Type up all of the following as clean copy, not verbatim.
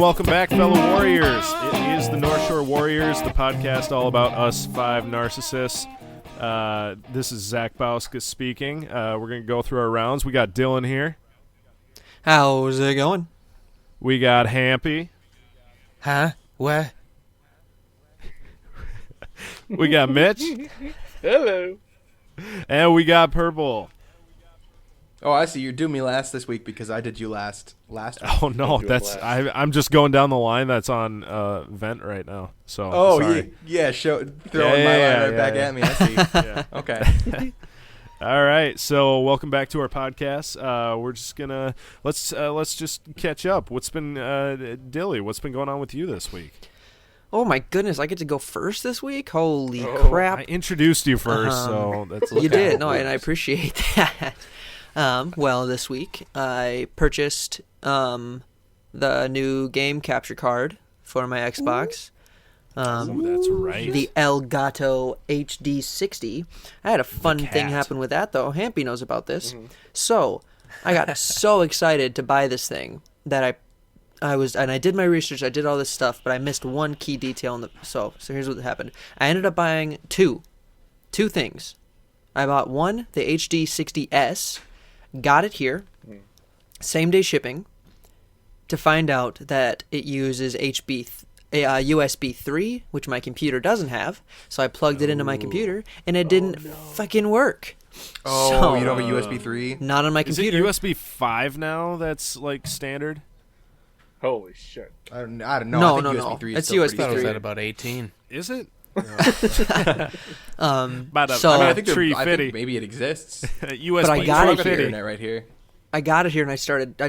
welcome back, fellow warriors. It is the North Shore Warriors, the podcast all about us five narcissists. This is Zach Bauska speaking. We're going to go through our rounds. We got Dylan here. How's it going? We got Hampy. Huh? What? We got Mitch. Hello. And we got Purple. Oh, I see. You're doing me last this week because I did you last week. Oh no, I'm just going down the line that's on vent right now. So sorry. yeah, throwing my line back at me. I see. Yeah. Okay. All right, so welcome back to our podcast. We're just gonna let's just catch up. What's been Dilly? What's been going on with you this week? Oh my goodness, I get to go first this week? Holy crap. I introduced you first, so that's you did. No, and I appreciate that. Well, this week I purchased the new game capture card for my Xbox. That's right. The Elgato HD60. I had a fun thing happen with that, though. Hampy knows about this. Mm-hmm. So I got so excited to buy this thing that I did my research. I did all this stuff, but I missed one key detail. So here's what happened. I ended up buying two things. I bought one, the HD60S. Got it here, same day shipping, to find out that it uses USB 3, which my computer doesn't have. So I plugged it into my computer, and it didn't fucking work. Oh, so, you don't have a USB 3? Not on my computer. Is it USB 5 now that's like standard? Holy shit. I don't know. No, I think USB 3 is it's still USB 3. pretty was at about 18. Is it? I think maybe it exists. USB but I got it here. Internet right here. I got it here, and I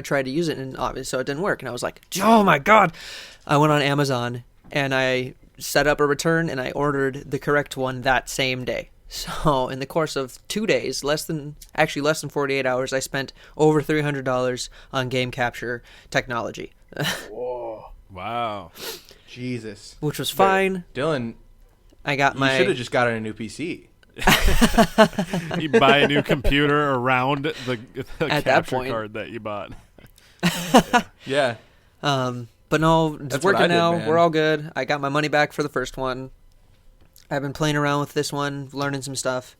tried to use it, and obviously, so it didn't work. And I was like, oh my god! I went on Amazon, and I set up a return, and I ordered the correct one that same day. So in the course of 2 days, less than 48 hours, I spent over $300 on game capture technology. Whoa! Wow! Jesus. Which was fine. Dylan, I got you should have just gotten a new PC. You buy a new computer around the capture card that you bought. Yeah. But no, it's That's working now. man. We're all good. I got my money back for the first one. I've been playing around with this one, learning some stuff,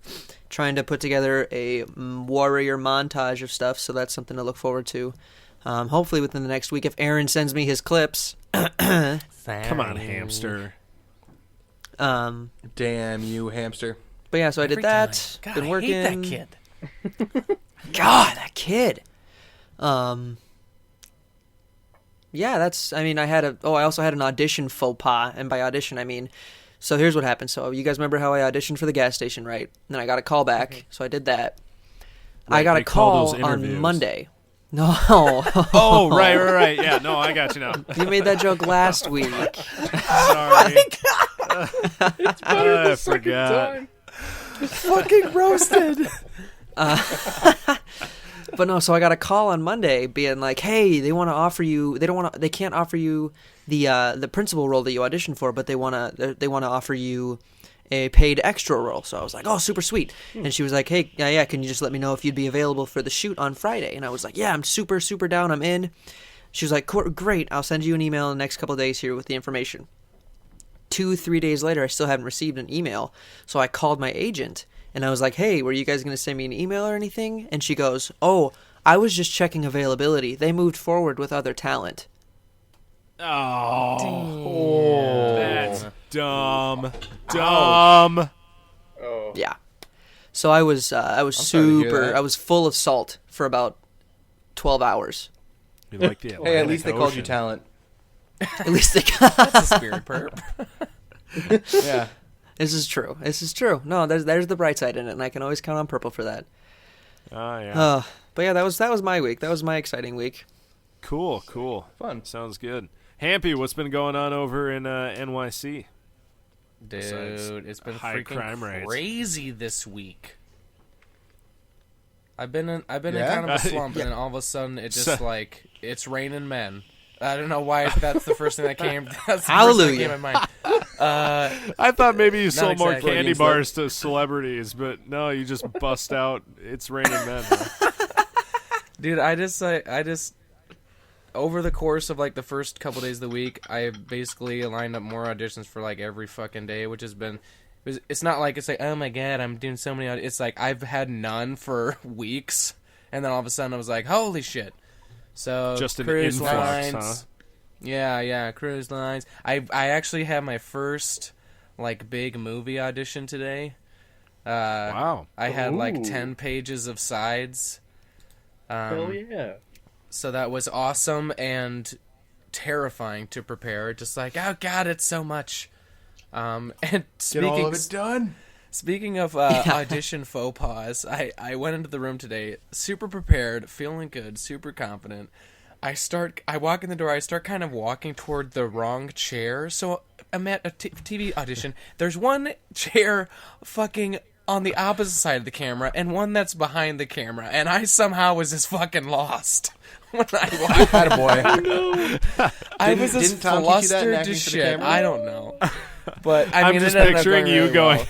trying to put together a warrior montage of stuff, so that's something to look forward to. Hopefully within the next week, if Aaron sends me his clips. Come on, hamster. Damn you, hamster. But yeah, so I did that. God, been working. I hate that kid. God, that kid. Yeah, I also had an audition faux pas, and by audition I mean, so here's what happened. So you guys remember how I auditioned for the gas station, right? And then I got a call back, so I did that. Right, I got a call on Monday. No. Oh, right. Yeah, no, I got you now. You made that joke last week. Sorry. It's better I the second forgot. time. Fucking roasted. But no, so I got a call on Monday being like, "Hey, they want to offer you. They can't offer you the principal role that you auditioned for, but they want to offer you a paid extra role." So I was like, "Oh, super sweet." And she was like, "Hey, yeah, can you just let me know if you'd be available for the shoot on Friday?" And I was like, "Yeah, I'm super down. I'm in." She was like, "Great. I'll send you an email in the next couple of days here with the information." 2-3 days later, I still haven't received an email. So I called my agent, and I was like, "Hey, were you guys going to send me an email or anything?" And she goes, "Oh, I was just checking availability. They moved forward with other talent." Oh, that's dumb. Oh. Yeah. So I was sorry to hear that. I was full of salt for about 12 hours. You like the Hey, at least they Atlantic called you Ocean. talent. At least they That's a spirit perp. Yeah. This is true. No, there's the bright side in it, and I can always count on Purple for that. Oh, yeah. But yeah, that was my week. That was my exciting week. Cool. Fun. Sounds good. Hampy, what's been going on over in NYC? Dude, it's been high crime freaking rates. crazy this week. I've been in Yeah? kind of a slump, and then all of a sudden it just it's raining men. I don't know why that's the first thing that came. That's the first thing that came to mind. I thought maybe you sold more exactly. candy bars to celebrities, but no, you just bust out. It's raining men. Huh? Dude, I just over the course of like the first couple days of the week, I basically lined up more auditions for like every fucking day, which has been. It's not like it's like, oh my god, I'm doing so many. It's like I've had none for weeks, and then all of a sudden I was like, holy shit! So just an cruise influx, lines, huh? yeah, cruise lines. I actually had my first like big movie audition today. Wow! I had like Ooh. 10 pages of sides. Hell yeah. So that was awesome and terrifying to prepare. Just like, oh god, it's so much. And Get all of it done. speaking of audition faux pas, I went into the room today super prepared, feeling good, super confident. I walk in the door, I start kind of walking toward the wrong chair. So I'm at a TV audition. There's one chair fucking on the opposite side of the camera and one that's behind the camera. And I somehow was just fucking lost when I walked. Attaboy. I was just didn't Tom teach you that in flustered acting to for the shit. camera? I don't know. But I I'm mean, just it ended up picturing going you really going. well.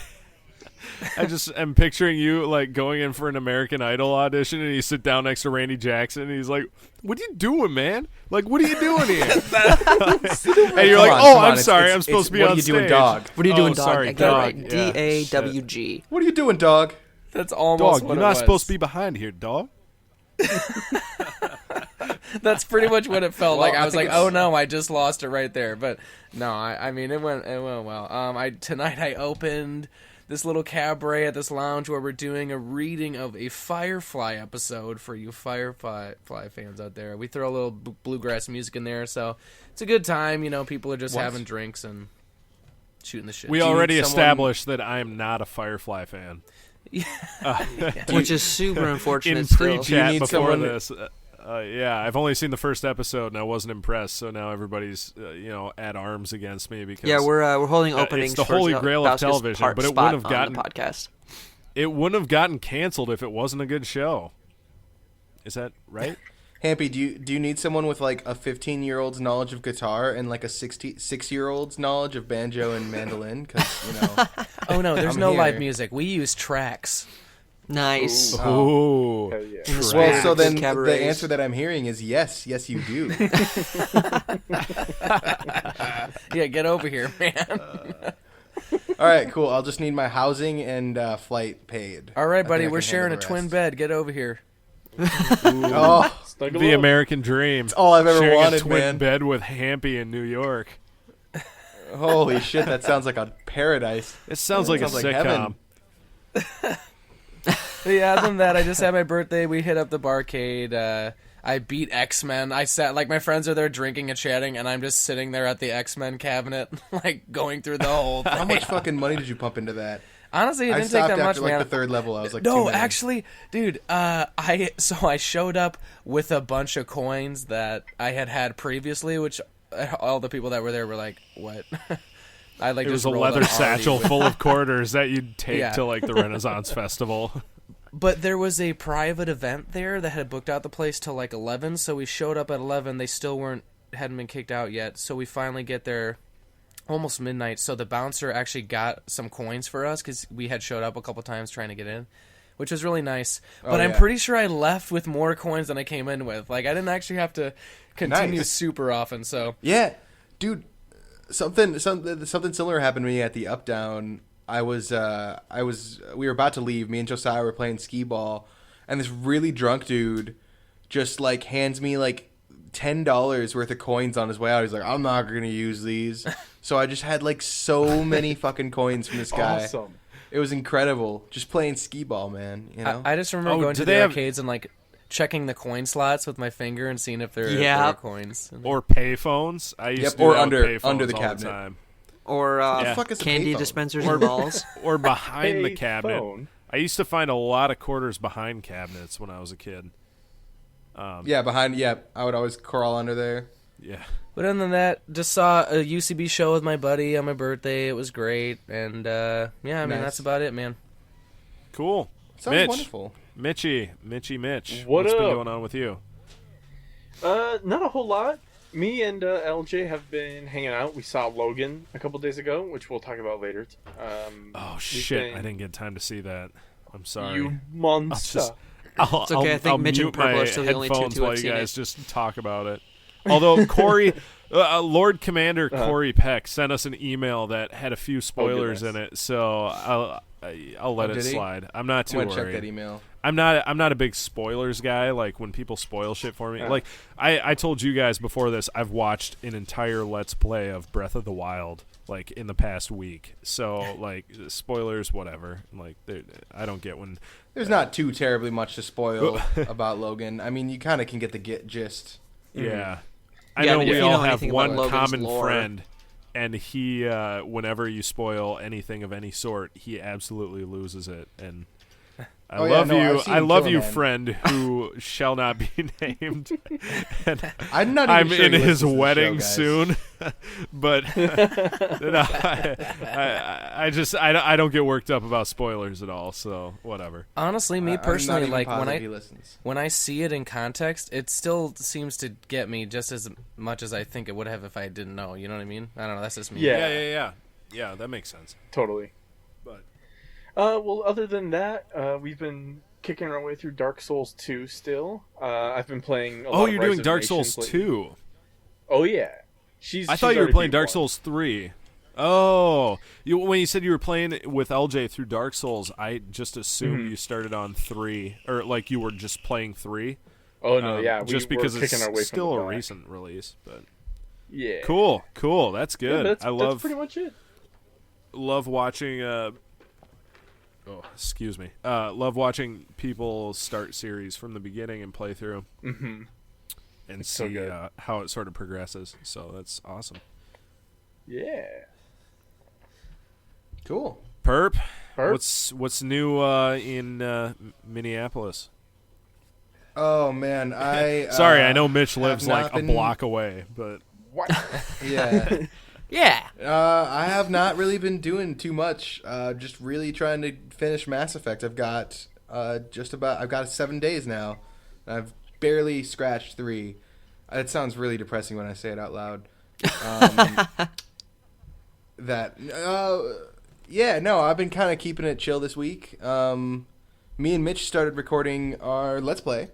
I just am picturing you like going in for an American Idol audition, and you sit down next to Randy Jackson, and he's like, "What are you doing, man? Like, what are you doing here?" And you're like, Come "Oh, on, I'm it's- sorry, it's- I'm supposed to be what on are you doing, stage." dog? What are you doing, Oh, dog? sorry, I got it dog. right. Yeah, DAWG. What are you doing, dog? That's almost Dog, what you're it not supposed was. to be behind here, dog. That's pretty much what it felt Well, like. I I was think like, it's- "Oh no, I just lost it right there." But no, I mean, it went well. Tonight I opened this little cabaret at this lounge where we're doing a reading of a Firefly episode for you Firefly fans out there. We throw a little bluegrass music in there, so it's a good time. You know, people are just What? having drinks and shooting the shit. We Do you already need someone- established that I am not a Firefly fan. Which is super unfortunate In still. pre-chat need before someone- this. Yeah, I've only seen the first episode and I wasn't impressed. So now everybody's at arms against me because Yeah, we're holding it's openings the for holy grail of Bauska's television, part but it spot wouldn't have on gotten the podcast. it wouldn't have gotten canceled if it wasn't a good show. Is that right? Hampy, do you need someone with like a 15-year-old's knowledge of guitar and like a 66-year-old's knowledge of banjo and mandolin? Because Oh no, there's I'm no here. live music. We use tracks. Nice. Oh, Hell yeah. In the well, so swamps, then cabarets. the answer that I'm hearing is yes, you do. Yeah, get over here, man. All right, cool. I'll just need my housing and flight paid. All right, I buddy, think I we're can sharing a handle the twin rest. bed. Get over here. Oh, Snuggle the up. American dream. It's all I've ever Sharing wanted, a twin man. bed with Hampy in New York. holy shit! That sounds like a paradise. It sounds like a Sounds like sitcom. heaven. But yeah, other than that, I just had my birthday. We hit up the barcade. I beat X-Men. I sat, like, my friends are there drinking and chatting, and I'm just sitting there at the X-Men cabinet, like, going through the whole thing. How much fucking money did you pump into that? Honestly, it I didn't take stopped that after much, like man. the third level. I was like, 2 No, minutes. actually, dude, I showed up with a bunch of coins that I had previously, which all the people that were there were like, "What?" I like It was just a rolled leather an satchel Artie with- full of quarters that you'd take Yeah. to like the Renaissance Festival. But there was a private event there that had booked out the place till like 11, so we showed up at 11. They still hadn't been kicked out yet, so we finally get there almost midnight. So the bouncer actually got some coins for us because we had showed up a couple times trying to get in, which was really nice. But I'm yeah. pretty sure I left with more coins than I came in with. Like, I didn't actually have to continue Nice. super often, so... Yeah, dude. Something similar happened to me at the Up Down. We were about to leave. Me and Josiah were playing skee ball, and this really drunk dude just like hands me like $10 worth of coins on his way out. He's like, "I'm not gonna use these." So I just had like so many fucking coins from this guy. Awesome. It was incredible. Just playing skee ball, man. You know. I just remember Oh, going do to they the have- arcades and, like, checking the coin slots with my finger and seeing if there Yeah. were coins. Or payphones. I used Yep, to do or that with under payphones the all cabinet. time. Or What the fuck is a candy payphone? dispensers in malls. Or behind the Hey, cabinet. phone. I used to find a lot of quarters behind cabinets when I was a kid. Yeah, behind. Yeah, I would always crawl under there. Yeah. But other than that, just saw a UCB show with my buddy on my birthday. It was great. And, yeah, I mean, Nice. that's about it, man. Cool. Sounds Mitch. wonderful. Mitch. What What's been up? going on with you? Not a whole lot. Me and LJ have been hanging out. We saw Logan a couple days ago, which we'll talk about later. Oh, we've shit. been- I didn't get time to see that. I'm sorry. You monster. I'll, It's okay, I think I'll Mitch and mute Purple my are still the only two headphones who have while you seen guys it. just talk about it. Although Corey, Lord Commander Corey Peck sent us an email that had a few spoilers in it, so I'll let it did he? slide. I'm not too I'm worried. gonna check that email. I'm not a big spoilers guy. Like when people spoil shit for me. Like I told you guys before this, I've watched an entire Let's Play of Breath of the Wild like in the past week. So like spoilers, whatever. Like I don't get when There's not too terribly much to spoil about Logan. I mean, you kind of can get the gist. Yeah. I Yeah, know I mean, if we you all know have anything about one Logan's common lore. friend, and he, whenever you spoil anything of any sort, he absolutely loses it. And I Oh, yeah, love no, I've you. seen I love Killer you, Man. friend who shall not be named. And I'm not even I'm sure in he his listens to the wedding show, guys. soon, but no, I don't get worked up about spoilers at all. So whatever. Honestly, me I'm not personally, even like positive he listens. when I see it in context, it still seems to get me just as much as I think it would have if I didn't know. You know what I mean? I don't know. That's just me. Yeah. Yeah, that makes sense. Totally. But Well, other than that, we've been kicking our way through Dark Souls 2 still. I've been playing a lot of you're Rise doing of Dark Nations Souls lately. 2. Oh, yeah. I thought you were playing Dark Souls 3. Oh, when you said you were playing with LJ through Dark Souls, I just assumed you started on 3, or like you were just playing 3. Oh, no, yeah. Just we're because kicking our way it's still from a the back. recent release, but Yeah. cool. That's Yeah, good. that's, I that's love pretty much it. watching. Excuse me. Love watching people start series from the beginning and play through, and so see good. how it sort of progresses. So that's awesome. Yeah. Cool. Perp. Perp? What's new in Minneapolis? Oh man, I Sorry, I know Mitch have lives like not a been- block away, but What? Yeah. Yeah. I have not really been doing too much. Just really trying to finish Mass Effect. I've got I've got 7 days now. I've barely scratched 3. It sounds really depressing when I say it out loud. I've been kind of keeping it chill this week. Me and Mitch started recording our Let's Play,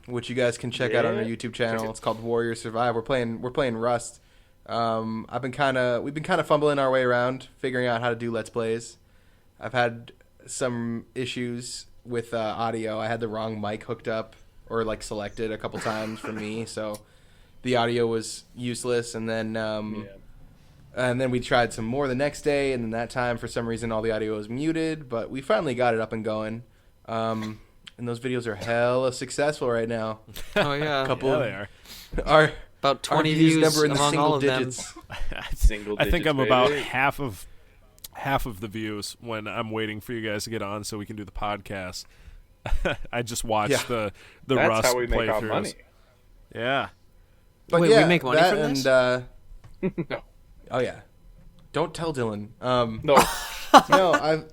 which you guys can check out on our Yeah. YouTube channel. It's called Warrior Survive. We're playing Rust. We've been kind of fumbling our way around, figuring out how to do Let's Plays. I've had some issues with audio. I had the wrong mic hooked up or like selected a couple times for me, so the audio was useless. And then and then we tried some more the next day, and then that time for some reason all the audio was muted. But we finally got it up and going. And those videos are hella successful right now. Oh yeah. yeah, they are. Our About 20 our views views number in the among single all of them. digits. Single I think digits, I'm about baby. half of the views when I'm waiting for you guys to get on so we can do the podcast. I just watched Yeah. the That's Rust how we make our playthroughs. money. Yeah. But Wait, we make money that from this? and, No. oh yeah. Don't tell Dylan. No. No, I've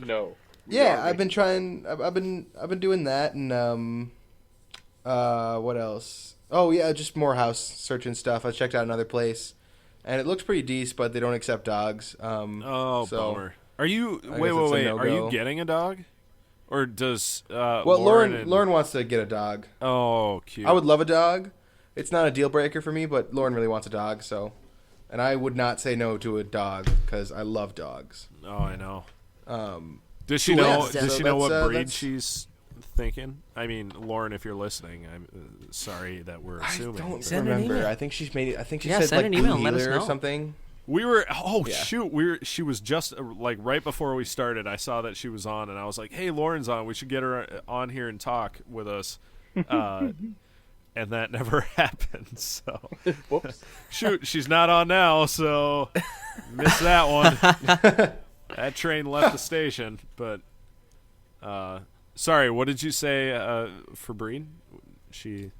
No. yeah, I've been trying. I've been doing that, and what else? Oh yeah, just more house searching stuff. I checked out another place, and it looks pretty decent, but they don't accept dogs. Oh, so bummer. Are you I wait? guess it's a Are you no-go. getting a dog, or does Well, Lauren? and- Lauren wants to get a dog. Oh, cute. I would love a dog. It's not a deal breaker for me, but Lauren really wants a dog, so. And I would not say no to a dog because I love dogs. Oh, I know. Does so she know? yes, Does so she know what that's, breed that's- she's thinking? I mean, Lauren, if you're listening, I'm sorry that we're I assuming. don't Send an remember. email. I think she's made it. I think she Yeah, said send like an email Blue and let us Heeler or know. something. We were Yeah. shoot. She was just like right before we started. I saw that she was on, and I was like, "Hey, Lauren's on. We should get her on here and talk with us." And that never happened. So Whoops. shoot, she's not on now. So missed that one. That train left the station. But sorry, what did you say for breed? She.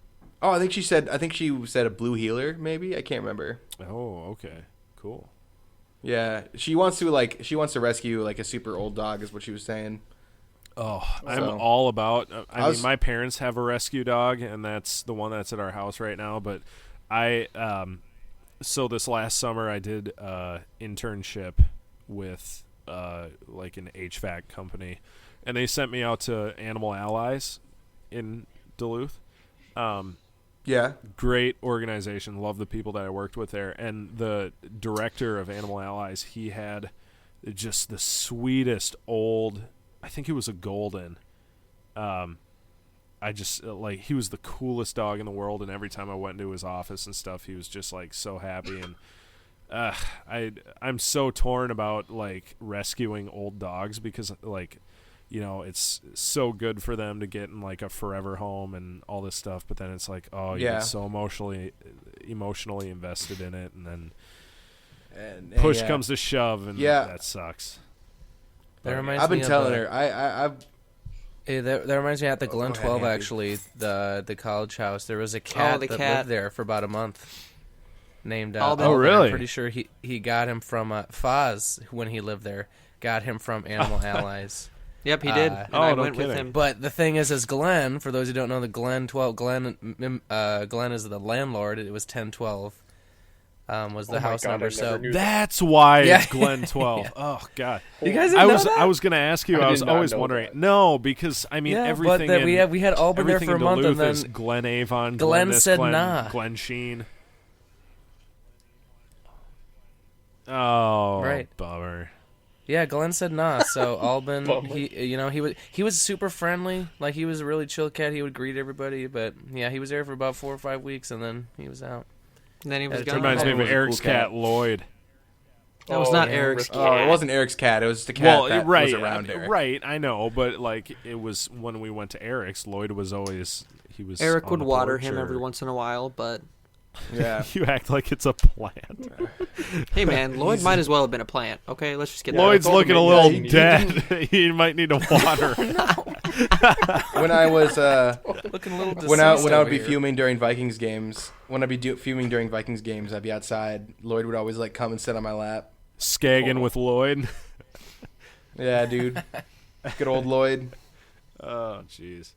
Oh, I think she said a Blue Heeler. Maybe I can't remember. Oh, okay, cool. Yeah, she wants to rescue like a super old dog, is what she was saying. Oh, I'm So- all about. I was- mean, my parents have a rescue dog, and that's the one that's at our house right now. But so this last summer I did internship with like an HVAC company, and they sent me out to Animal Allies in Duluth. Yeah. Great organization. Love the people that I worked with there. And the director of Animal Allies, he had just the sweetest old, I think he was a golden. I just, like, he was the coolest dog in the world, and every time I went into his office and stuff, he was just, like, so happy. And I'm so torn about, like, rescuing old dogs because, like, you know, it's so good for them to get in, like, a forever home and all this stuff, but then it's like, oh, you get so emotionally invested in it, and then push comes to shove, and that sucks. That reminds I've been me telling of, her. I've that reminds me at the Glen ahead, 12, Andy. actually, the college house. There was a cat that lived there for about a month named Alden. Oh, really? I'm pretty sure he got him from 5's when he lived there. Got him from Animal Allies. Yep, he did. And I went with him. But the thing is, as Glenn, for those who don't know, the Glen 12, Glenn is the landlord. It was 1012. Was the house God, number. I So never knew That's why Yeah. it's Glen 12. Yeah. Oh, God. you guys didn't know that? I was going to ask you. I I was did not always know wondering. that. No, because, I mean, Yeah, everything but in, we had all been there everything for a in month, Duluth and is then Glen Avon, Glenn Glen this, said Glen, nah. Glen Sheen. Oh, Right. bummer. Yeah, Glenn said nah. So Alban, Bummer. he was super friendly. Like, he was a really chill cat. He would greet everybody. But yeah, he was there for about 4 or 5 weeks, and then he was out. And then he was That gone. Reminds me of was a Eric's cool cat. cat, Lloyd. That was not yeah, Eric's Ricky. Oh, it wasn't Eric's cat. It was the cat that right, was around Eric. right. I know, but like it was when we went to Eric's. Lloyd was always Eric on would the water porch him or- every once in a while, but Yeah. You act like it's a plant. hey, man, Lloyd might as well have been a plant. Okay, let's just get that. Lloyd's I told looking a him, little he dead. He might need to water. When I was Looking a little when I deceased would over be here. fuming during Vikings games, fuming during Vikings games, I'd be outside. Lloyd would always like come and sit on my lap. Skagging with Lloyd. Yeah, dude. Good old Lloyd. Oh, jeez.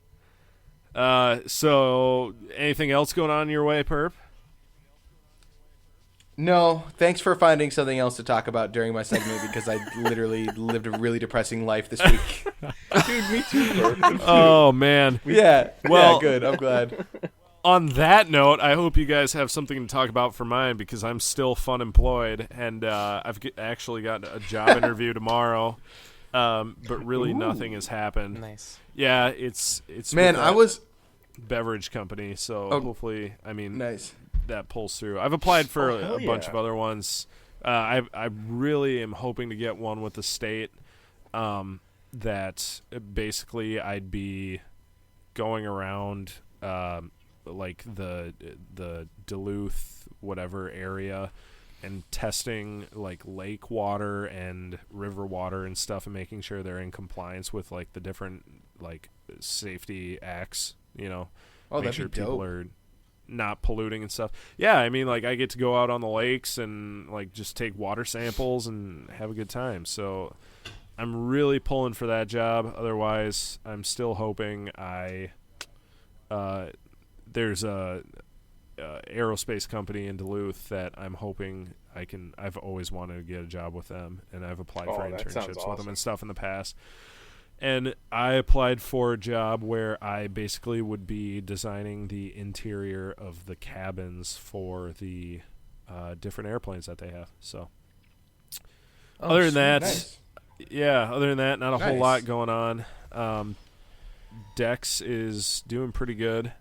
So anything else going on your way, Perp? No, thanks for finding something else to talk about during my segment because I literally lived a really depressing life this week. Dude, me too, bro. Oh, man. Yeah. Well- yeah, good. I'm glad. On that note, I hope you guys have something to talk about for mine because I'm still fun employed and I've actually got a job interview tomorrow, but really nothing has happened. Nice. Yeah, it's Man, with I that was beverage company, so hopefully, I mean, nice. that pulls through. I've applied for hell a bunch yeah. of other ones. I really am hoping to get one with the state. That basically I'd be going around. Like the Duluth whatever area and testing like lake water and river water and stuff and making sure they're in compliance with like the different like safety acts, you know. Oh, make that'd sure be people dope. are not polluting and stuff. Yeah, I mean like I get to go out on the lakes and like just take water samples and have a good time. So I'm really pulling for that job. Otherwise, I'm still hoping there's a aerospace company in Duluth that I'm hoping I've always wanted to get a job with them, and I've applied for that sounds internships with them awesome. and stuff in the past. And I applied for a job where I basically would be designing the interior of the cabins for the different airplanes that they have. So other than that, Nice. other than that, not a whole Nice. lot going on. Dex is doing pretty good.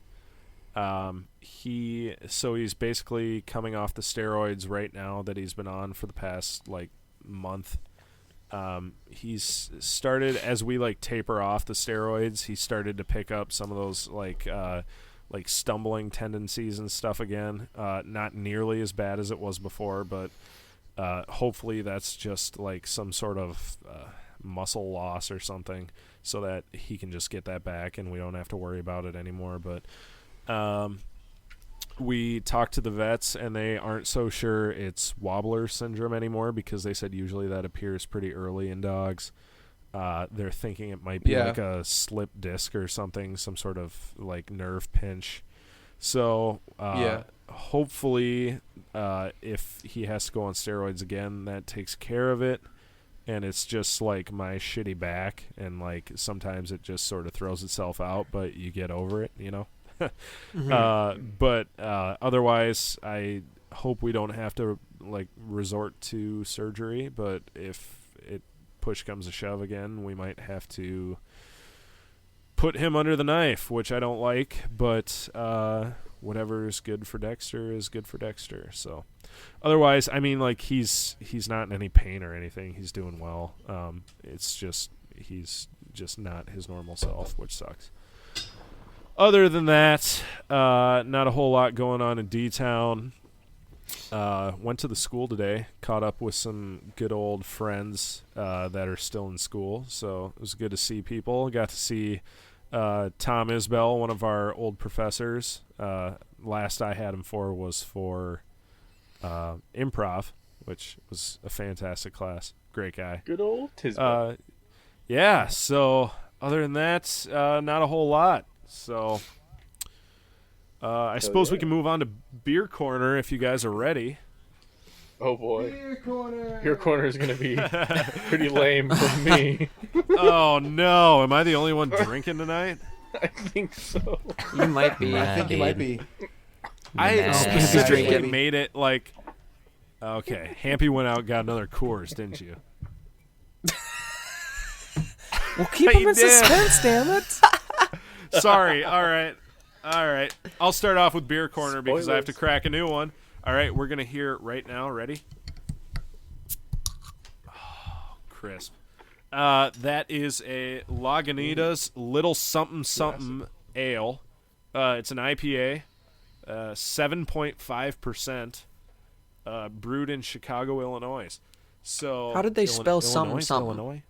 He's basically coming off the steroids right now that he's been on for the past like month. He's started as we like taper off the steroids. He started to pick up some of those like stumbling tendencies and stuff again. Not nearly as bad as it was before, but hopefully that's just like some sort of muscle loss or something, so that he can just get that back and we don't have to worry about it anymore. But we talked to the vets and they aren't so sure it's wobbler syndrome anymore because they said usually that appears pretty early in dogs. They're thinking it might be like a slip disc or something, some sort of like nerve pinch. So hopefully if he has to go on steroids again, that takes care of it. And it's just like my shitty back, and like sometimes it just sort of throws itself out, but you get over it, you know. But otherwise, I hope we don't have to like resort to surgery. But if it push comes to shove again, we might have to put him under the knife, which I don't like. But whatever is good for Dexter is good for Dexter. So otherwise, I mean, like he's not in any pain or anything. He's doing well. It's just he's just not his normal self, which sucks. Other than that, not a whole lot going on in D-Town. Went to the school today, caught up with some good old friends that are still in school, so it was good to see people. Got to see Tom Isbell, one of our old professors. Last I had him was for improv, which was a fantastic class. Great guy. Good old Tisbett. Yeah, so other than that, not a whole lot. So I suppose we can move on to Beer Corner if you guys are ready. Oh boy. Beer corner is going to be pretty lame for me. Oh no, am I the only one drinking tonight? I think so. You might be. I think you might be. I Nah. specifically Drinking. made it like, okay, Hampy went out and got another Coors, didn't you? Well, keep You him in did. suspense, damn it. Sorry. All right. I'll start off with Beer Corner because I have to Spoilers. crack a new one. All right, we're going to hear it right now. Ready? Oh, crisp. That is a Lagunitas Little Something Something Ale. It's an IPA, 7.5%, brewed in Chicago, Illinois. So How did they spell something Illinois? something? Illinois?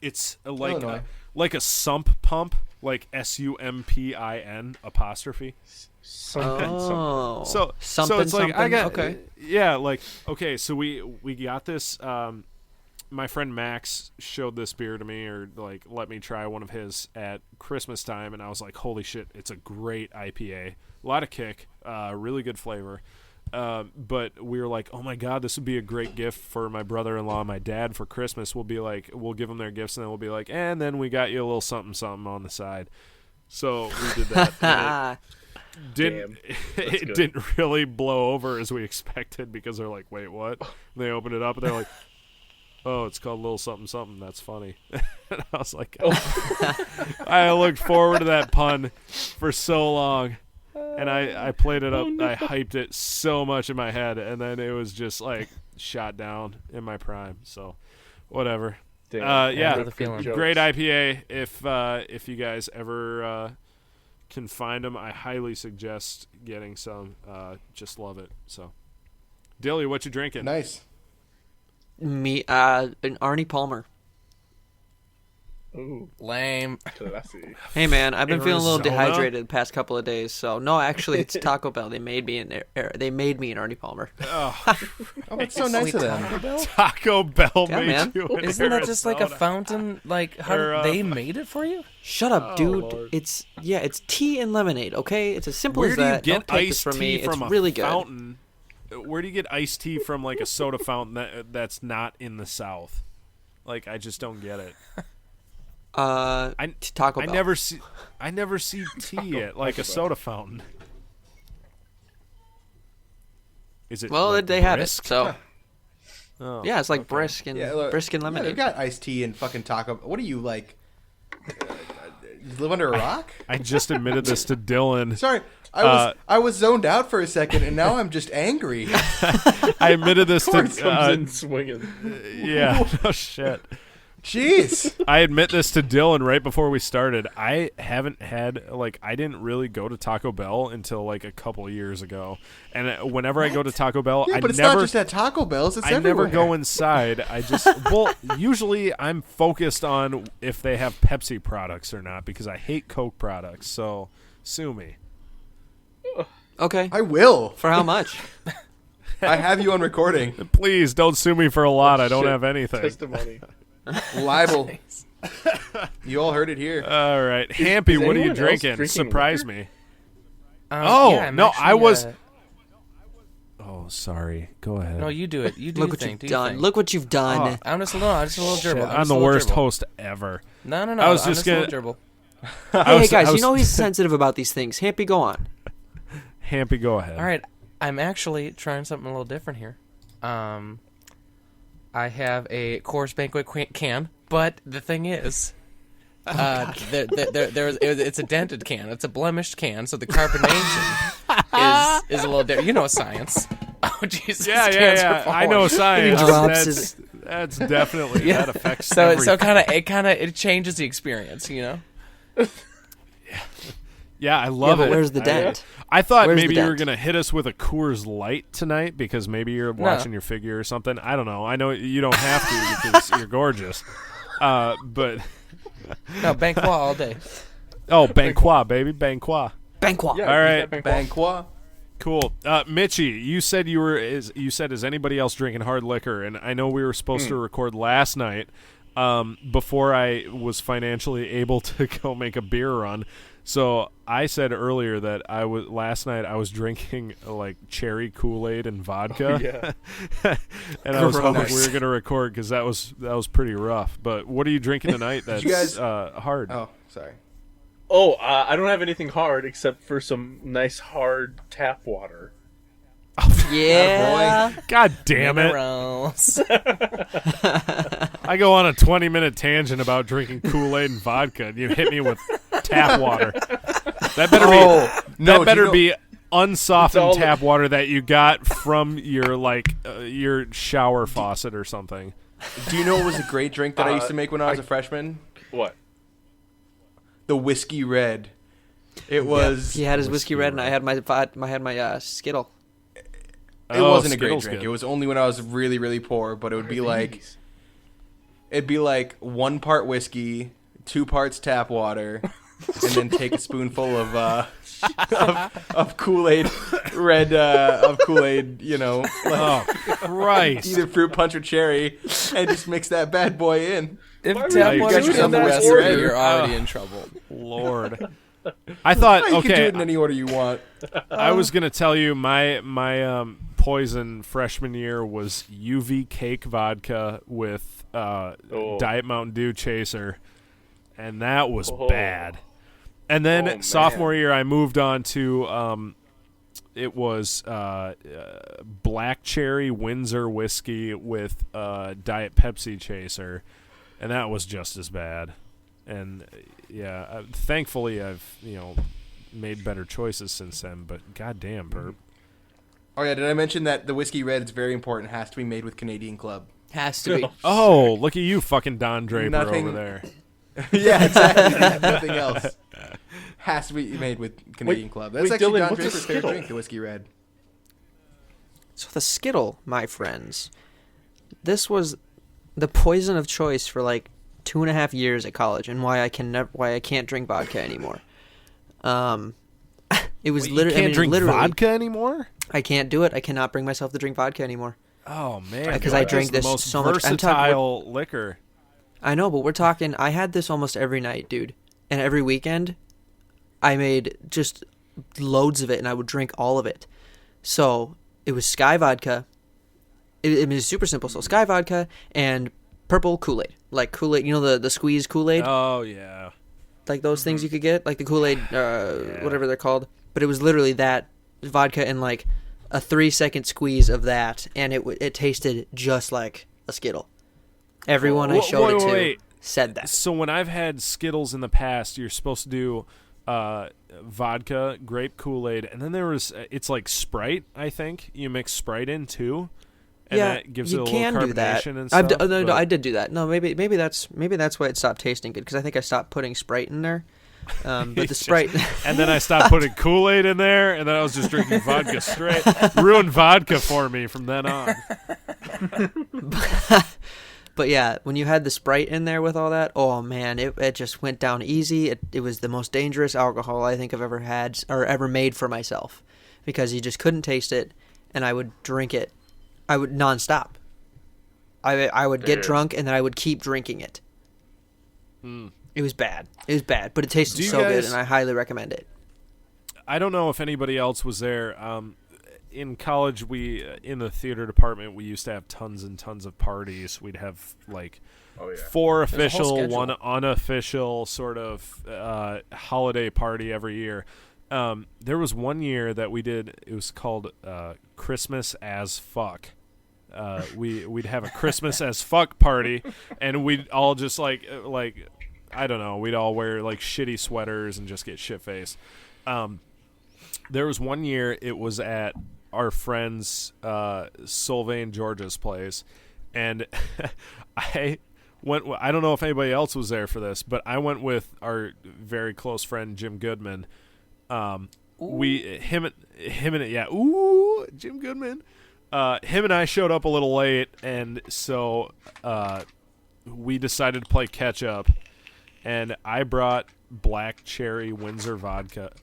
It's like Illinois. like a sump pump, like SUMPIN apostrophe. Something. Oh. So something, it's like I something. got Okay. yeah, like okay, so we got this. My friend Max showed this beer to me, or like let me try one of his at Christmas time, and I was like, holy shit, it's a great IPA, a lot of kick, really good flavor. But we were like, oh my god, this would be a great gift for my brother-in-law and my dad for Christmas. We'll give them their gifts, and then we'll be like, and then we got you a little something something on the side. So we did that. And it didn't it good. didn't really blow over as we expected, because they're like, wait, what? And they opened it up and they're like, oh, it's called Little Something Something. That's funny. And I was like, I looked forward to that pun for so long. And I played it up. I hyped it so much in my head, and then it was just like shot down in my prime. So, whatever. Damn. Yeah, Another feeling. Jokes. great IPA. If you guys ever can find them, I highly suggest getting some. Just love it. So, Dilly, what you drinking? Nice. Me, an Arnie Palmer. Ooh, Lame. classy. Hey man, I've been feeling a little Arizona? dehydrated the past couple of days. So no, actually, it's Taco Bell. They made me an Arnie Palmer. Oh, Oh, that's so nice of them. Taco Bell Yeah, made man. you. an Isn't that just like a Arizona. fountain? Like, how Or, they made it for you? Shut up, dude. Lord. It's tea and lemonade. Okay, it's as simple Where as do you that. get Don't take this iced from tea me. from It's a really good. fountain? Where do you get iced tea from, like a soda fountain that's not in the South? Like, I just don't get it. Taco I Bell. never see tea at like a soda fountain. Is it? Well, like, they had it. brisk? So Oh, yeah, it's like okay. brisk and look, brisk and yeah, lemonade. they've got iced tea and fucking taco. What are you like? You live under a rock? I just admitted this to Dylan. Sorry, I was zoned out for a second, and now I'm just angry. I admitted this to. Comes in swinging. Yeah. No shit. Jeez. I admit this to Dylan right before we started. I haven't had I didn't really go to Taco Bell until like a couple of years ago, and whenever I go to Taco Bell, Yeah, I but it's never not just at Taco Bell's. It's I everywhere. never go inside. I just usually I'm focused on if they have Pepsi products or not, because I hate Coke products. So sue me. Okay. I will. For how much? I have you on recording. Please don't sue me for a lot. I don't Shit. have anything. Testimony. Libel. You all heard it here. All right, Hampy, is what are you anyone else drinking? drinking Surprise liquor? me. Oh, yeah, I'm no, actually, I was- Oh, sorry. Go ahead. No, you do it. You do Look your what thing. you've do your done. thing. Look what you've done. I'm just a little Shit, gerbil. I'm the worst host ever. No. I was I'm just a gonna- little gerbil. Hey guys, you know he's sensitive about these things. Hampy, go on. Hampy, go ahead. All right, I'm actually trying something a little different here. I have a Coors Banquet can, but the thing is, it's a dented can. It's a blemished can, so the carbonation is a little different. You know science. Oh Jesus! Yeah. I know science. He drops That's definitely that affects. So everything. it changes the experience, you know. Yeah, I love but it. where's the dent? I thought Where's maybe the you were dent? gonna hit us with a Coors Light tonight because maybe you're watching your figure or something. I don't know. I know you don't have to because you're gorgeous. But No, Banquet all day. oh, Banquet, baby, Banquet. Banquet. Yeah, All right. Banqua. Cool. Mitchie, you said is anybody else drinking hard liquor? And I know we were supposed to record last night before I was financially able to go make a beer run. So I said earlier that last night I was drinking like cherry Kool-Aid and vodka. And I was hoping we were going to record because that was pretty rough. But what are you drinking tonight that's you guys- hard? Oh, sorry. Oh, I don't have anything hard except for some nice hard tap water. Yeah. God damn it. Minerals. I go on a 20-minute tangent about drinking Kool-Aid and vodka, and you hit me with tap water. That better be unsoftened all- tap water that you got from your your shower faucet or something. Do you know what was a great drink that I used to make when I was a freshman? What? The Whiskey Red. It was. He had his whiskey red, and I had my Skittle. It wasn't a great Skittles drink. good. It was only when I was really, really poor. But it would be like, Jeez. it'd be like 1 part whiskey, 2 parts tap water, and then take a spoonful of Kool-Aid, of Kool-Aid. You know, like Oh, Christ. either fruit punch or cherry, and just mix that bad boy in. If Why would tap you water do is that in the in recipe, order? you're already in trouble. Lord. I thought, You can do okay, it in any order you want. I was going to tell you my poison freshman year was UV cake vodka with Diet Mountain Dew chaser, and that was bad. And then Oh, man. sophomore year, I moved on to it was black cherry Windsor whiskey with Diet Pepsi chaser, and that was just as bad. And yeah, thankfully I've made better choices since then. But goddamn, Perp. Oh yeah, did I mention that the Whiskey Red is very important? Has to be made with Canadian Club. Has to be. Oh, look at you, fucking Don Draper Nothing- over there. Yeah, exactly. Nothing else. Has to be made with Canadian Club. That's wait, actually Dylan, Don what's a Draper's favorite Skittle? drink, the Whiskey Red. So the Skittle, my friends, this was the poison of choice for like 2.5 years at college, and why I can't drink vodka anymore. It was Wait, you literally can't drink literally, vodka anymore? I can't do it. I cannot bring myself to drink vodka anymore. Oh man, Because I vodka's drank the this most so much. I'm talking- versatile liquor. I know, but we're talking. I had this almost every night, dude, and every weekend, I made just loads of it, and I would drink all of it. So it was Sky vodka. It was super simple. So Sky vodka and purple Kool-Aid, like Kool-Aid. You know the squeeze Kool-Aid, Oh yeah. like those things you could get, like the Kool-Aid, whatever they're called. But it was literally that vodka and like a 3-second squeeze of that, and it tasted just like a Skittle. Everyone I showed it to wait. said that. So when I've had Skittles in the past, you're supposed to do vodka, grape Kool-Aid, and then there was it's like Sprite. I think you mix Sprite in too, and yeah, that gives you it a can little do that. carbonation and stuff. No, I did do that. No, maybe that's why it stopped tasting good, because I think I stopped putting Sprite in there. But the Sprite, And then I stopped putting Kool-Aid in there, and then I was just drinking vodka straight. Ruined vodka for me from then on. but yeah, when you had the Sprite in there with all that, oh man, it just went down easy. It was the most dangerous alcohol I think I've ever had or ever made for myself, because you just couldn't taste it, and I would drink it. I would nonstop. I would get drunk, and then I would keep drinking it. It was bad. It was bad, but it tasted Do you so good, guys- and I highly recommend it. I don't know if anybody else was there. in college, we in the theater department, we used to have tons and tons of parties. We'd have like 4 official, schedule. 1 unofficial sort of holiday party every year. There was one year that we did. It was called Christmas as Fuck. We'd have a Christmas as Fuck party, and we'd all just like I don't know. We'd all wear like shitty sweaters and just get shit faced. There was one year. It was at our friend's Sylvain George's place, and I went. I don't know if anybody else was there for this, but I went with our very close friend Jim Goodman. Jim Goodman. Him and I showed up a little late, and so we decided to play catch up. And I brought black cherry Windsor vodka,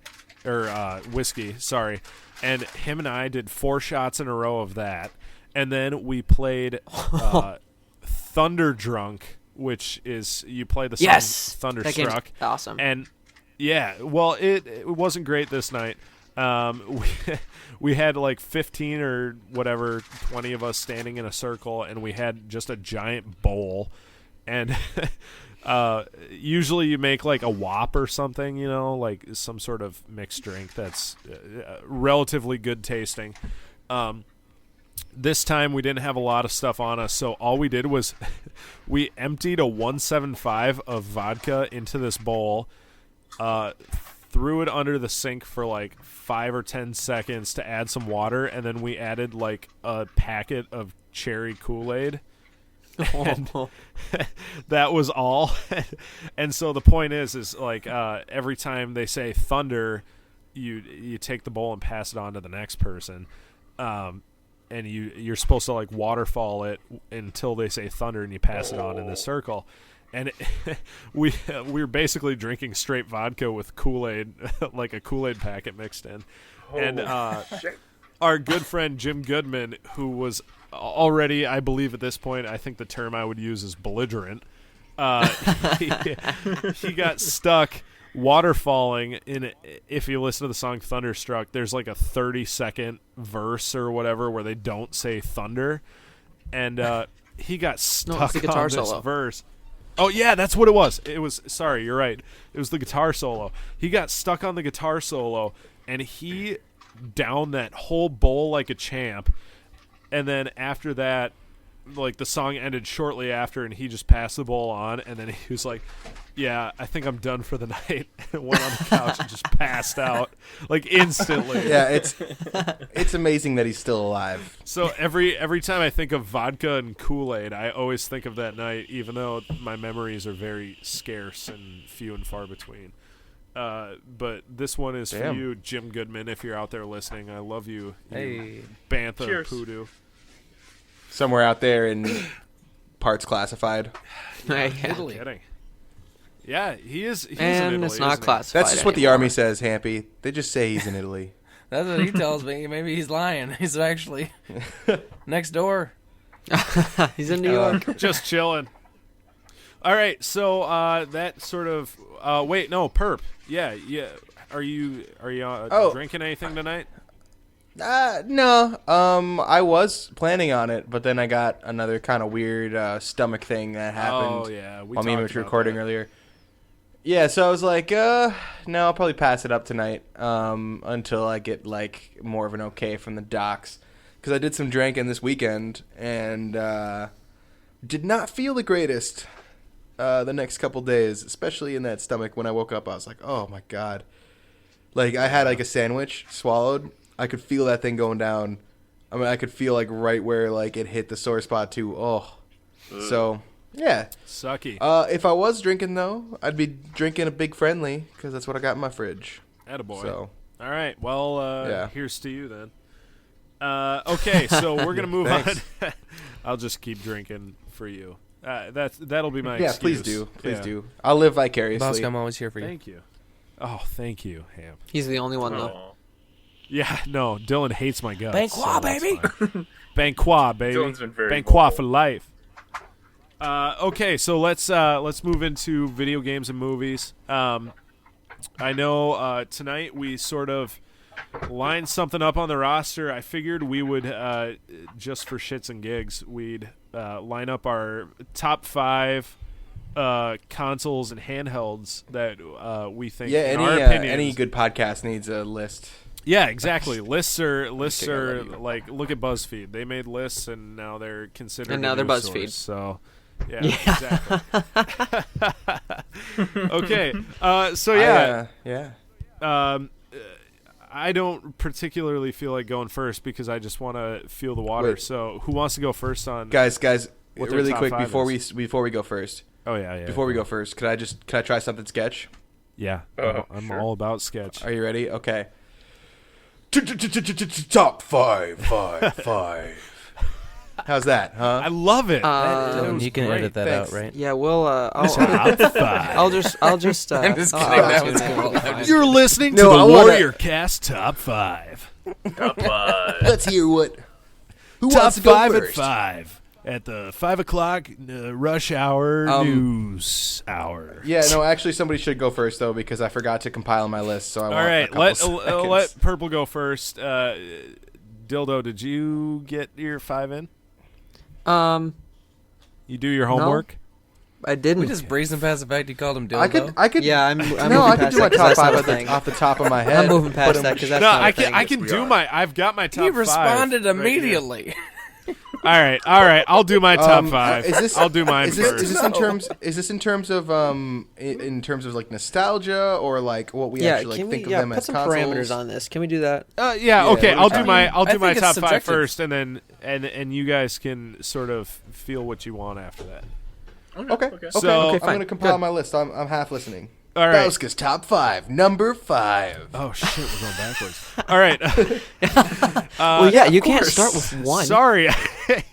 or whiskey, sorry. And him and I did 4 shots in a row of that. And then we played Thunder Drunk, which is you play the song Thunderstruck. Awesome. And yeah, well, it wasn't great this night. We had like 15 or whatever, 20 of us standing in a circle, and we had just a giant bowl. And usually you make like a wop or something, you know, like some sort of mixed drink that's relatively good tasting. This time we didn't have a lot of stuff on us, so all we did was we emptied a 175 of vodka into this bowl, threw it under the sink for like 5 or 10 seconds to add some water, and then we added like a packet of cherry Kool-Aid. And that was all. And so the point is like every time they say thunder, you take the bowl and pass it on to the next person, and you're supposed to like waterfall it until they say thunder, and you pass it on in this circle. And we were basically drinking straight vodka with Kool-Aid, like a Kool-Aid packet mixed in. And our good friend Jim Goodman, who was already, I believe at this point, I think the term I would use is belligerent. He got stuck waterfalling in. If you listen to the song Thunderstruck, there's like a 30-second verse or whatever where they don't say thunder, and he got stuck the guitar on this solo. verse. Oh yeah, that's what it was. It was, sorry, you're right. It was the guitar solo. He got stuck on the guitar solo, and he downed that whole bowl like a champ. And then after that, like the song ended shortly after, and he just passed the bowl on, and then he was like, "Yeah, I think I'm done for the night." And went on the couch and just passed out like instantly. Yeah, it's amazing that he's still alive. So every time I think of vodka and Kool-Aid, I always think of that night, even though my memories are very scarce and few and far between. But this one is for you, Jim Goodman, if you're out there listening. I love you. Hey. Bantha Cheers. Poodoo. Somewhere out there in parts classified. Italy. Kidding. Yeah, he's in And Italy, it's not isn't he? classified. That's just what the anymore. army says, Hampy. They just say he's in Italy. That's what he tells me. Maybe he's lying. He's actually next door. He's in New York. Just chilling. All right, so that sort of wait, no, Perp. Yeah. Are you drinking anything tonight? No. I was planning on it, but then I got another kind of weird stomach thing that happened. Oh yeah, while me and talked were about recording that. earlier. Yeah, so I was like, no, I'll probably pass it up tonight until I get like more of an okay from the docs, because I did some drinking this weekend and did not feel the greatest the next couple days, especially in that stomach. When I woke up, I was like, oh my god, like I had like a sandwich swallowed. I could feel that thing going down. I mean, I could feel like right where like it hit the sore spot too. Oh, so. Yeah. Sucky. If I was drinking, though, I'd be drinking a Big Friendly, because that's what I got in my fridge. Attaboy. So, all right. Well, yeah. Here's to you then. Okay, so we're gonna move on. I'll just keep drinking for you. That'll be my yeah, excuse. please do. Please Yeah. do. I'll live vicariously. Bosco, I'm always here for you. Thank you. Oh, thank you, Ham. He's the only one, though. Aw. Yeah, no, Dylan hates my guts. Banquois, so that's baby. fine. Banquois, baby. Dylan's been very Banquois vocal. for life. Okay, so let's move into video games and movies. I know tonight we sort of line something up on the roster, I figured we would, just for shits and gigs, we'd line up our top 5 consoles and handhelds that we think, in our opinions, any good podcast needs a list. Yeah, exactly. Lists are like, look at BuzzFeed. They made lists and now they're considered. And now they're news BuzzFeed. source, so yeah. Exactly. Okay. So yeah. I don't particularly feel like going first because I just want to feel the water. Wait. So who wants to go first on Guys, what their really top quick 5 before is? we go first. Oh yeah. Before we go first, can I try something sketch? Yeah. I'm sure. all about sketch. Are you ready? Okay. Top 5. How's that, huh? I love it. Um, It was you can great. edit that Thanks. out, right? Yeah, we'll. Top 5. I'll just. I'm just I'll kidding. That was auto-tune it. cool. It'll be fine. You're listening to No, the I wanna- WarriorCast Top 5. Let's hear who Top wants to go 5 first. at 5 at the 5 o'clock rush hour news hour. Yeah, no, actually, somebody should go first though because I forgot to compile my list. So I All want right, a couple let seconds. Purple go first. Dildo, did you get your 5 in? You do your homework? I didn't. We just brazen past the fact you called him dildo. I could. Yeah, I'm no, moving I could past do my that 'cause top that's not 5 a off the, thing. off the top of my head. I'm moving past But that because that's No, not I a can. thing. I can do my. I've got my top He 5. responded right here. immediately. All right. I'll do my top 5. Is this? I'll do mine Is this, first. is this in terms? Is this in terms of in terms of like nostalgia or like what we Yeah, actually can think we? of Yeah, them put as some consoles? parameters on this. Can we do that? Yeah. Yeah, Okay. what I'll are do we my. talking I'll I do my think top it's 5 subjective. first, and then and you guys can sort of feel what you want after that. Okay. So- I'm gonna compile my list. I'm half listening. All right. Bauska's top 5, number 5. Oh shit, we're going backwards. All right. Well, yeah, you can't course. start with one. Sorry.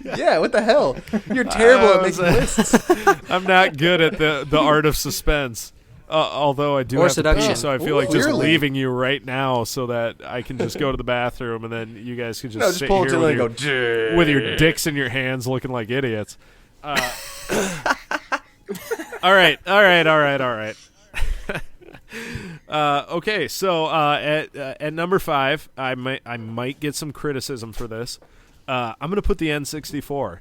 Yeah, what the hell? You're terrible at making lists. I'm not good at the art of suspense. Although I do Or have seduction. to pee, so I feel like just Clearly. leaving you right now so that I can just go to the bathroom and then you guys can just No, just sit pull it here till with, and go. with your dicks in your hands looking like idiots. All right. Okay, so at number 5, I might get some criticism for this. I'm gonna put the N64.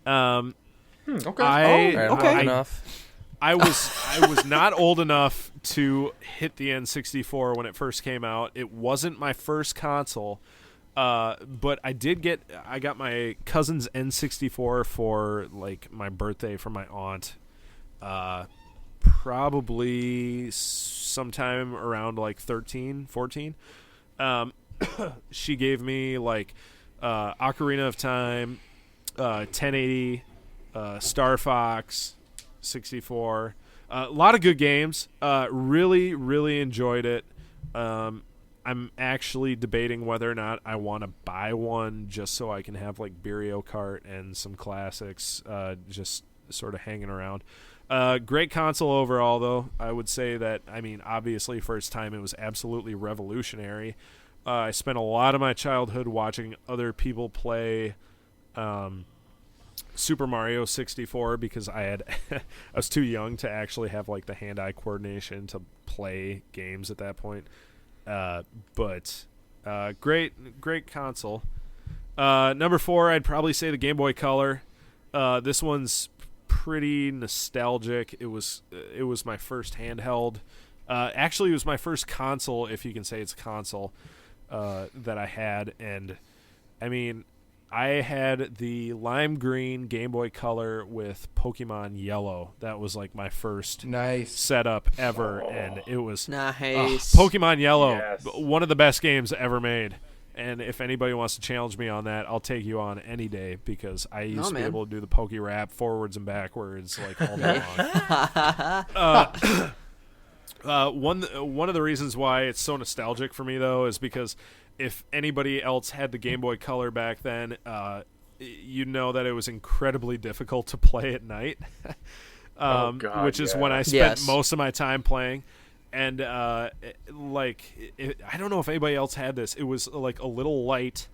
Okay. okay. Enough. I was not old enough to hit the N64 when it first came out. It wasn't my first console, but I got my cousin's N64 for like my birthday from my aunt. Probably sometime around like 13, 14. She gave me like Ocarina of Time, 1080, Star Fox, 64. A lot of good games. Really, really enjoyed it. I'm actually debating whether or not I want to buy one just so I can have like Mario Kart and some classics just sort of hanging around. Great console overall, though. I would say that, I mean, obviously for its time it was absolutely revolutionary. I spent a lot of my childhood watching other people play Super Mario 64 because I was too young to actually have like the hand-eye coordination to play games at that point. But great console. Number 4, I'd probably say the Game Boy Color. This one's pretty nostalgic. It was my first handheld. Actually, it was my first console, if you can say it's a console, that I had. And I mean, I had the lime green Game Boy Color with Pokemon Yellow. That was like my first Nice. setup ever, and it was Nice. Pokemon Yellow, Yes. one of the best games ever made. And if anybody wants to challenge me on that, I'll take you on any day because I used to be man. able to do the Poke Rap forwards and backwards like all day long. One of the reasons why it's so nostalgic for me though is because if anybody else had the Game Boy Color back then, you'd know that it was incredibly difficult to play at night, God, which is yeah. when I spent Yes. most of my time playing. And I don't know if anybody else had this. It was like a little light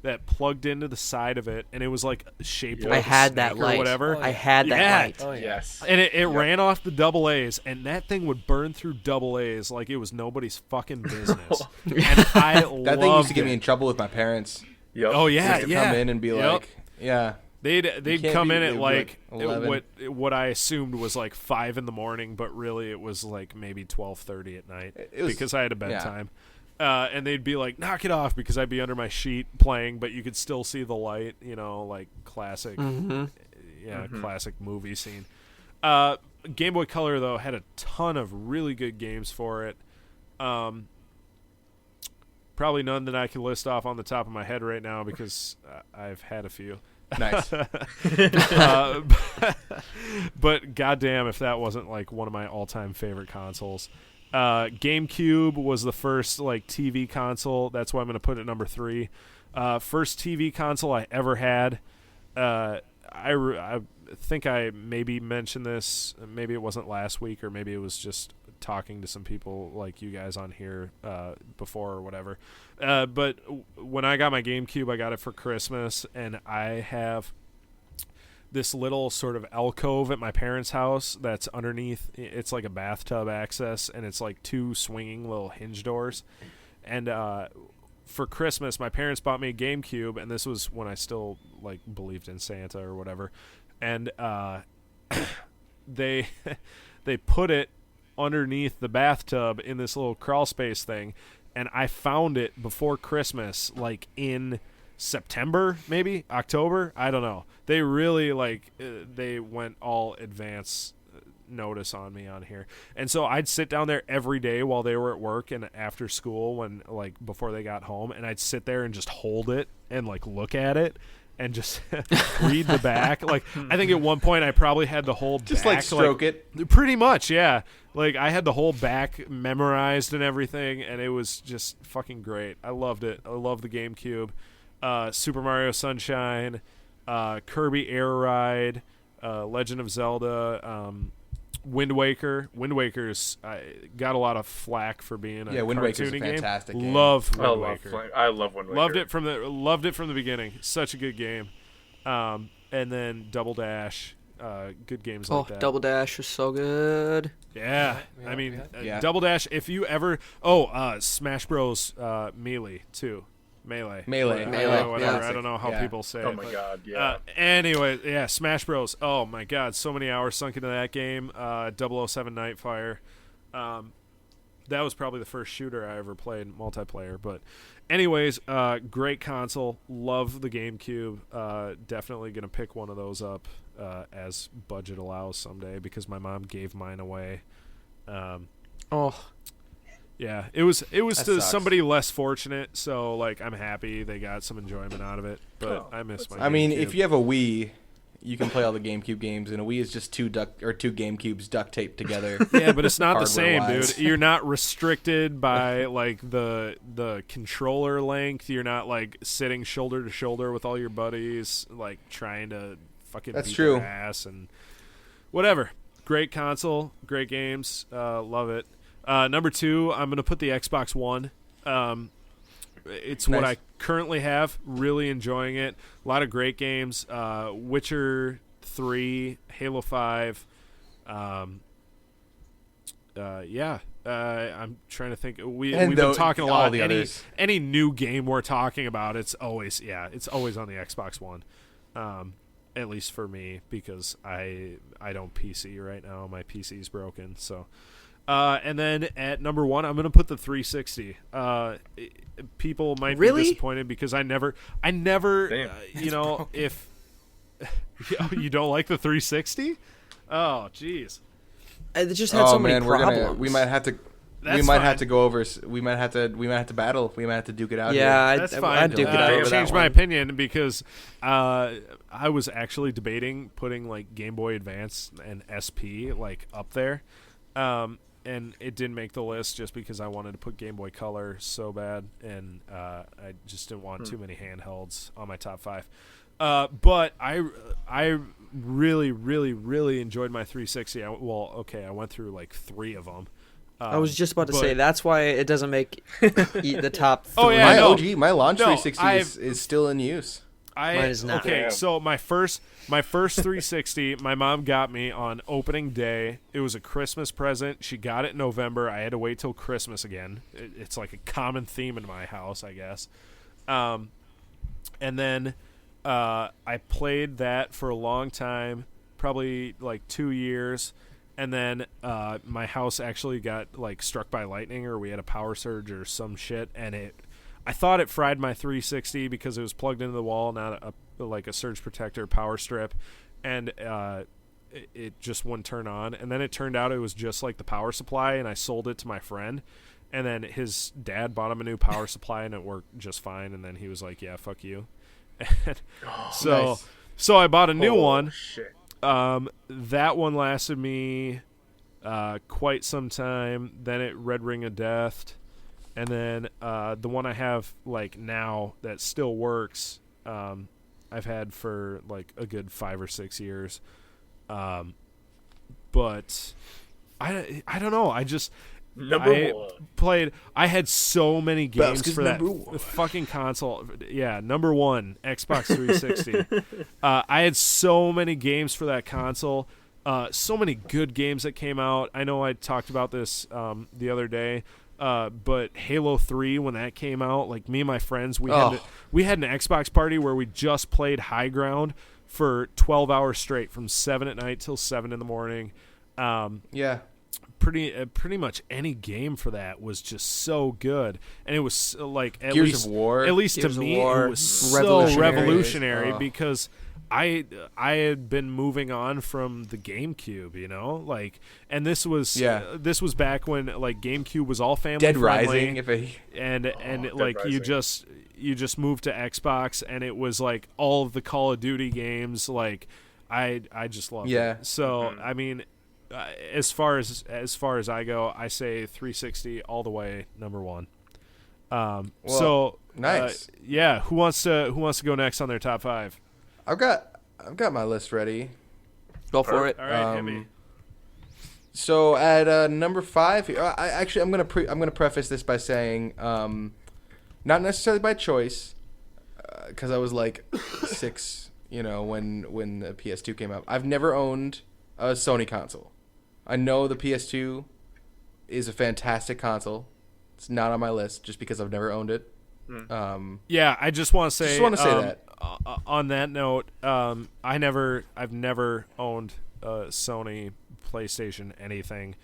that plugged into the side of it, and it was like shaped Yeah. like I had a that snake or light. whatever. I had that Yeah. light. Oh yeah. Yes. And it ran off the double A's, and that thing would burn through double A's like it was nobody's fucking business. And I loved That thing used to get it. me in trouble with my parents. Yep. Oh yeah, They yeah. come in and be Yep. like, yeah. They'd can't come be- in they at would be like like 11. what I assumed was like 5 a.m, but really it was like maybe 12:30 at night It was- because I had a yeah. bedtime. And they'd be like, "Knock it off," because I'd be under my sheet playing, but you could still see the light. Like classic, classic movie scene. Game Boy Color though had a ton of really good games for it. Probably none that I can list off on the top of my head right now because I've had a few. Nice. But goddamn, if that wasn't like one of my all-time favorite consoles. GameCube was the first like TV console. That's why I'm going to put it number 3. First TV console I ever had. I think I maybe mentioned this. Maybe it wasn't last week, or maybe it was just talking to some people like you guys on here before or whatever. But when I got my GameCube, I got it for Christmas, and I have this little sort of alcove at my parents' house that's underneath. It's like a bathtub access, and it's like 2 swinging little hinge doors. And for Christmas, my parents bought me a GameCube, and this was when I still like believed in Santa or whatever. And they put it underneath the bathtub in this little crawl space thing, and I found it before Christmas, like in September, maybe October. I don't know. They really they went all advance notice on me on here, and so I'd sit down there every day while they were at work and after school, when like before they got home, and I'd sit there and just hold it and like look at it and just read the back. Like I think at one point I probably had the whole Just back, like stroke it. Pretty much, yeah. Like I had the whole back memorized and everything, and it was just fucking great. I loved it. I love the GameCube. Super Mario Sunshine, Kirby Air Ride, Legend of Zelda, Wind Waker. Wind Waker's got a lot of flack for being a Wind Waker's a cartoony fantastic game. Love I Wind love Waker. I love Wind Waker. Loved it from the beginning. Such a good game. And then Double Dash. Good games like that. Double Dash is so good. Yeah, Yeah, I mean, yeah. Double Dash. If you ever, Smash Bros. Melee too, Melee, Melee. whatever. Yeah. I don't know how Yeah. people say Oh it. my but, god, yeah. anyway, yeah, Smash Bros. Oh my god, so many hours sunk into that game. 007 Nightfire. That was probably the first shooter I ever played multiplayer. But, anyways, great console. Love the GameCube. Definitely gonna pick one of those up as budget allows someday, because my mom gave mine away. Yeah, it was That to sucks. somebody less fortunate, so like I'm happy they got some enjoyment out of it. But Oh, I miss my. I mean, GameCube. if you have a Wii, you can play all the GameCube games, and a Wii is just two GameCubes duct taped together. yeah, but it's not the same, hardware-wise. dude. You're not restricted by like the controller length. You're not like sitting shoulder to shoulder with all your buddies, like trying to fucking That's beat true. their ass and whatever. Great console, great games. Love it. Number 2, I'm gonna put the Xbox One. It's what Nice. I currently have. Really enjoying it. A lot of great games. Witcher 3, Halo 5. I'm trying to think. We've been talking a all lot. the others. Any new game we're talking about, it's always on the Xbox One. At least for me, because I don't PC right now. My PC's broken. So, and then at number 1, I'm gonna put the 360. People might Really? be disappointed because I never, Damn. if you don't like the 360. Oh, jeez. It just had so many problems. we might have to. That's we might fine. have to go over. We might have to battle. We might have to duke it out. Yeah, here. That's I'd fine. duke it Uh, out I over that changed my one. opinion because I was actually debating putting like Game Boy Advance and SP like up there, and it didn't make the list just because I wanted to put Game Boy Color so bad, and I just didn't want too many handhelds on my top 5. But I really, really, really enjoyed my 360. I went through like 3 of them. I was just about to but- say that's why it doesn't make the top 3. Oh, yeah, My no. my launch No, 360 is still in use. Mine is not. Okay, Yeah. so my first 360, my mom got me on opening day. It was a Christmas present. She got it in November. I had to wait till Christmas again. It's like a common theme in my house, I guess. And then I played that for a long time, probably like 2 years. And then my house actually got like struck by lightning, or we had a power surge or some shit, and I thought it fried my 360 because it was plugged into the wall, not like a surge protector power strip, and it just wouldn't turn on. And then it turned out it was just like the power supply, and I sold it to my friend, and then his dad bought him a new power supply, and it worked just fine. And then he was like, "Yeah, fuck you." And Nice. so I bought a new one. Shit. That one lasted me quite some time. Then it Red Ring of Death. And then the one I have like now that still works, I've had for like a good 5 or 6 years. But I don't know. I had so many games Bowski's for that number one. fucking console. Yeah, number one, Xbox 360. I had so many games for that console. So many good games that came out. I know I talked about this the other day. But Halo 3, when that came out, like me and my friends, we had an Xbox party where we just played High Ground for 12 hours straight, from 7 at night till 7 in the morning. Yeah. Pretty much any game for that was just so good, and it was like at Gears least of War. at least Gears to of me War, it was so revolutionary. revolutionary Oh. because I had been moving on from the GameCube, like, and this was back when like GameCube was all family Dead friendly, Rising. and Dead like you Rising. just moved to Xbox, and it was like all of the Call of Duty games, like I just loved Yeah. it. So I mean, as far as I go, I say 360 all the way, number one. So nice. yeah, who wants to go next on their top 5? I've got my list ready. Go for it. All right, hit me. So at number 5, I'm gonna preface this by saying, not necessarily by choice, because I was like 6, when the PS2 came out. I've never owned a Sony console. I know the PS2 is a fantastic console. It's not on my list just because I've never owned it. Yeah, I just want to say. that. On that note, I've never owned a Sony PlayStation anything.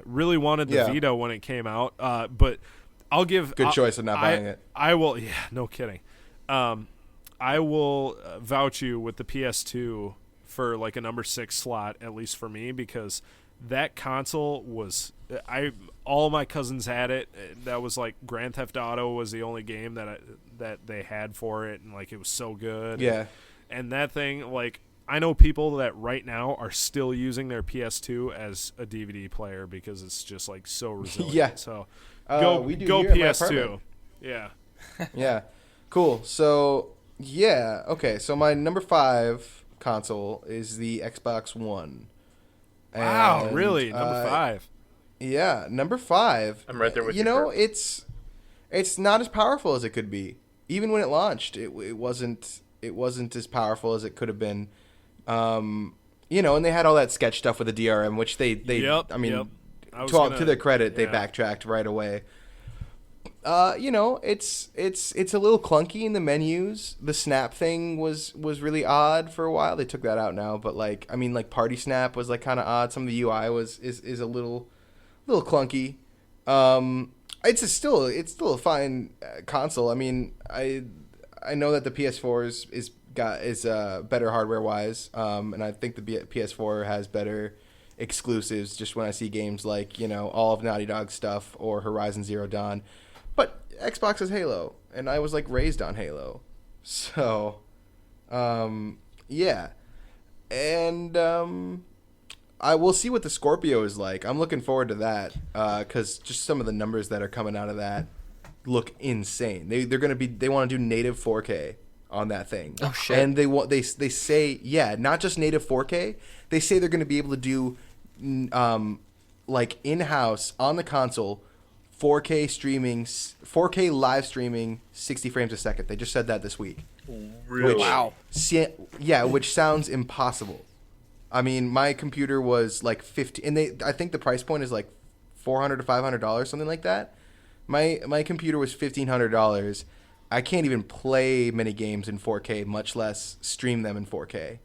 Really wanted the Vita when it came out, but I'll give Good choice of not buying it. I will. Yeah, no kidding. I will vouch you with the PS2 for like a number 6 slot, at least for me, because that console was all my cousins had it. That was like Grand Theft Auto was the only game that they had for it, and like it was so good. Yeah. And that thing, like, I know people that right now are still using their PS2 as a DVD player because it's just like so resilient. Yeah. So we do go here at my PS2. apartment. Yeah. Yeah. Cool. So, yeah. Okay. So my number 5 console is the Xbox One. Wow, And, really? Number 5. Yeah, number 5. I'm right there with you, You. Kurt. It's not as powerful as it could be. Even when it launched, it wasn't as powerful as it could have been. And they had all that sketch stuff with the DRM, which they Yep, I mean, yep. I was to their credit, they yeah. backtracked right away. It's a little clunky in the menus. The snap thing was really odd for a while. They took that out now, but Party Snap was like kind of odd. Some of the UI is a little clunky. It's still a fine console. I mean, I know that the PS4 is better hardware wise, and I think the PS4 has better exclusives. Just when I see games like all of Naughty Dog's stuff or Horizon Zero Dawn. But Xbox is Halo, and I was like raised on Halo, so yeah, and I will see what the Scorpio is like. I'm looking forward to that because just some of the numbers that are coming out of that look insane. They want to do native 4K on that thing. Oh shit! And they say not just native 4K. They say they're going to be able to do like in-house on the console 4K streaming, 4K live streaming 60 frames a second. They just said that this week. Really? Wow. Yeah, which sounds impossible. I mean, my computer was like 50, and I think the price point is like $400 to $500, something like that. My computer was $1,500. I can't even play many games in 4K, much less stream them in 4K.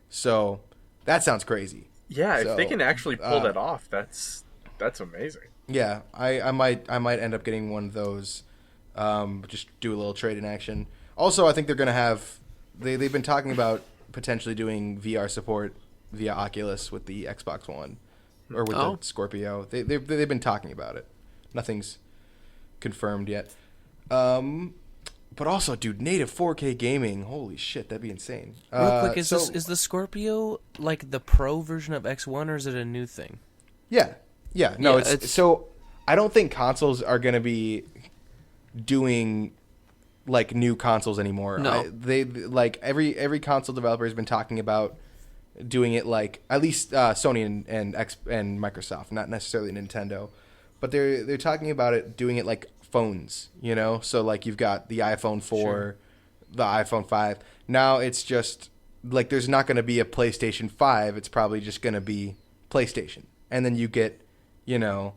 So that sounds crazy. Yeah, So, if they can actually pull that off, that's amazing. Yeah, I might end up getting one of those. Just do a little trade in action. Also, I think they're gonna have. They've been talking about potentially doing VR support via Oculus with the Xbox One or with the Scorpio. They've been talking about it. Nothing's confirmed yet. But also, dude, native 4K gaming. Holy shit, that'd be insane. Real quick, is the Scorpio like the Pro version of X1, or is it a new thing? Yeah. No, Yeah, it's so. I don't think consoles are gonna be doing like new consoles anymore. No. They like every console developer has been talking about doing it like at least Sony and Microsoft, not necessarily Nintendo, but they're talking about it doing it like phones, you know? So like you've got the iPhone 4, Sure. the iPhone 5. Now it's just like there's not going to be a PlayStation 5, it's probably just going to be PlayStation. And then you get, you know,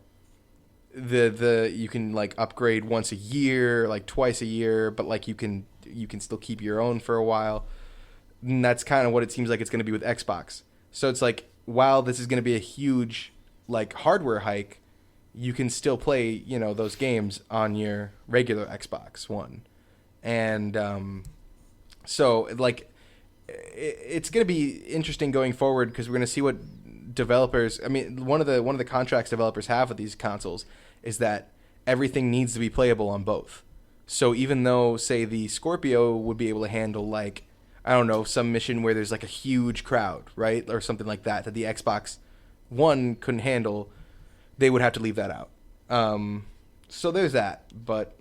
the you can like upgrade once a year, like twice a year, but like you can still keep your own for a while. And that's kind of what it seems like it's going to be with Xbox. So it's like while this is going to be a huge like hardware hike, you can still play, you know, those games on your regular Xbox One. And so like it's going to be interesting going forward because we're going to see what developers, I mean, one of the contracts developers have with these consoles is that everything needs to be playable on both. So even though, say, the Scorpio would be able to handle, like, I don't know, some mission where there's, like, a huge crowd, right? Or something like that the Xbox One couldn't handle, they would have to leave that out. So there's that. But,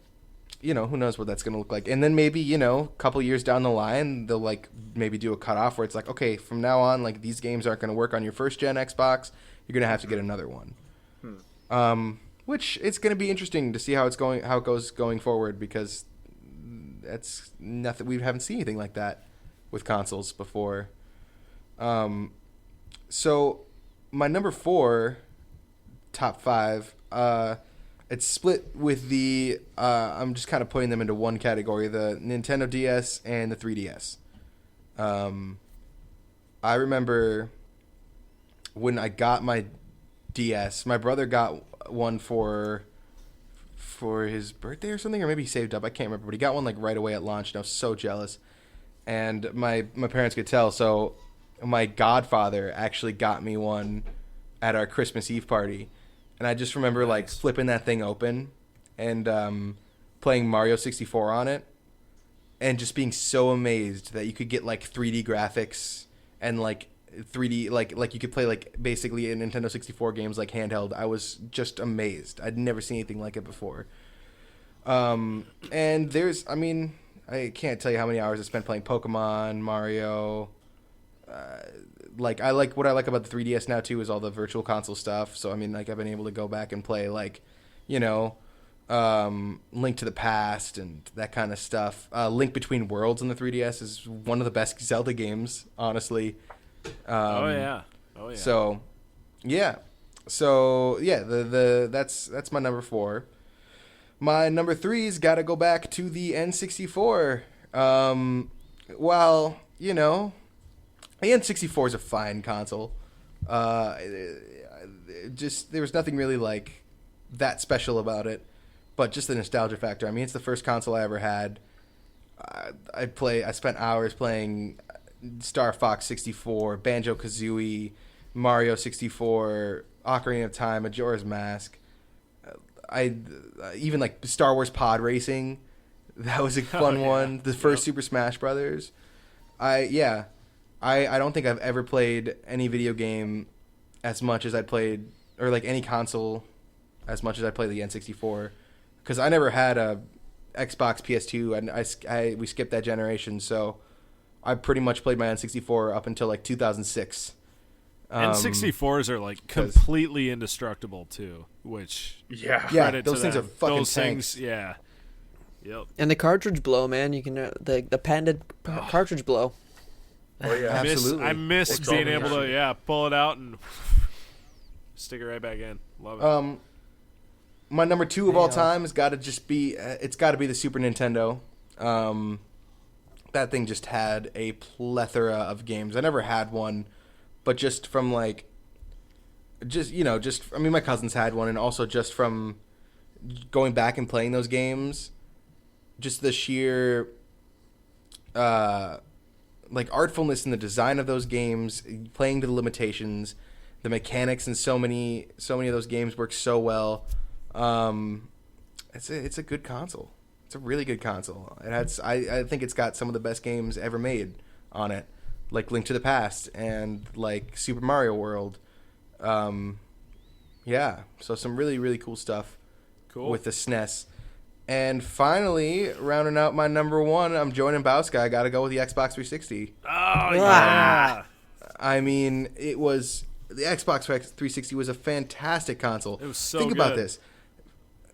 you know, who knows what that's going to look like. And then maybe, you know, a couple years down the line, they'll, like, maybe do a cutoff where it's like, okay, from now on, like, these games aren't going to work on your first-gen Xbox. You're going to have to get another one. Which it's going to be interesting to see how it goes going forward because that's nothing. We haven't seen anything like that with consoles before. So my number 4 top 5, it's split with the I'm just kind of putting them into one category, the Nintendo DS and the 3DS. I remember when I got my DS, my brother got one for his birthday or something, or maybe he saved up, I can't remember, but he got one like right away at launch and I was so jealous. And my parents could tell, so my godfather actually got me one at our Christmas Eve party. And I just remember like flipping that thing open and playing Mario 64 on it and just being so amazed that you could get like 3D graphics and like 3D like you could play like basically in Nintendo 64 games like handheld. I was just amazed. I'd never seen anything like it before. And there's, I mean, I can't tell you how many hours I spent playing Pokemon, Mario. What I like about the 3DS now too is all the virtual console stuff. So I mean, like I've been able to go back and play like, you know, Link to the Past and that kind of stuff. Link Between Worlds on the 3DS is one of the best Zelda games, honestly. Oh yeah. So yeah, that's my number 4. My number 3's got to go back to the N64. Well, you know, the N64 is a fine console. Just there was nothing really like that special about it, but just the nostalgia factor. I mean, it's the first console I ever had. I spent hours playing Star Fox 64, Banjo-Kazooie, Mario 64, Ocarina of Time, Majora's Mask. I even like Star Wars Pod Racing. That was a fun one. The first Super Smash Brothers. I don't think I've ever played any video game as much as I played, or like any console as much as I played the N64, because I never had a Xbox PS2 and we skipped that generation, so I pretty much played my N64 up until like 2006. N64s are like completely indestructible too, which Yeah. credit those to things them. are fucking those tanks. things, yeah. Yep. And the cartridge blow, man. You can the patented cartridge blow. Oh yeah. Absolutely. I miss It's being all able to machine. pull it out and stick it right back in. Love it. My number 2 of all Yeah. time has got to just be it's got to be the Super Nintendo. That thing just had a plethora of games. I never had one, but just from my cousins had one, and also just from going back and playing those games, just the sheer artfulness in the design of those games, playing to the limitations, the mechanics in so many of those games work so well. It's a good console. It's a really good console. I think it's got some of the best games ever made on it, like Link to the Past and like Super Mario World. Yeah, so some really, really cool stuff with the SNES. And finally, rounding out my number 1, I'm joining Bauska. I got to go with the Xbox 360. Oh yeah. I mean, the Xbox 360 was a fantastic console. It was so Think about good. this.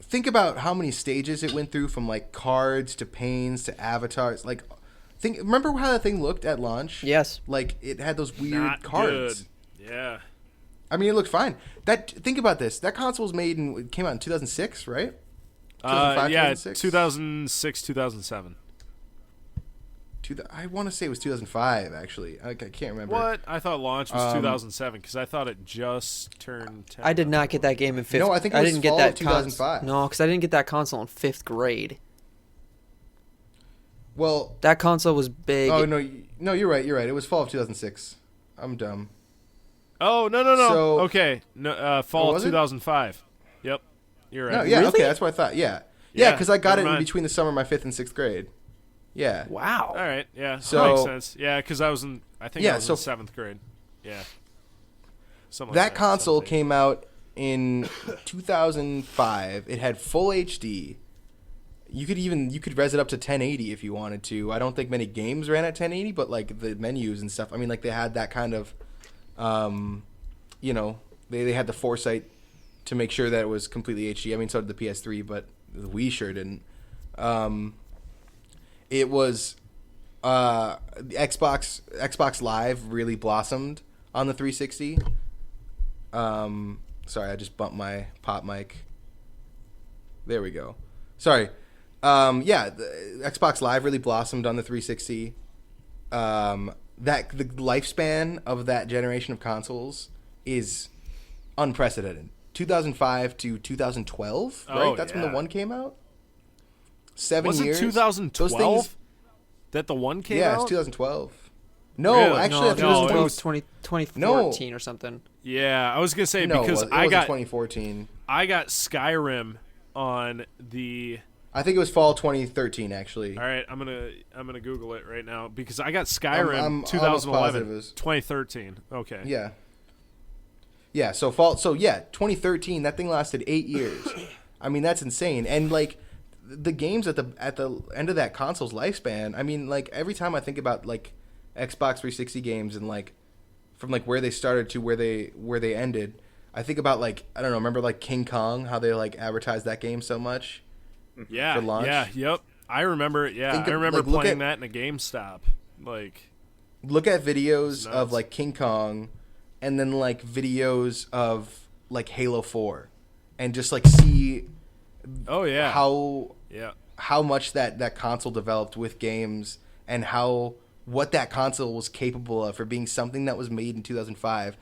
Think about how many stages it went through, from like cards to panes to avatars. Like, remember how that thing looked at launch? Yes. Like it had those weird Not cards. good. Yeah. I mean, it looked fine. Think about this. That console was it came out in 2006, right? 2005, Yeah, 2006? 2006, 2007. I want to say it was 2005, actually. I can't remember. What? I thought launch was 2007 because I thought it just turned 10. I did not get that game in 5th. No, I think it was didn't get fall that of 2005. No, because I didn't get that console in 5th grade. Well, That console was big. oh no, you're right. It was fall of 2006. I'm dumb. Oh no. So- Okay, no, fall of was it? 2005. Yep, you're right. No, yeah, Really? okay, that's what I thought. Yeah, Yeah, because I got it never in mind. between the summer of my 5th and 6th grade. Yeah. Wow. All right, yeah, So- makes sense. Yeah, because I was in, I think Yeah, I was so- in 7th grade. Yeah, something like That console 7th, 8th. came out in 2005. It had full HD. You could res it up to 1080 if you wanted to. I don't think many games ran at 1080, but like the menus and stuff. I mean, like they had that kind of, they had the foresight to make sure that it was completely HD. I mean, so did the PS3, but the Wii sure didn't. It was the Xbox Live really blossomed on the 360. Sorry, I just bumped my pop mic. There we go. Sorry. The Xbox Live really blossomed on the 360. The lifespan of that generation of consoles is unprecedented. 2005 to 2012, right? Oh, That's when the yeah. one came out. 7 Was years. it 2012 Those things, that the one came yeah, out? it's 2012. No, Really? actually, No, I think it was no, it 20, was- 2014 or something. Yeah, I was gonna say no, because it I wasn't got 2014. I got Skyrim on the. I think it was fall 2013, actually. All right, I'm gonna Google it right now because I got Skyrim I'm almost 2011, positive it was- 2013. Okay. Yeah. Yeah, so 2013, that thing lasted 8 years. I mean, that's insane. And like the games at the end of that console's lifespan, I mean, like every time I think about like Xbox 360 games and like from like where they started to where they ended, I think about like, I don't know, remember like King Kong, how they like advertised that game so much? Yeah. For launch? Yeah. Yep. I remember. Yeah, Think I of- remember like, look playing at- that in a GameStop. Like. Look at videos Nuts. of like King Kong and then like videos of like Halo 4 and just like see Oh yeah. how Yeah. much that console developed with games and what that console was capable of for being something that was made in 2005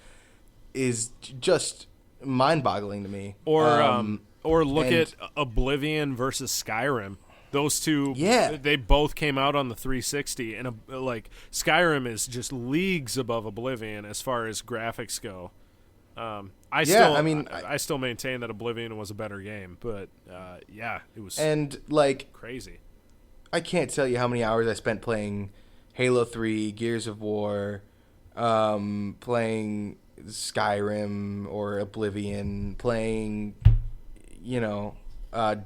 is just mind-boggling to me. Or look and- at Oblivion versus Skyrim. Those two, Yeah. they both came out on the 360, and like Skyrim is just leagues above Oblivion as far as graphics go. I still maintain that Oblivion was a better game, but yeah, it was And like crazy. I can't tell you how many hours I spent playing Halo 3, Gears of War, playing Skyrim or Oblivion, playing,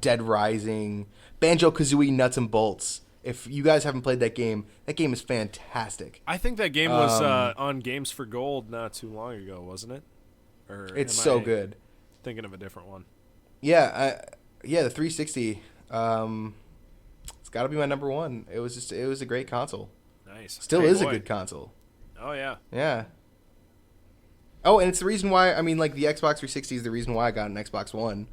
Dead Rising, Banjo-Kazooie Nuts and Bolts. If you guys haven't played that game is fantastic. I think that game was on Games for Gold not too long ago, wasn't it? Or It's am so I good. Thinking of a different one. Yeah, the 360. It's got to be my number one. It was a great console. Nice. Still Hey, is boy. a good console. Oh yeah. Yeah. Oh, and it's the reason why, I mean, like, the Xbox 360 is the reason why I got an Xbox One.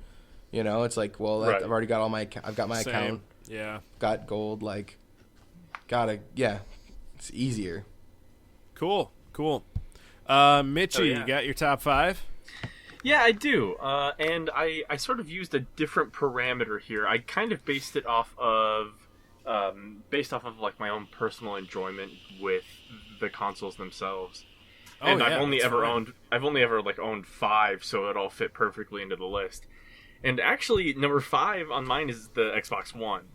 You know, it's like, well, Right. I've already got I've got my Same. account, Yeah. got gold, like, it's easier. Cool. Mitchie, Oh, yeah. you got your top 5? Yeah, I do. And I sort of used a different parameter here. I kind of based it off of like my own personal enjoyment with the consoles themselves. And I've only ever owned 5, so it all fit perfectly into the list. And actually, number 5 on mine is the Xbox One.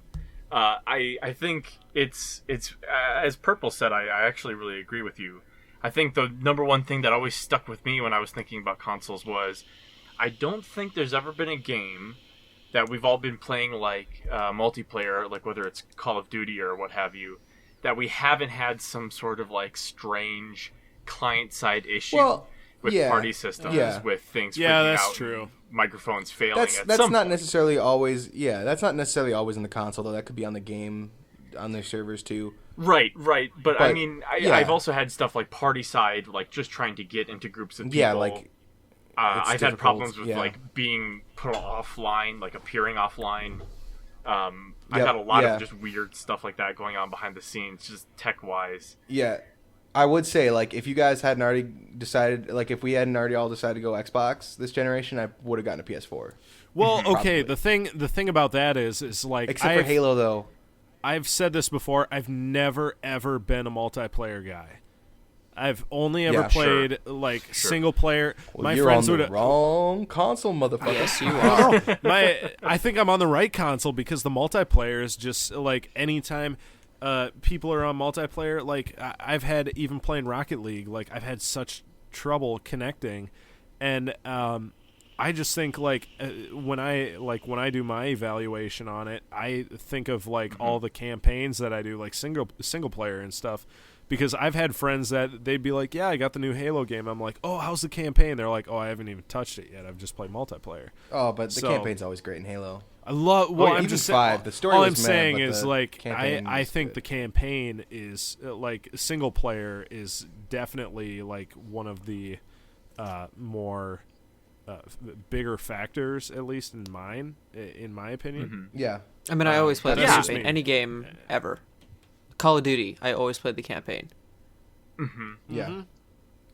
I think it's as Purple said. I actually really agree with you. I think the number one thing that always stuck with me when I was thinking about consoles was, I don't think there's ever been a game that we've all been playing like multiplayer, like whether it's Call of Duty or what have you, that we haven't had some sort of like strange client-side issue with party systems, with things freaking that's out, true. microphones failing. That's some not point. necessarily always. Yeah, that's not necessarily always in the console though. That could be on the game, on their servers too. Right. But I mean, yeah. I've also had stuff like party side, like just trying to get into groups of people. Yeah, like I've had difficult, problems with yeah. like being put offline, like appearing offline. I've Yep, had a lot yeah. of just weird stuff like that going on behind the scenes, just tech wise. Yeah, I would say, like, if you guys hadn't already decided, like, if we hadn't already all decided to go Xbox this generation, I would have gotten a PS4. Well, okay. Probably. The thing about that is like, Except for Halo, though. I've said this before. I've never ever been a multiplayer guy. I've only ever Yeah, played like single player. Well, My you're friends on the would wrong console, motherfucker. Yes, you are. I think I'm on the right console because the multiplayer is just like anytime people are on multiplayer. Like I've had even playing Rocket League. Like I've had such trouble connecting, and I just think like when I do my evaluation on it, I think of like all the campaigns that I do, like single player and stuff. Because I've had friends that they'd be like, yeah, I got the new Halo game. I'm like, oh, how's the campaign? They're like, oh, I haven't even touched it yet. I've just played multiplayer. Oh, but the campaign's always great in Halo. I love. Well, I'm even just 5, the story all was I'm mad, saying but is the like campaign I was think good. the campaign is like single player is definitely like one of the more bigger factors, at least in my opinion. Yeah. I mean, I always play the That's just campaign. me. Any game ever. Call of Duty, I always played the campaign. Yeah.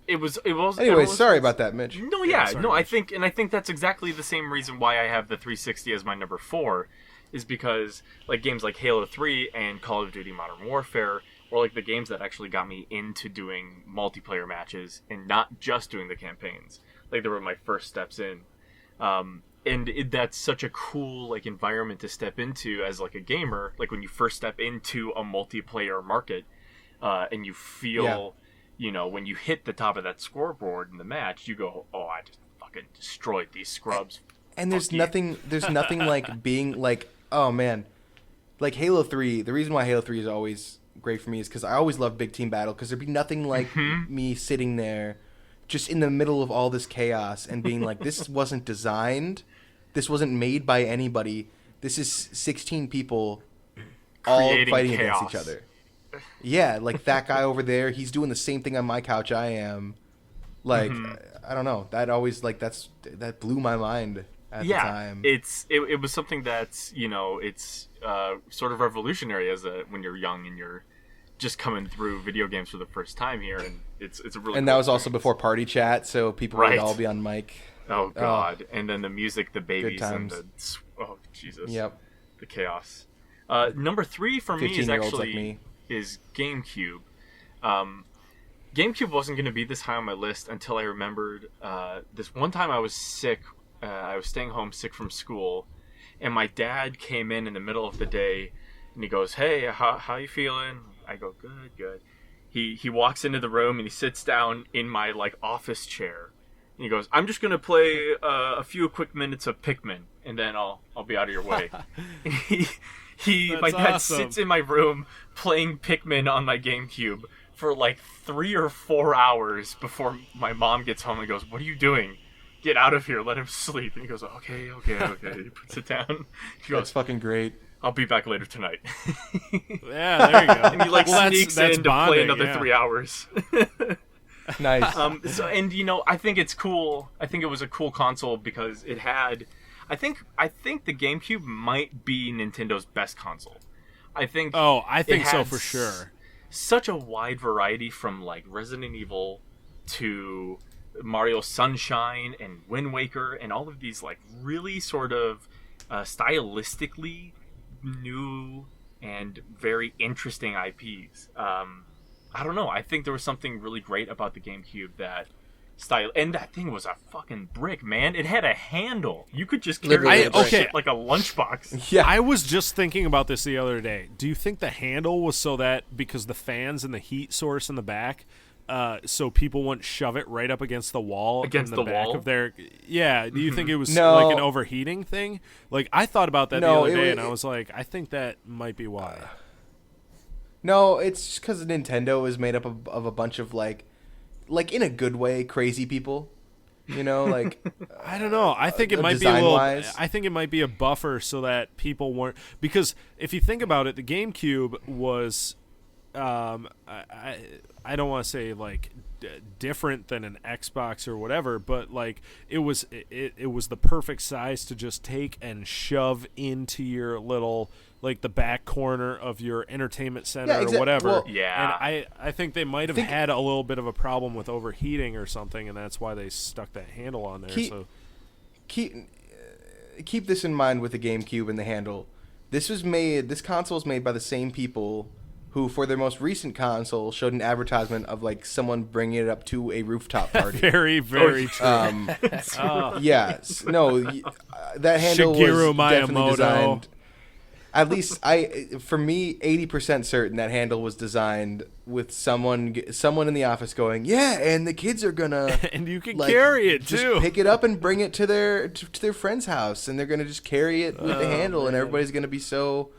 It was. Anyway, sorry about that, Mitch. No, sorry, I Mitch. think that's exactly the same reason why I have the 360 as my number 4, is because like games like Halo 3 and Call of Duty Modern Warfare were like the games that actually got me into doing multiplayer matches and not just doing the campaigns. Like they were my first steps in, that's such a cool like environment to step into as like a gamer. Like when you first step into a multiplayer market, and you feel. You know, when you hit the top of that scoreboard in the match, you go, "Oh, I just fucking destroyed these scrubs." And there's Fuck you. nothing like being like, oh man, like Halo 3. The reason why Halo 3 is always great for me is because I always love big team battle, because there'd be nothing like me sitting there just in the middle of all this chaos and being like, this wasn't designed, this wasn't made by anybody, this is 16 people all Creating fighting chaos. against each other. Yeah, like that guy over there, he's doing the same thing on my couch I am. Like, I don't know. That always, like, that blew my mind at the time. It was something that's, you know, it's sort of revolutionary when you're young and you're just coming through video games for the first time here, and it's a really And cool that was also experience. before party chat, so people Right. would all be on mic. Oh god, and then the music, the babies, and times. oh Jesus, Yep. the chaos. Number 3 for me is 15-year-olds actually like me. is GameCube. GameCube wasn't going to be this high on my list until I remembered this one time I was sick. I was staying home sick from school, and my dad came in the middle of the day, and he goes, "Hey, how you feeling?" I go, "Good." He walks into the room and he sits down in my like office chair, and he goes, "I'm just going to play a few quick minutes of Pikmin, and then I'll be out of your way." My dad awesome. sits in my room playing Pikmin on my GameCube for like 3 or 4 hours before my mom gets home and goes, "What are you doing? Get out of here, let him sleep." And he goes, okay. He puts it down. He That's goes, fucking great. "I'll be back later tonight." Yeah, there you go. And he like sneaks that's in to bonding, play another yeah. 3 hours. Nice. And I think it's cool. I think it was a cool console because it had. I think the GameCube might be Nintendo's best console. I think. Oh, I think it so had for sure. Such a wide variety from like Resident Evil to Mario Sunshine and Wind Waker and all of these like really sort of stylistically new and very interesting IPs. I don't know. I think there was something really great about the GameCube that style, and that thing was a fucking brick, man. It had a handle. You could just carry Literally that a brick. shit like a lunchbox. Yeah. I was just thinking about this the other day. Do you think the handle was so that because the fans and the heat source in the back, so people wouldn't shove it right up against the wall Against in the the back wall? of their? Yeah. Do you think it was No. like an overheating thing? Like I thought about that the No, other it day, wa- and I was like, I think that might be why. No, it's just because Nintendo is made up of a bunch of like in a good way, crazy people. You know, like I don't know. I think it might be a little. design-wise. I think it might be a buffer so that people weren't, because if you think about it, the GameCube was, I don't want to say like different than an Xbox or whatever, but like it was the perfect size to just take and shove into your little like the back corner of your entertainment center or whatever. Well, Yeah. And I think they might have had a little bit of a problem with overheating or something, and that's why they stuck that handle on there. Keep this in mind with the GameCube and the handle. This console was made by the same people who, for their most recent console, showed an advertisement of like someone bringing it up to a rooftop party. Very, very true. Yes, no, that handle Shigeru was definitely Miyamoto. designed. At least for me, 80% certain that handle was designed with someone in the office going, yeah, and the kids are gonna And you can like, carry it just too. pick it up and bring it to their friend's house, and they're gonna just carry it with the handle, and everybody's gonna be so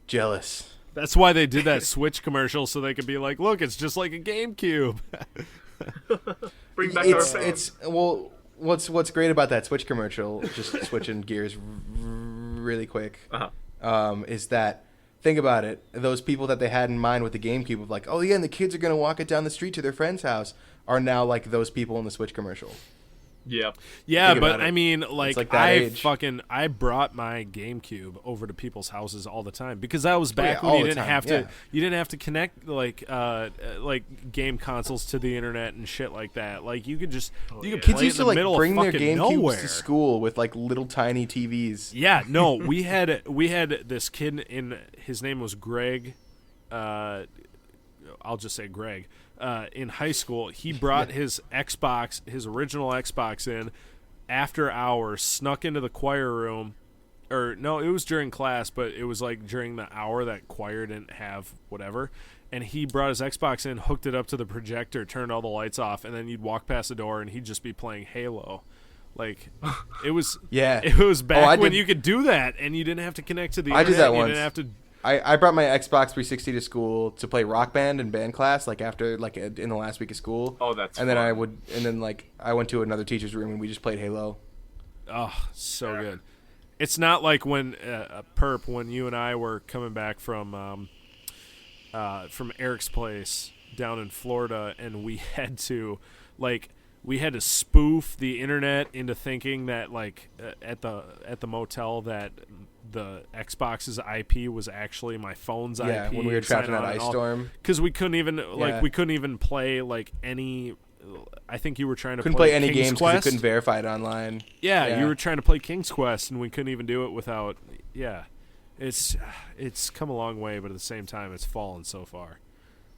jealous. That's why they did that Switch commercial, so they could be like, "Look, it's just like a GameCube." Bring back our fans. It's well, what's great about that Switch commercial? Just switching gears really quick. Uh-huh. Is that, think about it, those people that they had in mind with the GameCube of like, oh yeah, and the kids are going to walk it down the street to their friend's house, are now like those people in the Switch commercial. Yep. Yeah, Think but about it. I mean, like like that age. I brought my GameCube over to people's houses all the time because that was back yeah, all when you the didn't time, have to yeah. you didn't have to connect like game consoles to the internet and shit like that. Like you could just you could Kids play used it in to the like middle bring of their fucking GameCubes nowhere. to school with like little tiny TVs. Yeah, no, we had this kid his name was Greg. I'll just say Greg. In high school, he brought his original Xbox in after hours, snuck into the choir room, or no, it was during class, but it was like during the hour that choir didn't have whatever, and he brought his Xbox in, hooked it up to the projector, turned all the lights off, and then you'd walk past the door and he'd just be playing Halo. Like it was it was back when you could do that and you didn't have to connect to the internet. I did that you once. didn't have to. I brought my Xbox 360 to school to play Rock Band in band class, like after like in the last week of school. Oh, that's and then fun. I went to another teacher's room and we just played Halo. Oh, so good. It's not like when when you and I were coming back from Eric's place down in Florida, and we had to spoof the internet into thinking that like at the motel that the Xbox's IP was actually my phone's IP. Yeah, when we were trapped in that ice storm. Because we couldn't even play like any. I think you were trying to Couldn't play any King's games because you Quest. couldn't verify it online. Yeah, you were trying to play King's Quest, and we couldn't even do it without. Yeah, it's come a long way, but at the same time, it's fallen so far.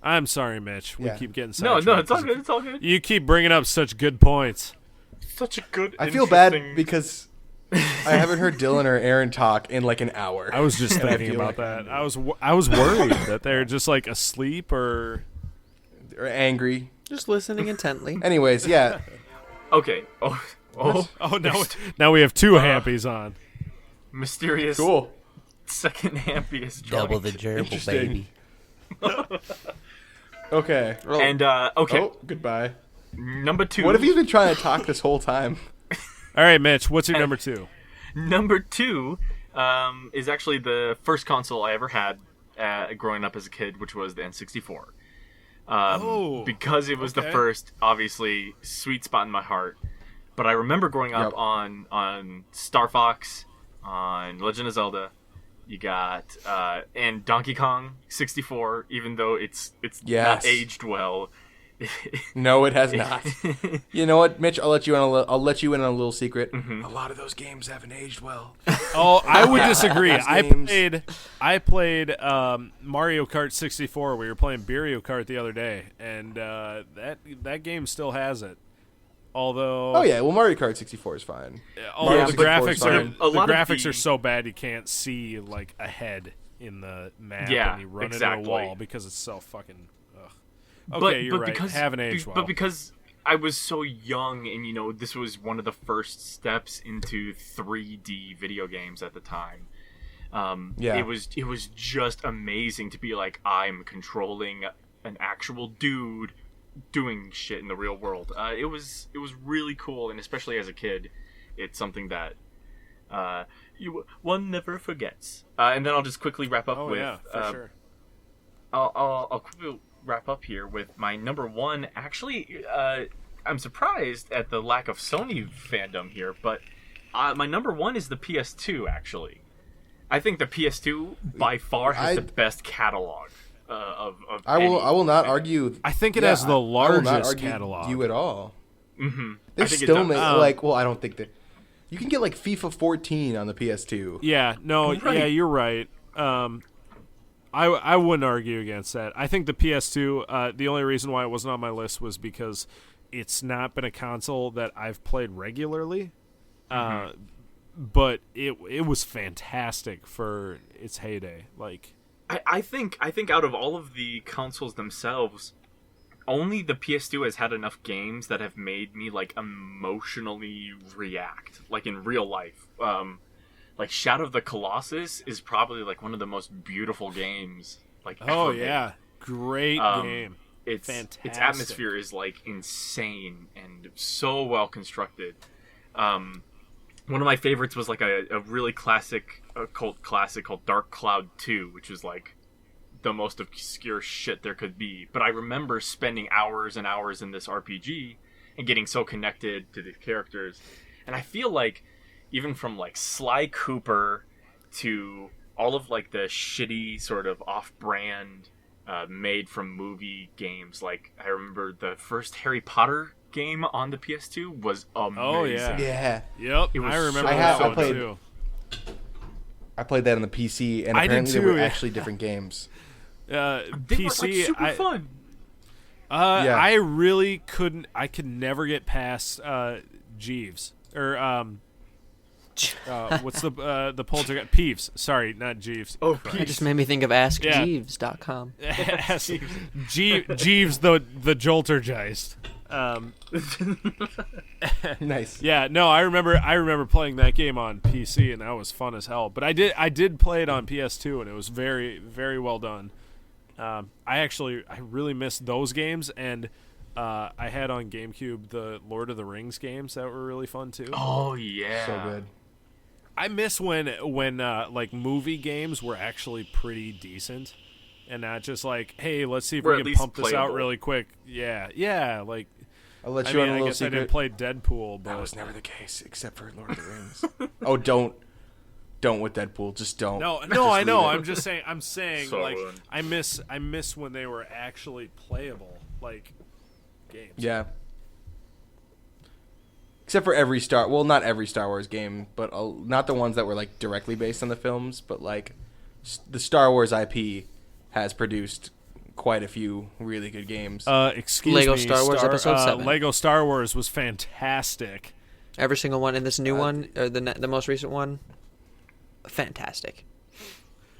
I'm sorry, Mitch. We keep getting No, sidetracked. it's all good. It's all good. You keep bringing up such good points. Such a good. I feel bad because I haven't heard Dylan or Aaron talk in like an hour. I was just And I thinking feel about like- that. I was worried that they're just like asleep or. Or angry. Just listening intently. Anyways, yeah. Okay. Oh. Oh, now we have two hampies on. Mysterious. Cool. second happiest joint. Double the gerbil, Interesting. baby. Okay. And okay, Oh, goodbye. number 2. What have you been trying to talk this whole time? All right, Mitch, what's your number 2? Number 2 is actually the first console I ever had growing up as a kid, which was the N64. Because it was the first, obviously, sweet spot in my heart. But I remember growing up on Star Fox, on Legend of Zelda. You got and Donkey Kong 64, even though it's not aged well. No, it has not. You know what, Mitch? I'll let you in on a little secret. Mm-hmm. A lot of those games haven't aged well. Oh, I would disagree. Games. I played Mario Kart 64. We were playing Mario Kart the other day, and that game still has it. Although, Oh yeah, well Mario Kart 64 is fine. although Mario the 64 is graphics fine. are so bad you can't see like ahead in the map Yeah, when you run exactly. into a wall because it's so fucking. Ugh. Okay, you're right. Haven't aged well. But because I was so young, and this was one of the first steps into 3D video games at the time. It was just amazing to be like, I'm controlling an actual dude doing shit in the real world. It was really cool, and especially as a kid, it's something that one never forgets. And then I'll just quickly wrap up with. Yeah, for sure. I'll quickly wrap up here with my number 1. Actually, I'm surprised at the lack of Sony fandom here, but my number 1 is the PS2. Actually, I think the PS2 by far has the best catalog. I will not argue. I think it has the I will largest not argue catalog. you at all. Mm-hmm. They still make I don't think that you can get like FIFA 14 on the PS2. Yeah, no, Right. yeah, you're right. I wouldn't argue against that. I think the PS2. The only reason why it wasn't on my list was because it's not been a console that I've played regularly. But it was fantastic for its heyday. Like. I think out of all of the consoles themselves, only the PS2 has had enough games that have made me like emotionally react, like in real life. Like Shadow of the Colossus is probably like one of the most beautiful games. Like Oh ever yeah, great game. It's Fantastic. its atmosphere is like insane and so well constructed. One of my favorites was like a really classic, cult classic called Dark Cloud 2, which was like the most obscure shit there could be. But I remember spending hours and hours in this RPG and getting so connected to the characters. And I feel like even from like Sly Cooper to all of like the shitty sort of off-brand made from movie games, like I remember the first Harry Potter game on the PS2 was amazing. Oh yeah. Yeah. Yep. It was I remember so that good. one too. I played that on the PC, and I did apparently they too, were yeah. actually different games. They were PC. like super fun. Yeah. I really couldn't. I could never get past Jeeves or what's the poltergeist? Peeves. Sorry, not Jeeves. Oh, It just made me think of AskJeeves.com. Jeeves the Joltergeist. Nice. Yeah, no, I remember playing that game on PC, and that was fun as hell. But I did play it on PS2, and it was very, very well done. I really missed those games, and I had on GameCube the Lord of the Rings games that were really fun too. Oh yeah, So good. I miss when like movie games were actually pretty decent, and not just like, hey, let's see if Or we at can least pump this out playable. really quick. Yeah, like. I'll let I you mean, on a I little guess I secret. didn't play Deadpool, but That was never the case, except for Lord of the Rings. Oh, don't with Deadpool. Just don't. No, Just I leave know. it. I'm saying So like good. I miss when they were actually playable, like games. Yeah. Except for not every Star Wars game, but not the ones that were like directly based on the films, but like the Star Wars IP has produced quite a few really good games. Excuse Lego me, Star Wars Episode 7. Lego Star Wars was fantastic. Every single one in this new one, or the most recent one, fantastic.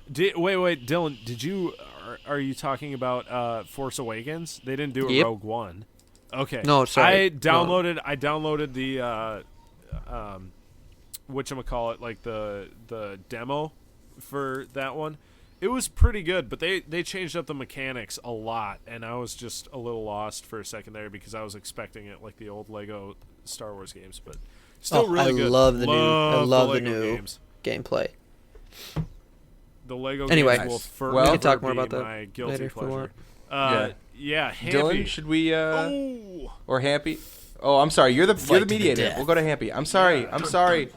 Wait, Dylan, did you are you talking about Force Awakens? They didn't do a Yep. Rogue One. Okay. No, sorry. I downloaded the whatchamacallit, like the demo for that one. It was pretty good, but they changed up the mechanics a lot, and I was just a little lost for a second there because I was expecting it like the old Lego Star Wars games, but still really good. I love the new games. gameplay. The Lego Anyway, games will forever well, we can talk more about that my guilty later if we pleasure. want. Yeah, Hampy. Dylan, should we Oh. or Hampy? Oh, I'm sorry. You're the Fight to the mediator. death. We'll go to Hampy. I'm sorry. Yeah. I'm sorry.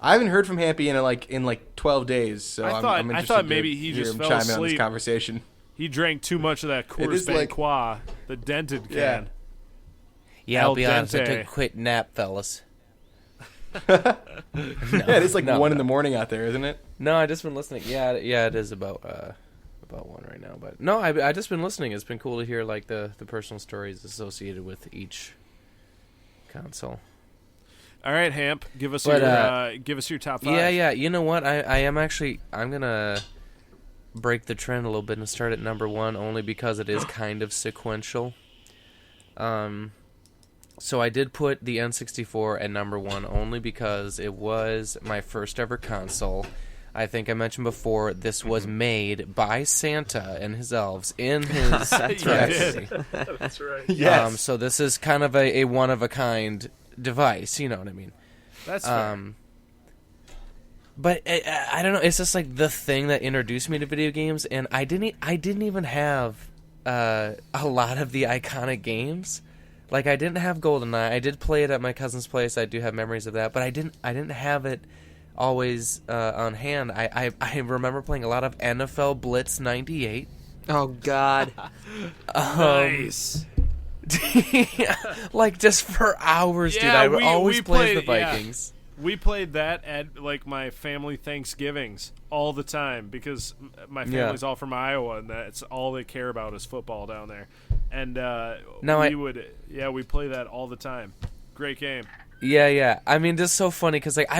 I haven't heard from Hampy in like 12 days, so I'm interested thought to maybe he hear just him fell chime in on this asleep. conversation. He drank too much of that Coors is like- Banquet, the dented can. Yeah. Yeah, Al I'll be honest. I dente. took a quick nap, fellas. Yeah, it's like 1 in the morning out there, isn't it? No, I just been listening. Yeah, it is about 1 right now. But no, I just been listening. It's been cool to hear like the personal stories associated with each console. All right, Hamp, give us But, your top 5. Yeah. You know what? I'm gonna break the trend a little bit and start at number 1 only because it is kind of sequential. So I did put the N64 at number 1 only because it was my first ever console. I think I mentioned before this was made by Santa and his elves in his treasury. That's right. Yes. So this is kind of a one of a kind device. You know what I mean? That's fair. But I don't know. It's just like the thing that introduced me to video games, and I didn't even have a lot of the iconic games. Like I didn't have GoldenEye. I did play it at my cousin's place. I do have memories of that, but I didn't have it always on hand. I remember playing a lot of NFL Blitz '98. Oh God. Nice. Like just for hours, dude. Yeah, I would we always play played- the Vikings. We played that at like my family Thanksgivings all the time because my family's all from Iowa and that's all they care about is football down there. And we play that all the time. Great game. Yeah. I mean, this is so funny because like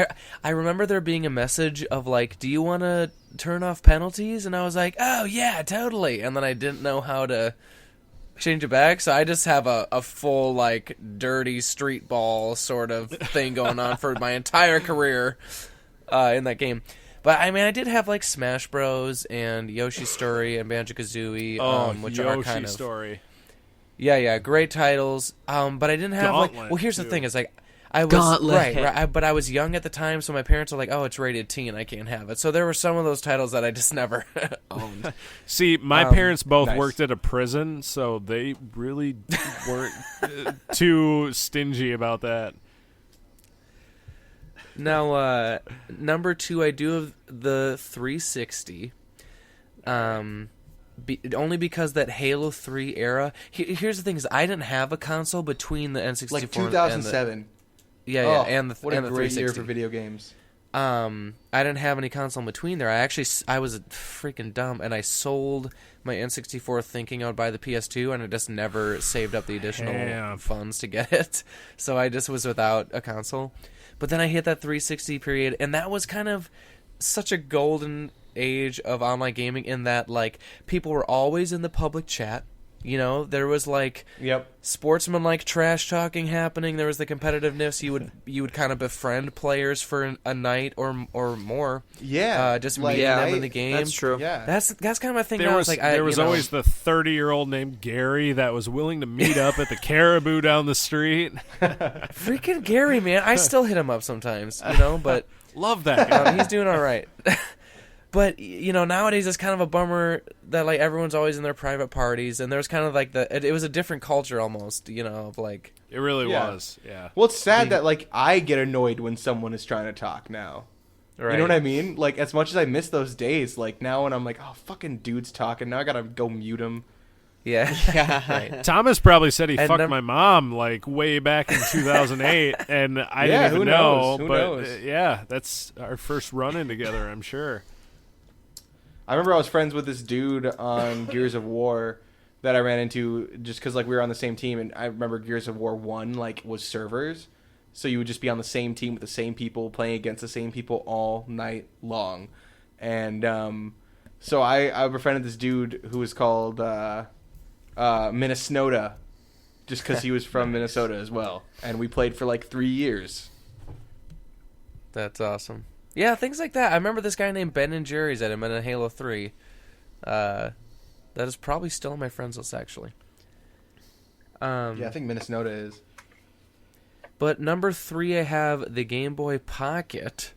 I remember there being a message of like, do you want to turn off penalties? And I was like, oh yeah, totally. And then I didn't know how to change it back, so I just have a full like dirty street ball sort of thing going on for my entire career in that game. But I mean, I did have like Smash Bros and Yoshi's Story and Banjo-Kazooie, which are kind of Story. Yeah, great titles. But I didn't have Gauntlet, like. Well, here's the too. thing: is like I was Gauntlet. right. But I was young at the time, so my parents were like, "Oh, it's rated teen. I can't have it." So there were some of those titles that I just never owned. See, my parents both nice. worked at a prison, so they really weren't too stingy about that. Now, number 2, I do have the 360. Only because that Halo 3 era. Here's the thing: is I didn't have a console between the N64 Like and 2007. and the What a and the great year 360. for video games. I didn't have any console in between there. I was freaking dumb, and I sold my N64 thinking I would buy the PS2, and I just never saved up the additional Damn. funds to get it. So I just was without a console. But then I hit that 360 period, and that was kind of such a golden age of online gaming in that, like, people were always in the public chat. You know, there was like sportsman-like trash talking happening. There was the competitiveness. You would kind of befriend players for a night or more. Yeah. Just like, meeting them in the game. That's true. Yeah. That's kind of my thing. There now. was It's like there was always the 30-year-old named Gary that was willing to meet up at the Caribou down the street. freaking Gary, man. I still hit him up sometimes, you know, but Love that guy. he's doing all right. But, you know, nowadays it's kind of a bummer that, like, everyone's always in their private parties, and there's kind of, like, it was a different culture almost, you know, of, like... It really Yeah. was, yeah. Well, it's sad that, like, I get annoyed when someone is trying to talk now. Right. You know what I mean? Like, as much as I miss those days, like, now when I'm like, oh, fucking dude's talking, now I gotta go mute him. Yeah. Right. Thomas probably said he And fucked my mom, like, way back in 2008, and I Yeah, didn't even who know. knows? Who but, knows? Yeah, that's our first run-in together, I'm sure. I remember I was friends with this dude on Gears of War that I ran into just because, like, we were on the same team, and I remember Gears of War 1, like, was servers. So you would just be on the same team with the same people, playing against the same people all night long. And so I befriended this dude who was called Minnesota, just because he was from Minnesota as well. And we played for, like, 3 years. That's awesome. Yeah, things like that. I remember this guy named Ben and Jerry's that I met in Halo 3. That is probably still on my friends list, actually. Yeah, I think Minnesota is. But number 3, I have the Game Boy Pocket.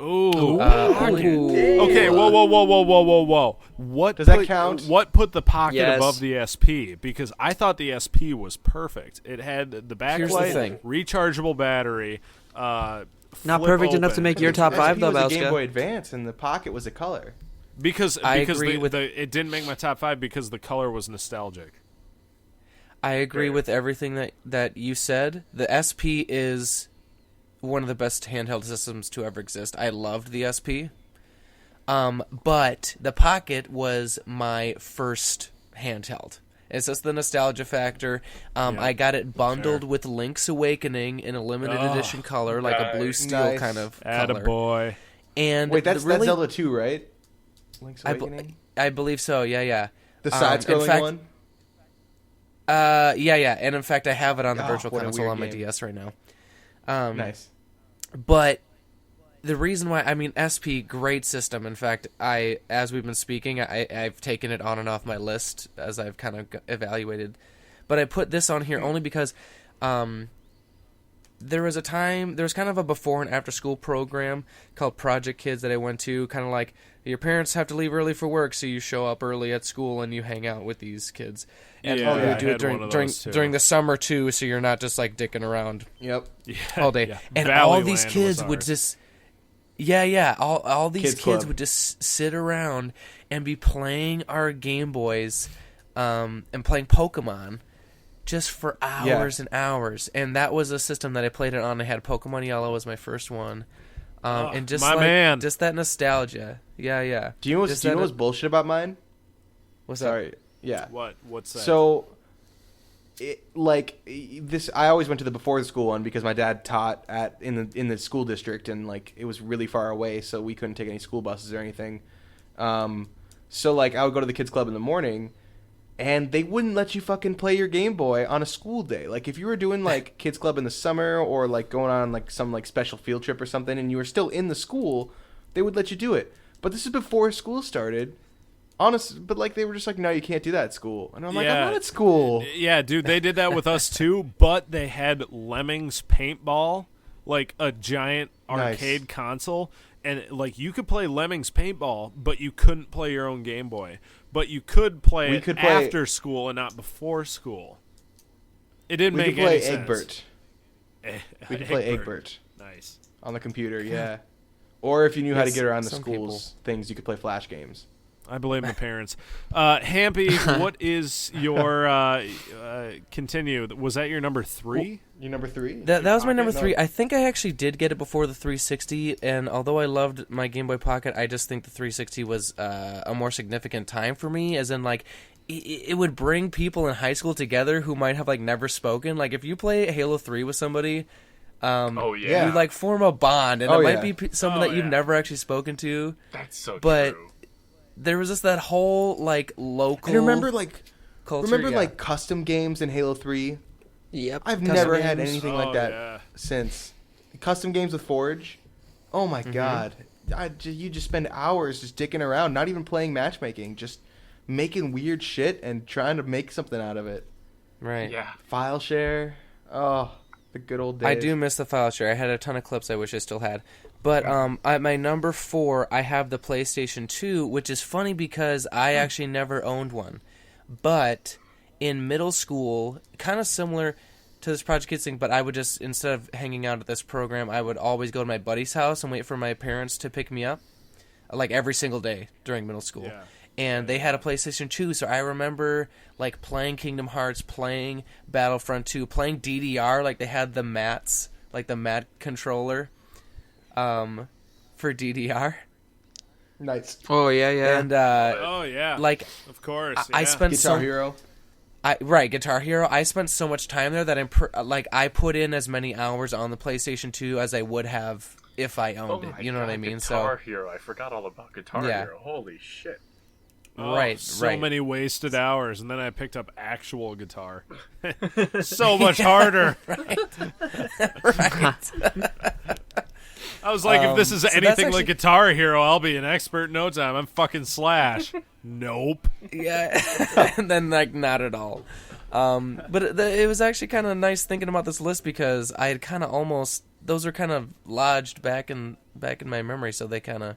Ooh. Ooh. Okay, whoa. What Does that count? What put the Pocket Yes. above the SP? Because I thought the SP was perfect. It had the Here's the backlight, thing. rechargeable battery. Not flip perfect enough to open. make your top 5 though, was a Game Bowska. Boy Advance, and the Pocket was a color. Because I agree with- it didn't make my top 5 because the color was nostalgic. I agree with everything that you said. The SP is one of the best handheld systems to ever exist. I loved the SP. But the Pocket was my first handheld. It's just the nostalgia factor. I got it bundled with Link's Awakening in a limited edition color, like a blue steel Nice. kind of color. Attaboy. And Wait, that's really, Zelda 2, right? Link's I, Awakening? I believe so. Yeah. The side-scrolling in fact, one? Yeah. And in fact, I have it on the Oh, Virtual what a Console weird on my game. DS right now. Nice. But the reason why, SP, great system. In fact, as we've been speaking, I've taken it on and off my list as I've kind of evaluated. But I put this on here only because there was kind of a before and after school program called Project Kids that I went to, kind of like your parents have to leave early for work, so you show up early at school and you hang out with these kids. And Yeah, you I do had it one of during those, too. during the summer too, so you're not just like dicking around Yep. all day. Yeah. And Valley all these Land kids was would ours. just all these Kids kids Club. would just sit around and be playing our Game Boys and playing Pokemon just for hours and hours. And that was a system that I played it on. I had Pokemon Yellow was my first one. And just my like man. just that nostalgia. Yeah. Do you know Just what's bullshit about mine? What's that? Sorry. Yeah. What's that? So, this, I always went to the before the school one because my dad taught in the school district, and like it was really far away, so we couldn't take any school buses or anything. So like I would go to the kids club in the morning, and they wouldn't let you fucking play your Game Boy on a school day. Like if you were doing like kids club in the summer or like going on like some like special field trip or something, and you were still in the school, they would let you do it. But this is before school started. Honest, but like they were just like, no, you can't do that at school. And I'm like, I'm not at school. Yeah, dude, they did that with us too, but they had Lemmings Paintball, like a giant Nice. arcade console, and like you could play Lemmings Paintball, but you couldn't play your own Game Boy. But you could play We it could play- after school and not before school. It didn't We make could play any sense. Egbert. We could play Egbert Nice. on the computer, yeah. Or if you knew how to Yes, get around the some school's things, you could play Flash games. I blame the parents. Hampy, what is your continue? Was that your number 3? You number 3? That was my number No. 3. I think I actually did get it before the 360, and although I loved my Game Boy Pocket, I just think the 360 was a more significant time for me, as in, like, it would bring people in high school together who might have, like, never spoken. Like, if you play Halo 3 with somebody, Oh yeah, you, like, form a bond, and Oh, it yeah. might be someone Oh, that you've yeah. never actually spoken to. that's so but- true. There was just that whole, like, local And remember like culture. yeah. like custom games in Halo 3? Yep. I've Custom never had games. anything Oh, like that yeah. since. Custom games with Forge? Oh my Mm-hmm. god. You just spend hours just dicking around, not even playing matchmaking, just making weird shit and trying to make something out of it. Right. Yeah, File share. Oh, the good old days. I do miss the file share. I had a ton of clips I wish I still had. But at my number 4, I have the PlayStation 2, which is funny because I actually never owned one. But in middle school, kind of similar to this Project Kids thing, but I would just, instead of hanging out at this program, I would always go to my buddy's house and wait for my parents to pick me up, like every single day during middle school. Yeah. And they had a PlayStation 2, so I remember like playing Kingdom Hearts, playing Battlefront 2, playing DDR, like they had the mats, like the mat controller for DDR. Nice. Oh yeah. And Oh yeah. like of course. I yeah. spent Guitar so Hero. Guitar Hero. I spent so much time there that I put in as many hours on the PlayStation 2 as I would have if I owned it. my You know what I God, mean? Guitar Hero. I forgot all about Guitar Yeah. Hero. Holy shit. Oh, right, so right. many wasted hours, and then I picked up actual guitar. So much harder. right. I was like, if this is so that's anything actually- like Guitar Hero, I'll be an expert in no time. I'm fucking Slash. Nope. Yeah, and then like not at all. But it was actually kind of nice thinking about this list because I had kind of almost those are kind of lodged back in my memory, so they kind of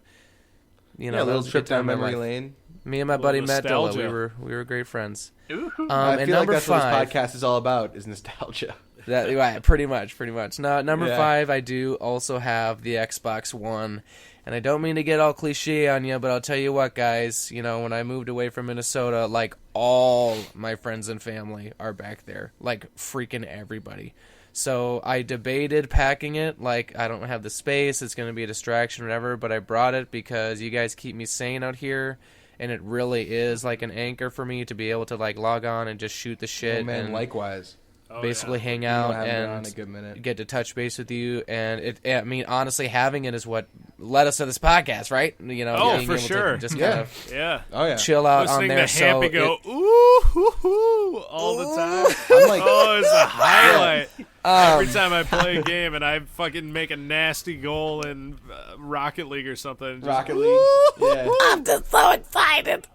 Yeah, a that little was a trip good time down in my memory life. lane. Me and my buddy Matt Dilla, nostalgia. we were great friends. Ooh. I And feel like number that's five, what this podcast is all about, is nostalgia. right, pretty much. Now, number Yeah. 5, I do also have the Xbox One. And I don't mean to get all cliche on you, but I'll tell you what, guys. When I moved away from Minnesota, like, all my friends and family are back there. Like, freaking everybody. So I debated packing it. Like, I don't have the space. It's going to be a distraction, whatever. But I brought it because you guys keep me sane out here. And it really is, like, an anchor for me to be able to, like, log on and just shoot the shit. Oh, man, and likewise. basically hang You out know, I haven't been on and a good minute. get to touch base with you. And I mean, honestly, having it is what led us to this podcast, right? Oh, being for able sure. to just Yeah. kind of Yeah. Oh, yeah. chill out on Listening there. to Hampy So go, ooh, hoo, hoo, all the time. I'm like, Oh, it's a highlight. Every Um, time I play a game and I fucking make a nasty goal in Rocket League or something. just, Rocket League. Yeah. I'm just so excited.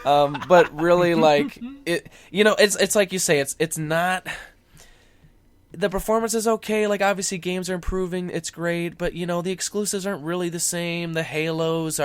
But really, like it, it's like you say, it's not. The performance is okay. Like, obviously, games are improving. It's great, but the exclusives aren't really the same. The Halos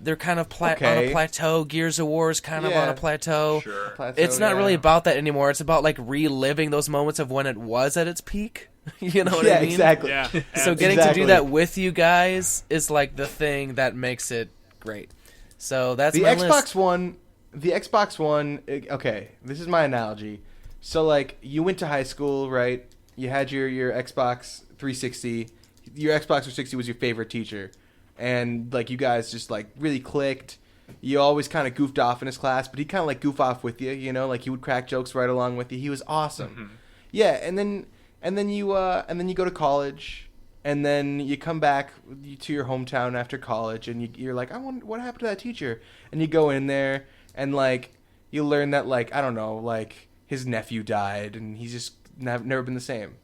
they're kind of on a Okay. plateau. Gears of War is kind of on Yeah. a plateau. Sure. Plateau, It's not yeah. really about that anymore. It's about like reliving those moments of when it was at its peak. You know what Yeah, I mean? exactly. Yeah. So getting to Exactly. do that with you guys is like the thing that makes it great. So that's The my Xbox list. One. The Xbox One. Okay, this is my analogy. So, like, you went to high school, right? You had your Xbox 360. Your Xbox 360 was your favorite teacher, and like you guys just like really clicked. You always kind of goofed off in his class, but he kind of like goof off with you. Like he would crack jokes right along with you. He was awesome. Mm-hmm. Yeah, and then you go to college, and then you come back to your hometown after college, and you're like, I wonder what happened to that teacher. And you go in there, and like you learn that, like, I don't know, like his nephew died, and he's just never been the same.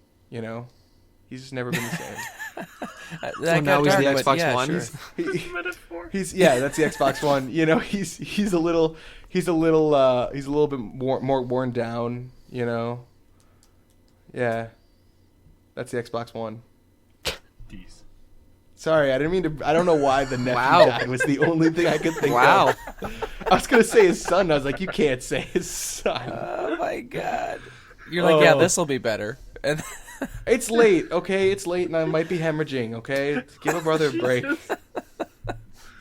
He's just never been the same. That So got now he's dark, the but Xbox yeah, One? sure. Metaphor. That's the Xbox One. He's a little bit more worn down. Yeah, that's the Xbox One. These. Sorry, I didn't mean to. I don't know why the nephew Wow. died was the only thing I could think Wow. of. I was gonna say his son. I was like, you can't say his son. Oh my god. You're like, yeah, Oh. this will be better. And It's late, okay? It's late, and I might be hemorrhaging. Okay, give a brother a break.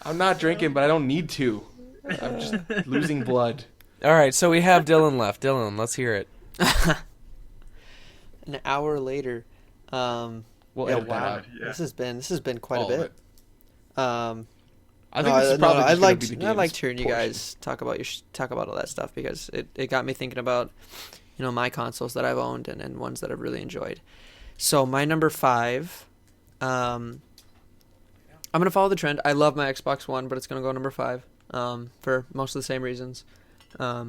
I'm not drinking, but I don't need to. I'm just losing blood. all right, so we have Dylan left. Dylan, let's hear it. An hour later. We'll Yeah, edit that wow. out. Yeah. This has been quite All a of bit. it. I I think this is probably just I gonna liked be the I games liked hearing you portion. guys talk about all that stuff because it got me thinking about my consoles that I've owned and ones that I've really enjoyed. So my number 5, I'm gonna follow the trend. I love my Xbox One, but it's gonna go number 5 for most of the same reasons. I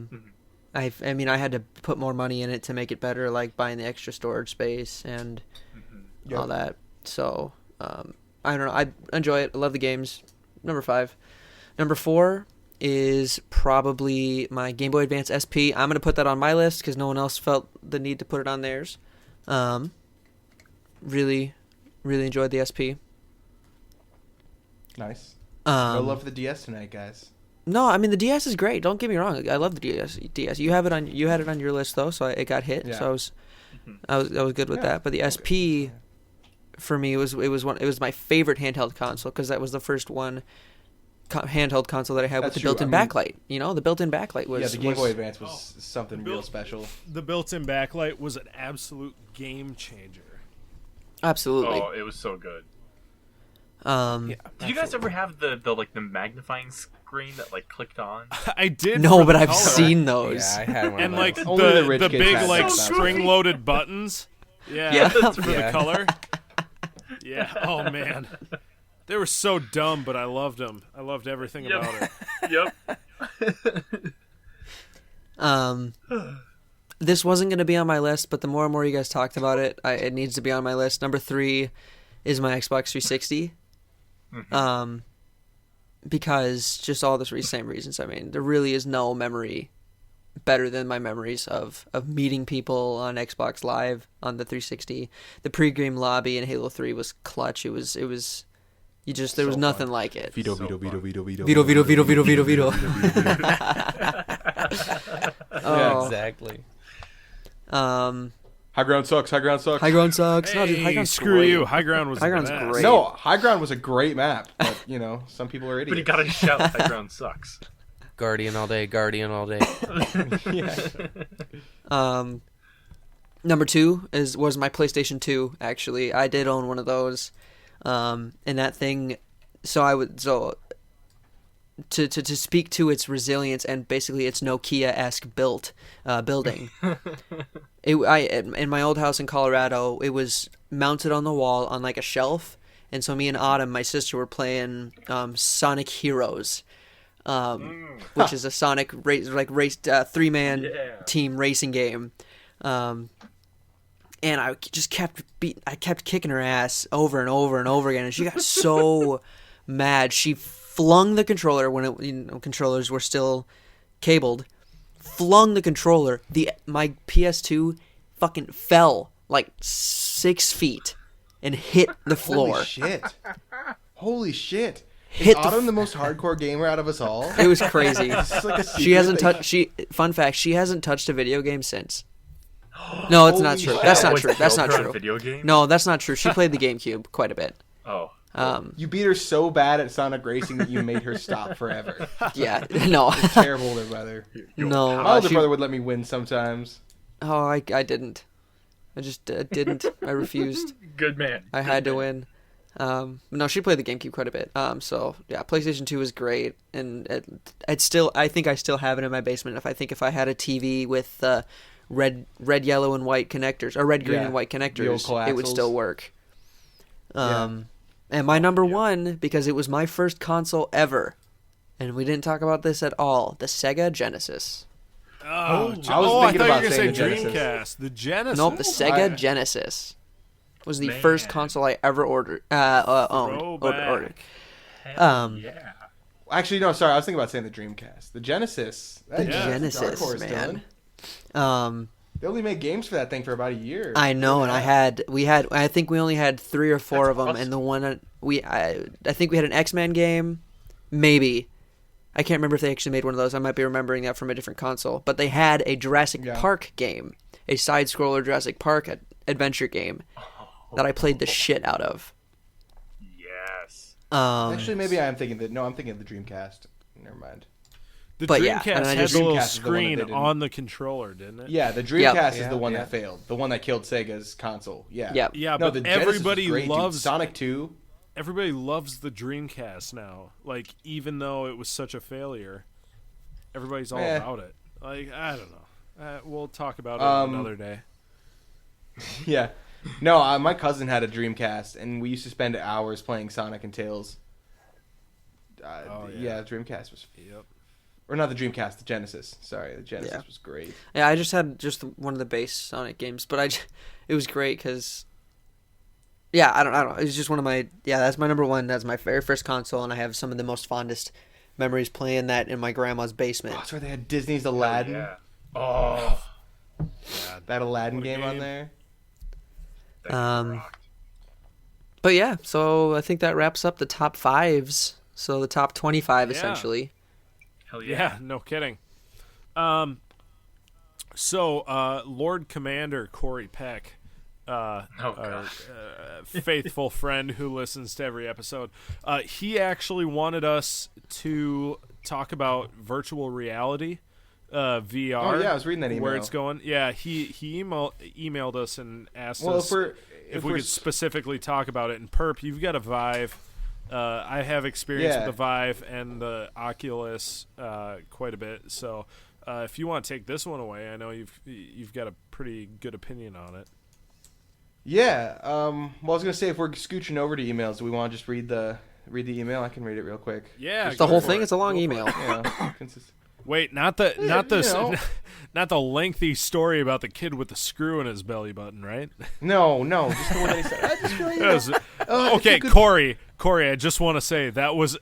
mean I had to put more money in it to make it better, like buying the extra storage space and Yep. all that. So I don't know. I enjoy it. I love the games. Number 5. Number 4 is probably my Game Boy Advance SP. I'm gonna put that on my list because no one else felt the need to put it on theirs. Really, really enjoyed the SP. Nice. No Um, love for the DS tonight, guys. No, I mean the DS is great. Don't get me wrong. I love the DS. You had it on your list though, so it got hit. Yeah. So I was good with Yeah. that. But the SP for me was my favorite handheld console because that was the first one handheld console that I had with That's the true. built-in I mean- backlight. The built-in backlight was Yeah, the Game was- Boy Advance was something real Built- special. The built-in backlight was an absolute game changer. absolutely. Oh, it was so good. Did you guys ever have the magnifying screen that like clicked on? I did. No, for but the I've color. seen those. Yeah, I had one And of like those. Only the the rich kids big had like that. spring-loaded buttons. Yeah, Yeah. for Yeah. the color. Yeah. Oh man, they were so dumb, but I loved them. I loved everything Yep. about it. Yep. This wasn't going to be on my list, but the more and more you guys talked about it, it needs to be on my list. Number 3 is my Xbox 360. Because just all the same reasons. I mean, there really is no memory better than my memories of meeting people on Xbox Live on the 360. The pre-game lobby in Halo 3 was clutch. It was there was nothing like it. Veto. Yeah, exactly. High ground sucks. High ground sucks. No, dude, High Hey, Ground's screw great. you. High ground was High Ground's the best. great. No, High Ground was a great map, but some people are idiots. But you gotta shout High Ground sucks. Guardian all day. Number 2 was my PlayStation 2. Actually, I did own one of those, and that thing. To speak to its resilience and basically its Nokia-esque building. In my old house in Colorado, it was mounted on the wall on like a shelf, and so me and Autumn, my sister, were playing Sonic Heroes, which is a Sonic race 3-man team racing game. And I just kept kicking her ass over and over and over again, and she got so mad. She flung the controller when controllers were still cabled. Flung the controller. My PS2 fucking fell like 6 feet and hit the floor. Holy shit! Hit Is Autumn the most hardcore gamer out of us all? It was crazy. This is like a She hasn't secret touched. Fun fact: she hasn't touched a video game since. No, it's not Holy true. shit. That's not What, true. That's killed not her true. Video game? No, that's not true. She played the GameCube quite a bit. Oh. You beat her so bad at Sonic Racing that you made her stop forever. Yeah, no, Terrible older brother. no. My older brother would let me win sometimes. Oh, I didn't. I just didn't. I refused. Good man. I had to win. No, she played the GameCube quite a bit. So yeah, PlayStation 2 is great, and I think I still have it in my basement. If I had a TV with red, yellow, and white connectors, or red, green, and white connectors, it would still work. And my number one, because it was my first console ever, and we didn't talk about this at all, the Sega Genesis. I thinking thought you were about going to say saying the Genesis. Dreamcast. The Genesis. Nope, the Sega Genesis was the first console I ever owned. Throwback. Yeah. Actually, no, sorry. I was thinking about saying the Dreamcast. The Genesis. The Yeah. Genesis, Dark Horse, man. Dylan. They only made games for that thing for about a year. I know, and I think we only had 3 or 4 of them, awesome. and the one I think we had an X-Men game, maybe. I can't remember if they actually made one of those. I might be remembering that from a different console. But they had a Jurassic Park game, a side-scroller Jurassic Park adventure game that I played the shit out of. Yes. Actually, maybe I'm thinking that. No, I'm thinking of the Dreamcast. Never mind. The But yeah, Dreamcast and I had just- the little Dreamcast is the one that screen they didn't- on the controller, didn't it? Yeah, the Dreamcast is Yeah, the one yeah. that failed. The one that killed Sega's console. Yeah. Yep. Yeah, No, but the Genesis was everybody great, dude. loves Sonic 2. Everybody loves the Dreamcast now. Like, even though it was such a failure, everybody's all about it. Like, I don't know. We'll talk about it another day. Yeah. No, my cousin had a Dreamcast, and we used to spend hours playing Sonic and Tails. yeah. Dreamcast was... Yep. Or not the Dreamcast, the Genesis. Sorry, the Genesis Yeah. was great. Yeah, I just had one of the base Sonic games, but it was great because... Yeah, I don't know. It was just one of my... Yeah, that's my number one. That's my very first console, and I have some of the most fondest memories playing that in my grandma's basement. Oh, that's where they had Disney's Aladdin. Yeah. Oh. That Aladdin What a game on game. there. That rocked. But yeah, so I think that wraps up the top 5's. So the top 25, Yeah. essentially. Hell Yeah, yeah. no kidding. So, Lord Commander Corey Peck, our God. faithful friend who listens to every episode, he actually wanted us to talk about virtual reality, VR. Oh, yeah, I was reading that email. Where it's going. Yeah, he emailed us and asked Well, us if we could specifically talk about it. And Perp, you've got a Vive. I have experience Yeah. with the Vive and the Oculus quite a bit. So if you want to take this one away, I know you've got a pretty good opinion on it. Yeah. Well, I was gonna say if we're scooching over to emails, do we want to just read the email? I can read it real quick. Yeah, The go whole for thing? it. It's a long Go for email. it. Yeah. Wait, not the know. not the lengthy story about the kid with the screw in his belly button, right? No, just the one that he said. I just feel like, It was- okay, Corey, I just want to say that was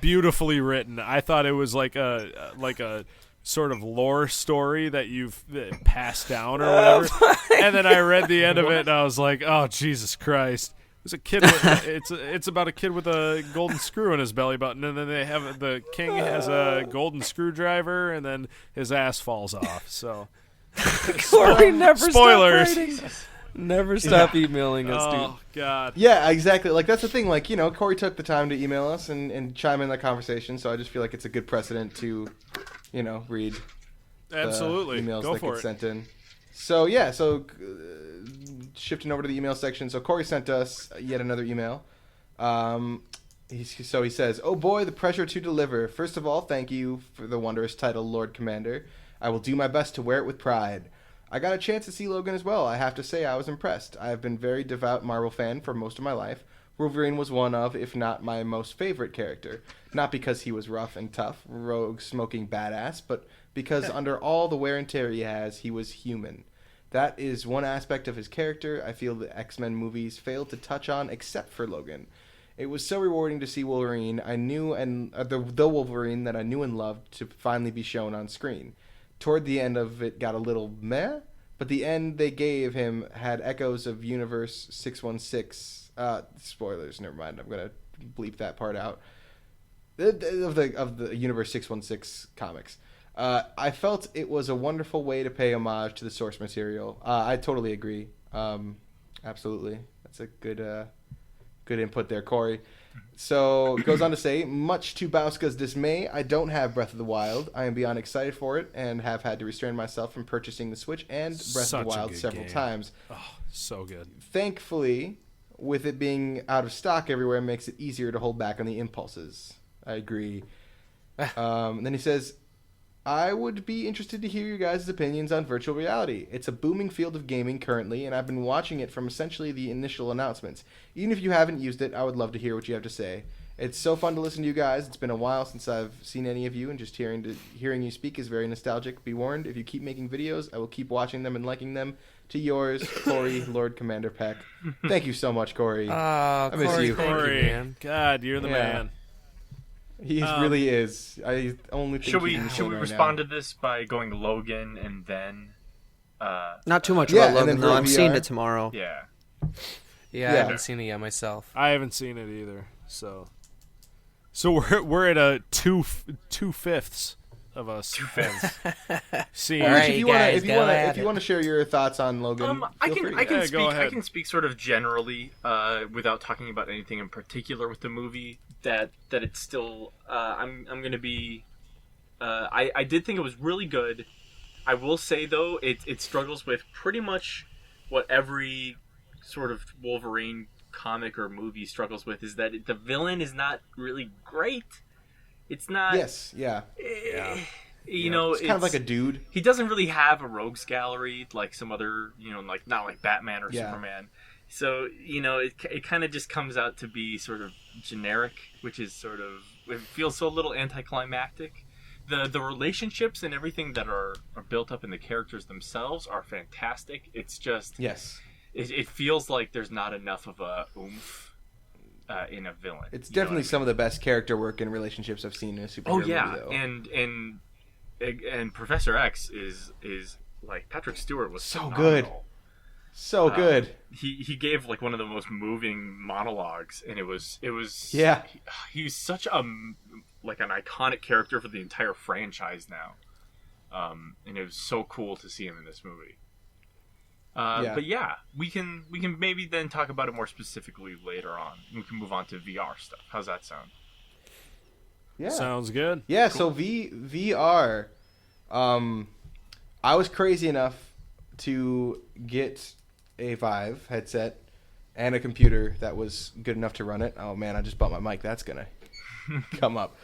beautifully written. I thought it was like a sort of lore story that you've passed down or whatever. And then I read the end of it and I was like, "Oh, Jesus Christ." It's a kid it's about a kid with a golden screw in his belly button, and then the king has a golden screwdriver, and then his ass falls off. So Corey never spoilers. stop writing. Never stop emailing us, dude. Oh God. Yeah, exactly. Like, that's the thing. Like, Corey took the time to email us and chime in that conversation, so I just feel like it's a good precedent to, read Absolutely. the emails Go that for get it. sent in. So, yeah, shifting over to the email section. So, Corey sent us yet another email. He says, "Oh boy, the pressure to deliver. First of all, thank you for the wondrous title, Lord Commander. I will do my best to wear it with pride. I got a chance to see Logan as well. I have to say I was impressed. I have been very devout Marvel fan for most of my life. Wolverine was one of, if not my most favorite character. Not because he was rough and tough, rogue, smoking badass, but because under all the wear and tear he has, he was human. That is one aspect of his character I feel the X-Men movies failed to touch on except for Logan. It was so rewarding to see Wolverine the Wolverine that I knew and loved to finally be shown on screen. Toward the end of it got a little meh, but the end they gave him had echoes of Universe 616. Spoilers, never mind. I'm gonna bleep that part out. Of the Universe 616 comics. I felt it was a wonderful way to pay homage to the source material. I totally agree. Absolutely, that's a good input there, Corey. So it goes on to say, much to Bauska's dismay, I don't have Breath of the Wild. I am beyond excited for it and have had to restrain myself from purchasing the Switch and Breath Such of the a Wild good several game. times. Oh, so good. Thankfully, with it being out of stock everywhere, it makes it easier to hold back on the impulses. I agree. And then he says, I would be interested to hear you guys' opinions on virtual reality. It's a booming field of gaming currently, and I've been watching it from essentially the initial announcements. Even if you haven't used it, I would love to hear what you have to say. It's so fun to listen to you guys. It's been a while since I've seen any of you, and just hearing you speak is very nostalgic. Be warned, if you keep making videos, I will keep watching them and liking them. To yours, Corey, Lord Commander Peck. Thank you so much, Corey. I miss Corey, you. thank Corey, man. God, you're the Yeah. man. He really is. I only think Should we he's insane right respond now. to this by going Logan and then Not too much Yeah, about and then Logan though. I'm VR. seeing it tomorrow. yeah. Yeah, I Yeah. haven't seen it yet myself. I haven't seen it either. So we're at a 2/5 of us. 2/5. See, All right, if you guys, go at want to share your thoughts on Logan, I feel free. can Yeah, go speak. I ahead. can speak sort of generally, without talking about anything in particular with the movie. That it's still. I'm going to be. I did think it was really good. I will say though, it struggles with pretty much what every sort of Wolverine comic or movie struggles with, is that the villain is not really great. It's not. Yes, yeah. You know, It's kind of like a dude. he doesn't really have a rogues gallery like some other, like not like Batman or Yeah. Superman. So, it kind of just comes out to be sort of generic, which is sort of, it feels so a little anticlimactic. The relationships and everything that are built up in the characters themselves are fantastic. It's just, Yes. it feels like there's not enough of a oomph in a villain. It's You know definitely what I some of the best character work and relationships I've seen in a superhero Oh yeah, movie, though. and Professor X is like Patrick Stewart was So phenomenal. good. So good. He gave like one of the most moving monologues, and it was Yeah. he's such an iconic character for the entire franchise now, and it was so cool to see him in this movie. Yeah. But yeah, we can maybe then talk about it more specifically later on. We can move on to VR stuff. How's that sound? Yeah. sounds good. Yeah, so VR, I was crazy enough to get a Vive headset and a computer that was good enough to run it. Oh man, I just bought my mic. That's gonna come up.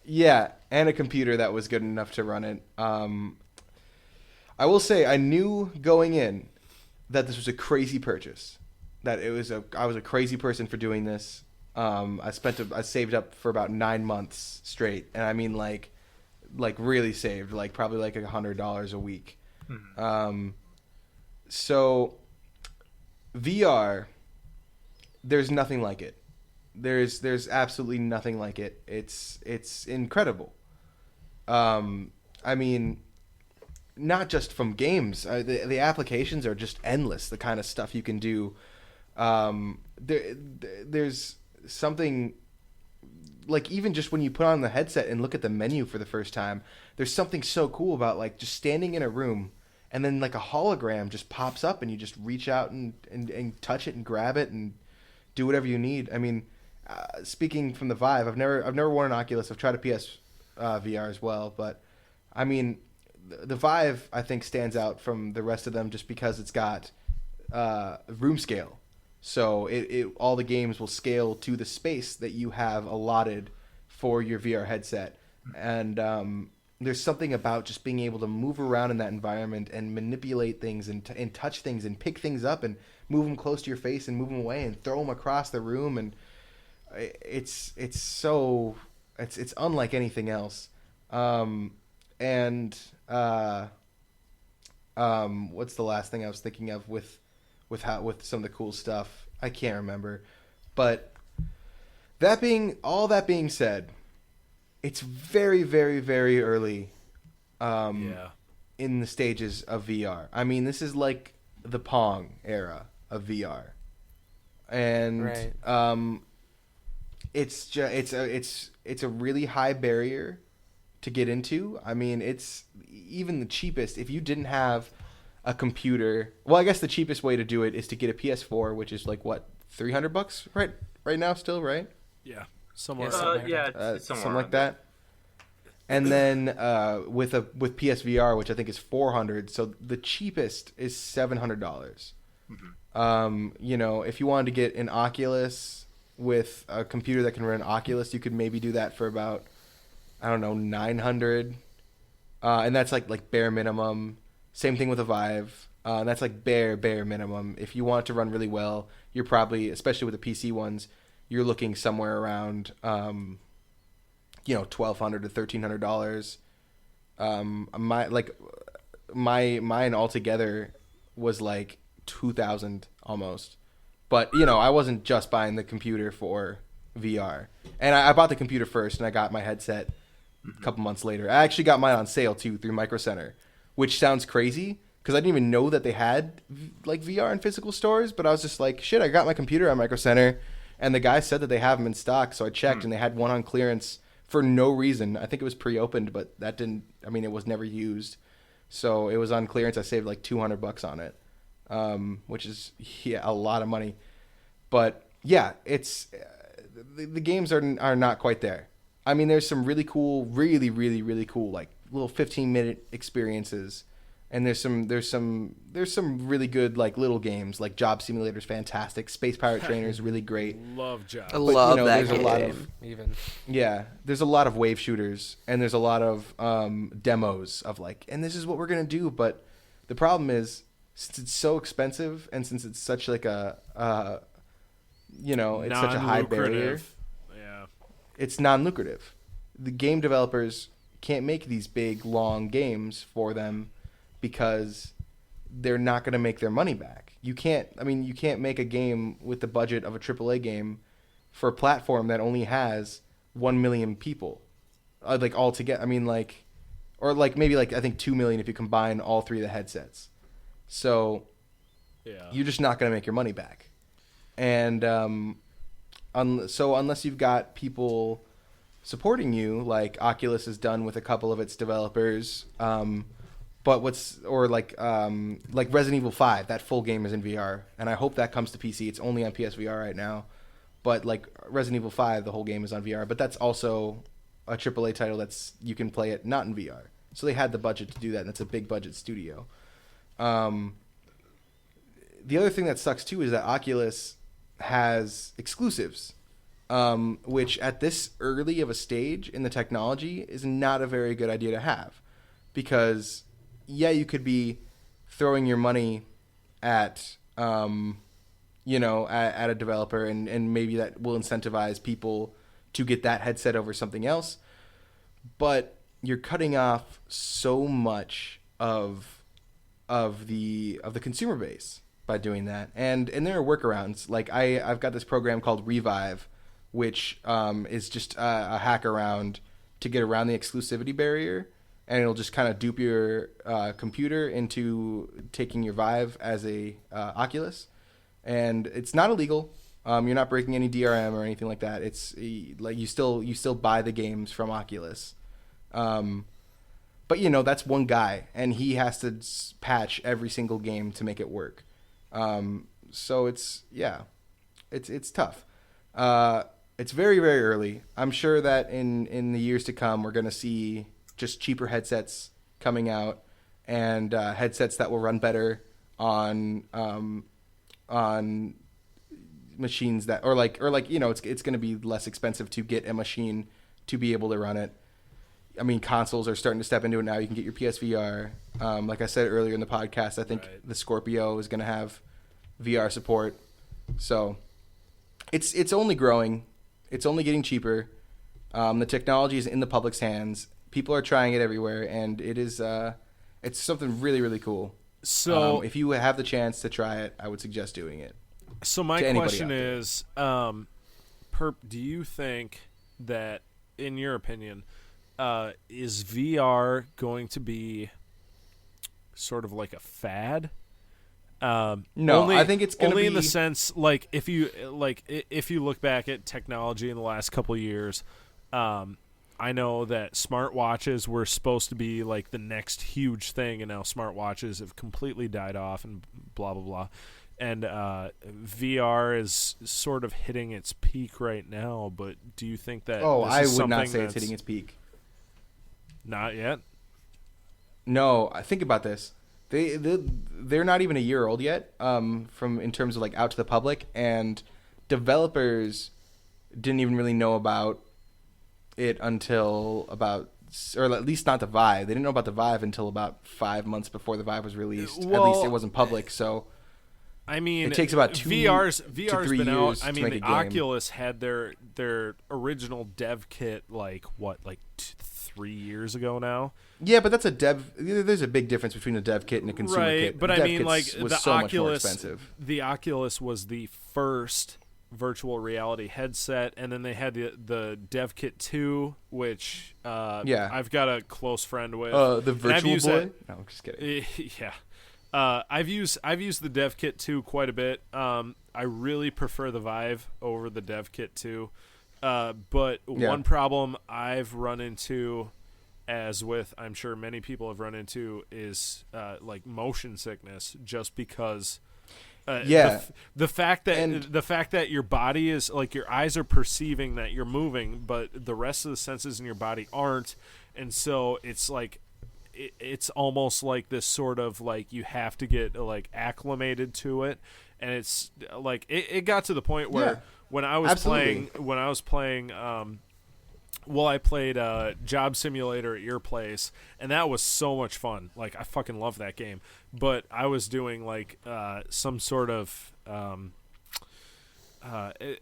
Yeah, and a computer that was good enough to run it. I will say I knew going in that this was a crazy purchase. That I was a crazy person for doing this. I saved up for about 9 months straight, and I mean like like really saved, like probably like $100 a week. Mm-hmm. So VR, there's nothing like it. There's absolutely nothing like it. It's incredible. I mean, not just from games. The applications are just endless. The kind of stuff you can do. There's something like even just when you put on the headset and look at the menu for the first time, there's something so cool about like just standing in a room and then like a hologram just pops up and you just reach out and touch it and grab it and do whatever you need. I mean, speaking from the Vive, I've never worn an Oculus. I've tried a PS VR as well, but I mean, the Vive I think stands out from the rest of them just because it's got room scale. So it all the games will scale to the space that you have allotted for your VR headset. And there's something about just being able to move around in that environment and manipulate things and touch things and pick things up and move them close to your face and move them away and throw them across the room. And it's unlike anything else. What's the last thing I was thinking of with some of the cool stuff? I can't remember. But that being said, it's very, very, very early in the stages of VR. I mean, this is like the Pong era of VR. And Right. it's a really high barrier to get into. I mean, it's even the cheapest. If you didn't have a computer, well, I guess the cheapest way to do it is to get a PS4, which is like what, $300 right now still, right? Yeah, somewhere. It's somewhere Something like around there. that. And then with PSVR, which I think is $400, so the cheapest is $700. You know, if you wanted to get an Oculus with a computer that can run Oculus, you could maybe do that for about, I don't know, $900, and that's like bare minimum. Same thing with a Vive. That's like bare minimum. If you want it to run really well, you're probably, especially with the PC ones, you're looking somewhere around, $1,200 to $1,300. Mine altogether was like 2,000 almost. But I wasn't just buying the computer for VR, and I bought the computer first, and I got my headset a couple months later. I actually got mine on sale too through Micro Center, which sounds crazy because I didn't even know that they had like VR in physical stores. But I was just like, shit, I got my computer on Micro Center, and the guy said that they have them in stock, so I checked, and they had one on clearance for no reason. I think it was pre-opened, but that didn't. I mean, it was never used, so it was on clearance. I saved like $200 on it, which is a lot of money. But yeah, it's the games are not quite there. I mean, there's some really cool, really, really, really cool, like little 15-minute experiences, and there's some really good like little games, like Job Simulator's fantastic, Space Pirate Trainer's really great. Love Job. I love that there's game. a lot of there's a lot of wave shooters, and there's a lot of demos of like, and this is what we're gonna do. But the problem is, since it's so expensive, and since it's such like a it's such a high barrier. Non-lucrative. Yeah. It's non-lucrative. The game developers can't make these big, long games for them because they're not going to make their money back. You can't make a game with the budget of a AAA game for a platform that only has 1 million people, like all together. I mean, like, or like maybe like I think 2 million if you combine all three of the headsets. So you're just not going to make your money back. And so unless you've got people supporting you, like Oculus has done with a couple of its developers, like Resident Evil 5, that full game is in VR, and I hope that comes to PC. It's only on PSVR right now, but like Resident Evil 5, the whole game is on VR, but that's also a AAA title that's you can play it not in VR. So they had the budget to do that, and it's a big budget studio. The other thing that sucks too is that Oculus has exclusives, which at this early of a stage in the technology is not a very good idea to have, because you could be throwing your money at a developer, and maybe that will incentivize people to get that headset over something else. But you're cutting off so much of the consumer base by doing that. And there are workarounds. Like I've got this program called Revive, which is just a hack around to get around the exclusivity barrier, and it'll just kind of dupe your computer into taking your Vive as a Oculus. And it's not illegal. You're not breaking any DRM or anything like that. It's like you still buy the games from Oculus. But that's one guy, and he has to patch every single game to make it work. So it's tough. It's very, very early. I'm sure that in the years to come, we're going to see just cheaper headsets coming out, and headsets that will run better on machines that, or it's going to be less expensive to get a machine to be able to run it. I mean, consoles are starting to step into it now. You can get your PSVR. Like I said earlier in the podcast, I think the Scorpio is going to have VR support. So it's only growing. It's only getting cheaper. The technology is in the public's hands. People are trying it everywhere, and it's something really, really cool. So if you have the chance to try it, I would suggest doing it. So my question is, Perp, do you think that, in your opinion, is VR going to be sort of like a fad? No, I think it's going to be... only in the sense, like, if you look back at technology in the last couple of years, I know that smartwatches were supposed to be like the next huge thing, and now smartwatches have completely died off and blah blah blah. And VR is sort of hitting its peak right now, but do you think that I would not say it's hitting its peak. Not yet? No, I think about this. They're not even a year old yet, in terms of like out to the public, and developers didn't even really know about it until about, or at least not the Vive. They didn't know about the Vive until about 5 months before the Vive was released. At least it wasn't public, so... I mean, it takes about VR's been out. I mean, the Oculus had their original dev kit like 3 years ago now. Yeah, but that's a dev. There's a big difference between a dev kit and a consumer kit. But I mean, like the so Oculus, much more expensive. The Oculus was the first virtual reality headset, and then they had the dev kit 2, which I've got a close friend with. The Virtual Boy. No, I'm just kidding. Yeah. I've used the dev kit 2 quite a bit. I really prefer the Vive over the dev kit 2. But one problem I've run into, as with I'm sure many people have run into, is like motion sickness, just because the fact that your body is like, your eyes are perceiving that you're moving, but the rest of the senses in your body aren't, and so it's like it's almost like this sort of like you have to get like acclimated to it, and it's like it got to the point where when I was playing I played Job Simulator at your place, and that was so much fun. Like, I fucking love that game. But I was doing like some sort of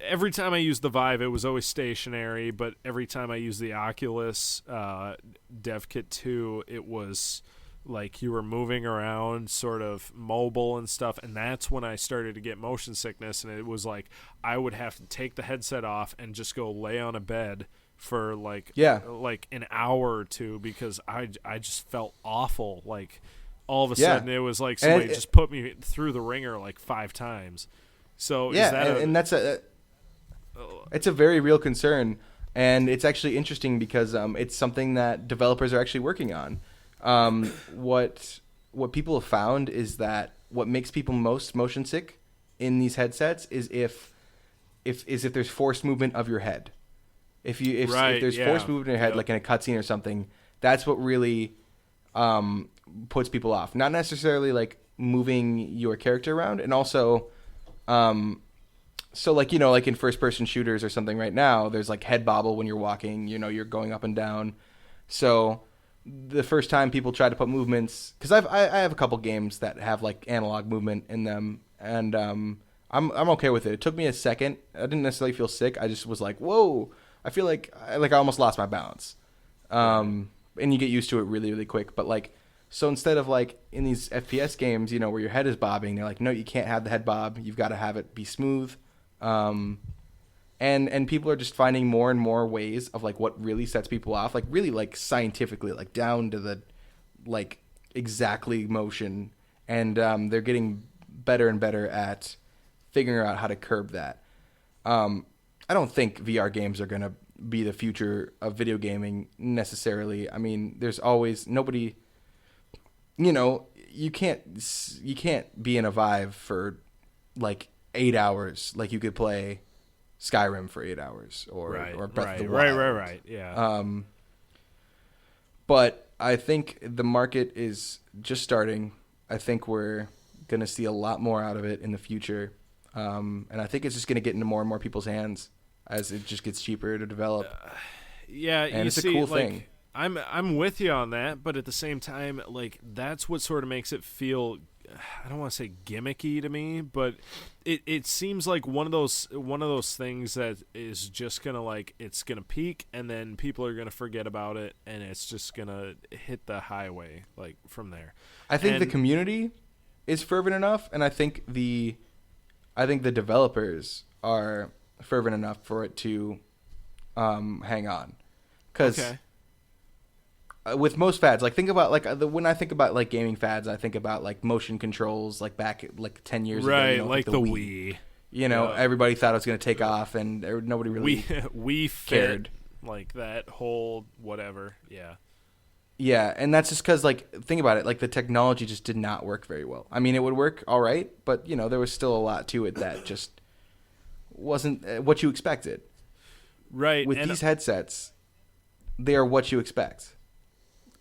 every time I used the Vive, it was always stationary, but every time I used the Oculus Dev Kit 2, it was like you were moving around, sort of mobile and stuff, and that's when I started to get motion sickness, and it was like I would have to take the headset off and just go lay on a bed for like an hour or two, because I just felt awful. Like, all of a sudden it was like somebody just put me through the ringer like 5 times. So that's it's a very real concern, and it's actually interesting because it's something that developers are actually working on. What people have found is that what makes people most motion sick in these headsets is if there's forced movement of your head. If there's forced movement in your head, like in a cutscene or something, that's what really puts people off. Not necessarily like moving your character around, and also. So like, like in first person shooters or something right now, there's like head bobble when you're walking, you're going up and down. So the first time people try to put movements, cause I have a couple games that have like analog movement in them, and I'm okay with it. It took me a second. I didn't necessarily feel sick. I just was like, whoa, I feel like I almost lost my balance. and you get used to it really, really quick. But like, so instead of like in these FPS games, you know, where your head is bobbing, they're like, no, you can't have the head bob. You've got to have it be smooth. And people are just finding more and more ways of like what really sets people off, like really like scientifically, like down to the like exactly motion, and they're getting better and better at figuring out how to curb that. I don't think VR games are gonna be the future of video gaming necessarily. I mean, there's always nobody. You know, you can't be in a Vive for like 8 hours like you could play Skyrim for 8 hours or Breath of the Wild. Right. Yeah. But I think the market is just starting. I think we're going to see a lot more out of it in the future. And I think it's just going to get into more and more people's hands as it just gets cheaper to develop. Yeah, and it's see, a cool like, thing. I'm with you on that, but at the same time, like that's what sort of makes it feel, I don't want to say gimmicky to me, but it seems like one of those things that is just gonna like it's gonna peak and then people are gonna forget about it and it's just gonna hit the highway like from there. I think the community is fervent enough, and I think the developers are fervent enough for it to hang on, because. Okay. With most fads, like think about like when I think about like gaming fads, I think about like motion controls, like back like 10 years ago, right? you know, Like the Wii. You know, everybody thought it was going to take off, and nobody really we cared. Like that whole whatever, yeah. Yeah, and that's just because like think about it, like the technology just did not work very well. I mean, it would work all right, but you know there was still a lot to it that just wasn't what you expected. Right. With these headsets, they are what you expect.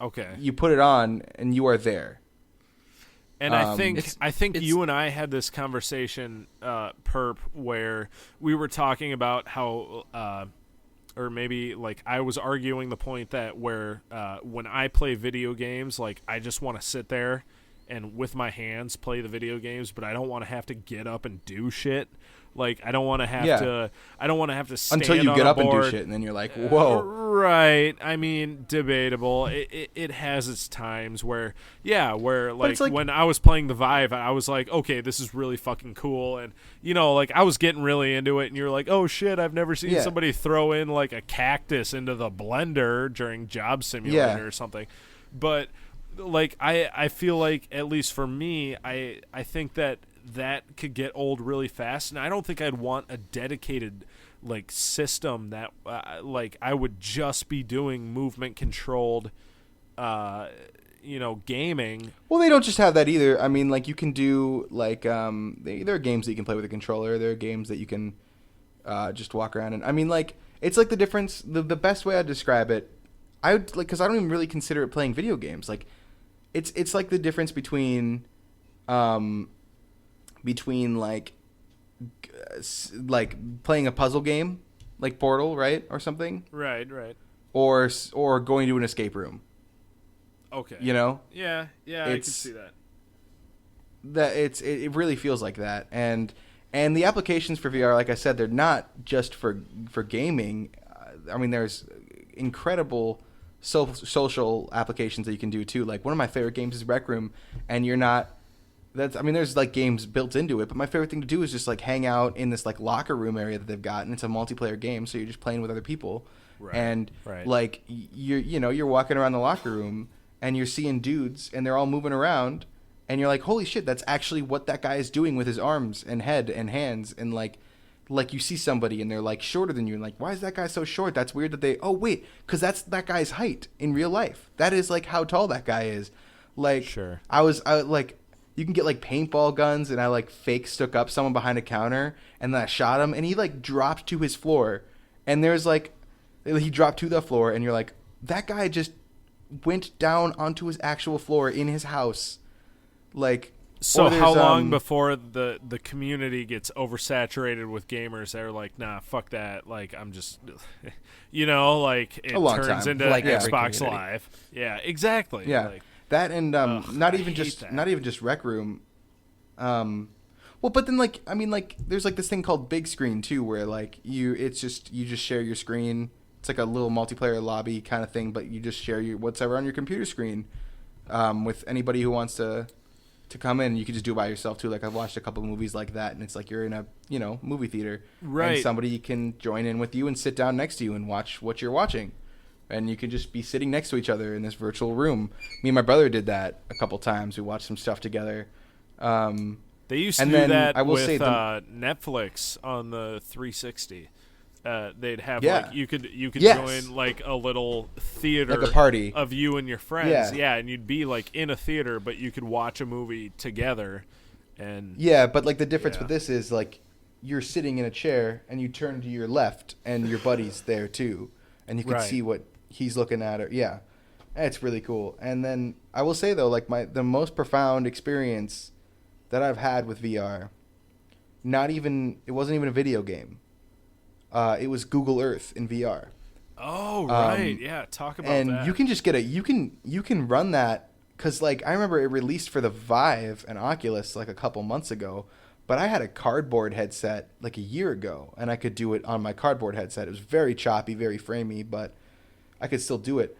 Okay. You put it on and you are there. And I think it's you and I had this conversation, Perp, where we were talking about how, or maybe like I was arguing the point that where when I play video games, like I just want to sit there and with my hands play the video games, but I don't want to have to get up and do shit. Like I don't want to have to. I don't want to have to stand until you on get a up and board. do shit, and then you're like, "Whoa!" Right. I mean, debatable. It has its times where, yeah, where like when I was playing the Vive, I was like, okay, this is really fucking cool, and you know, like I was getting really into it, and you're like, oh shit, I've never seen somebody throw in like a cactus into the blender during Job Simulator or something, but like I feel like at least for me, I think that could get old really fast, and I don't think I'd want a dedicated like system that like I would just be doing movement controlled gaming. Well, they don't just have that either. I mean, like you can do like there are games that you can play with a controller, there are games that you can just walk around, and I mean, like it's like the difference, the best way I'd describe it, I would like, because I don't even really consider it playing video games. Like it's like the difference between like playing a puzzle game like Portal, right, or something, right, or going to an escape room. Okay, you know, yeah, I can see that. It really feels like that, and the applications for VR, like I said, they're not just for gaming. I mean, there's incredible social applications that you can do too. Like one of my favorite games is Rec Room, and you're not. There's like games built into it, but my favorite thing to do is just like hang out in this like locker room area that they've got, and it's a multiplayer game, so you're just playing with other people, and like you're walking around the locker room and you're seeing dudes and they're all moving around, and you're like, holy shit, that's actually what that guy is doing with his arms and head and hands, and like you see somebody and they're like shorter than you, and like, why is that guy so short? That's weird that because that's that guy's height in real life. That is like how tall that guy is. Like, sure. I like. You can get like paintball guns, and I like fake stuck up someone behind a counter, and then I shot him, and he like dropped to his floor, and there's like he dropped to the floor, and you're like, that guy just went down onto his actual floor in his house, like. So how long before the community gets oversaturated with gamers that are like, nah, fuck that, like I'm just, like it turns into like Xbox Live. Yeah, exactly. Yeah. Like, that and not even just Rec Room. Well, but then like I mean like there's like this thing called big screen too, where like you just share your screen. It's It's like a little multiplayer lobby kind of thing, but you just share your whatever on your computer screen with anybody who wants to come in. You can just do it by yourself too. Like I've watched a couple movies like that, and it's like you're in a movie theater, Right. And somebody can join in with you and sit down next to you and watch what you're watching, and you can just be sitting next to each other in this virtual room. Me and my brother did that a couple times. We watched some stuff together. They used to And do then that I will with say Netflix on the 360. They'd have Yeah. like you could Yes. join like a little theater, Like a party. of you and your friends. Yeah. And you'd be like in a theater, but you could watch a movie together. And Yeah, but like the difference Yeah. with this is like you're sitting in a chair and you turn to your left and your buddy's there too, and you can Right. see what he's looking at. Or yeah, it's really cool. And then I will say though, like the most profound experience that I've had with VR, it wasn't even a video game. It was Google Earth in VR. oh right, yeah, talk about And that. you can just get you can run that, because like I remember it released for the Vive and Oculus like a couple months ago, but I had a cardboard headset like a year ago, and I could do it on my cardboard headset. It was very choppy, very framey, but I could still do it.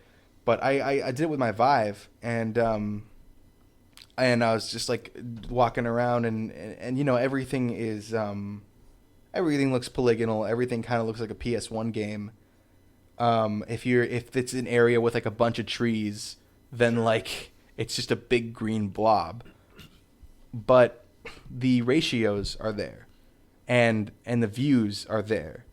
But I did it with my Vive, and I was just like walking around, and everything is everything looks polygonal. Everything kind of looks like a PS1 game. If it's an area with like a bunch of trees, then like it's just a big green blob. But the ratios are there, and the views are there.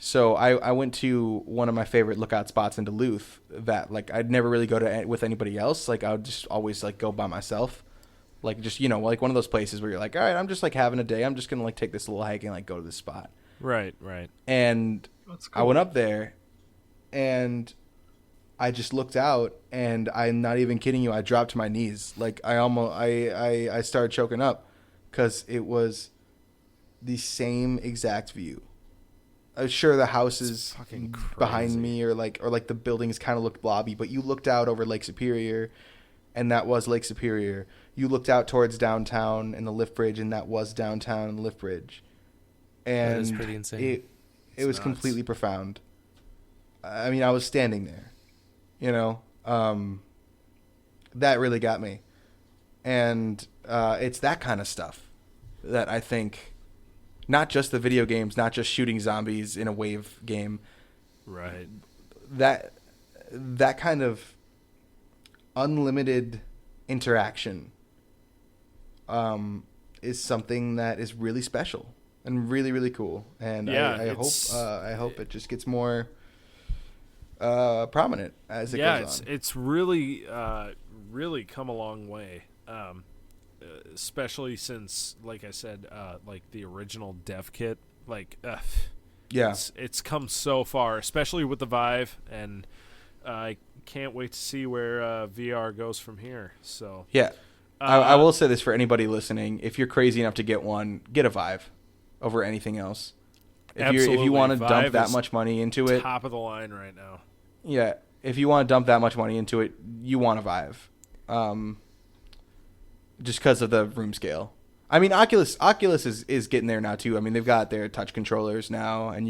So I went to one of my favorite lookout spots in Duluth that like I'd never really go to with anybody else. Like I would just always like go by myself. Like just like one of those places where you're like, all right, I'm just like having a day. I'm just gonna like take this little hike and like go to this spot. right. And That's cool. I went up there, and I just looked out, and I'm not even kidding you. I dropped to my knees. Like I started choking up, because it was the same exact view. Sure, the houses fucking behind crazy. me or like the buildings kind of looked blobby, but you looked out over Lake Superior, and that was Lake Superior. You looked out towards downtown and the lift bridge, and that was downtown and the lift bridge. And That is pretty insane. It It's was nuts. completely profound. I mean, I was standing there, that really got me. And it's that kind of stuff that I think, not just the video games, not just shooting zombies in a wave game, Right. that kind of unlimited interaction is something that is really special and really, really cool. And Yeah, I hope it just gets more prominent as it goes on. It's really really come a long way, especially since, like I said, like the original dev kit, like Yeah. it's come so far, especially with the Vive, and I can't wait to see where VR goes from here. So Yeah. I will say this for anybody listening: if you're crazy enough to get one, get a Vive over anything else. If you Absolutely. want to dump Vive that is much money into it, top of the line right now. yeah. If you want to dump that much money into it, you want a Vive, just because of the room scale. I mean, Oculus is getting there now too. I mean, they've got their touch controllers now, and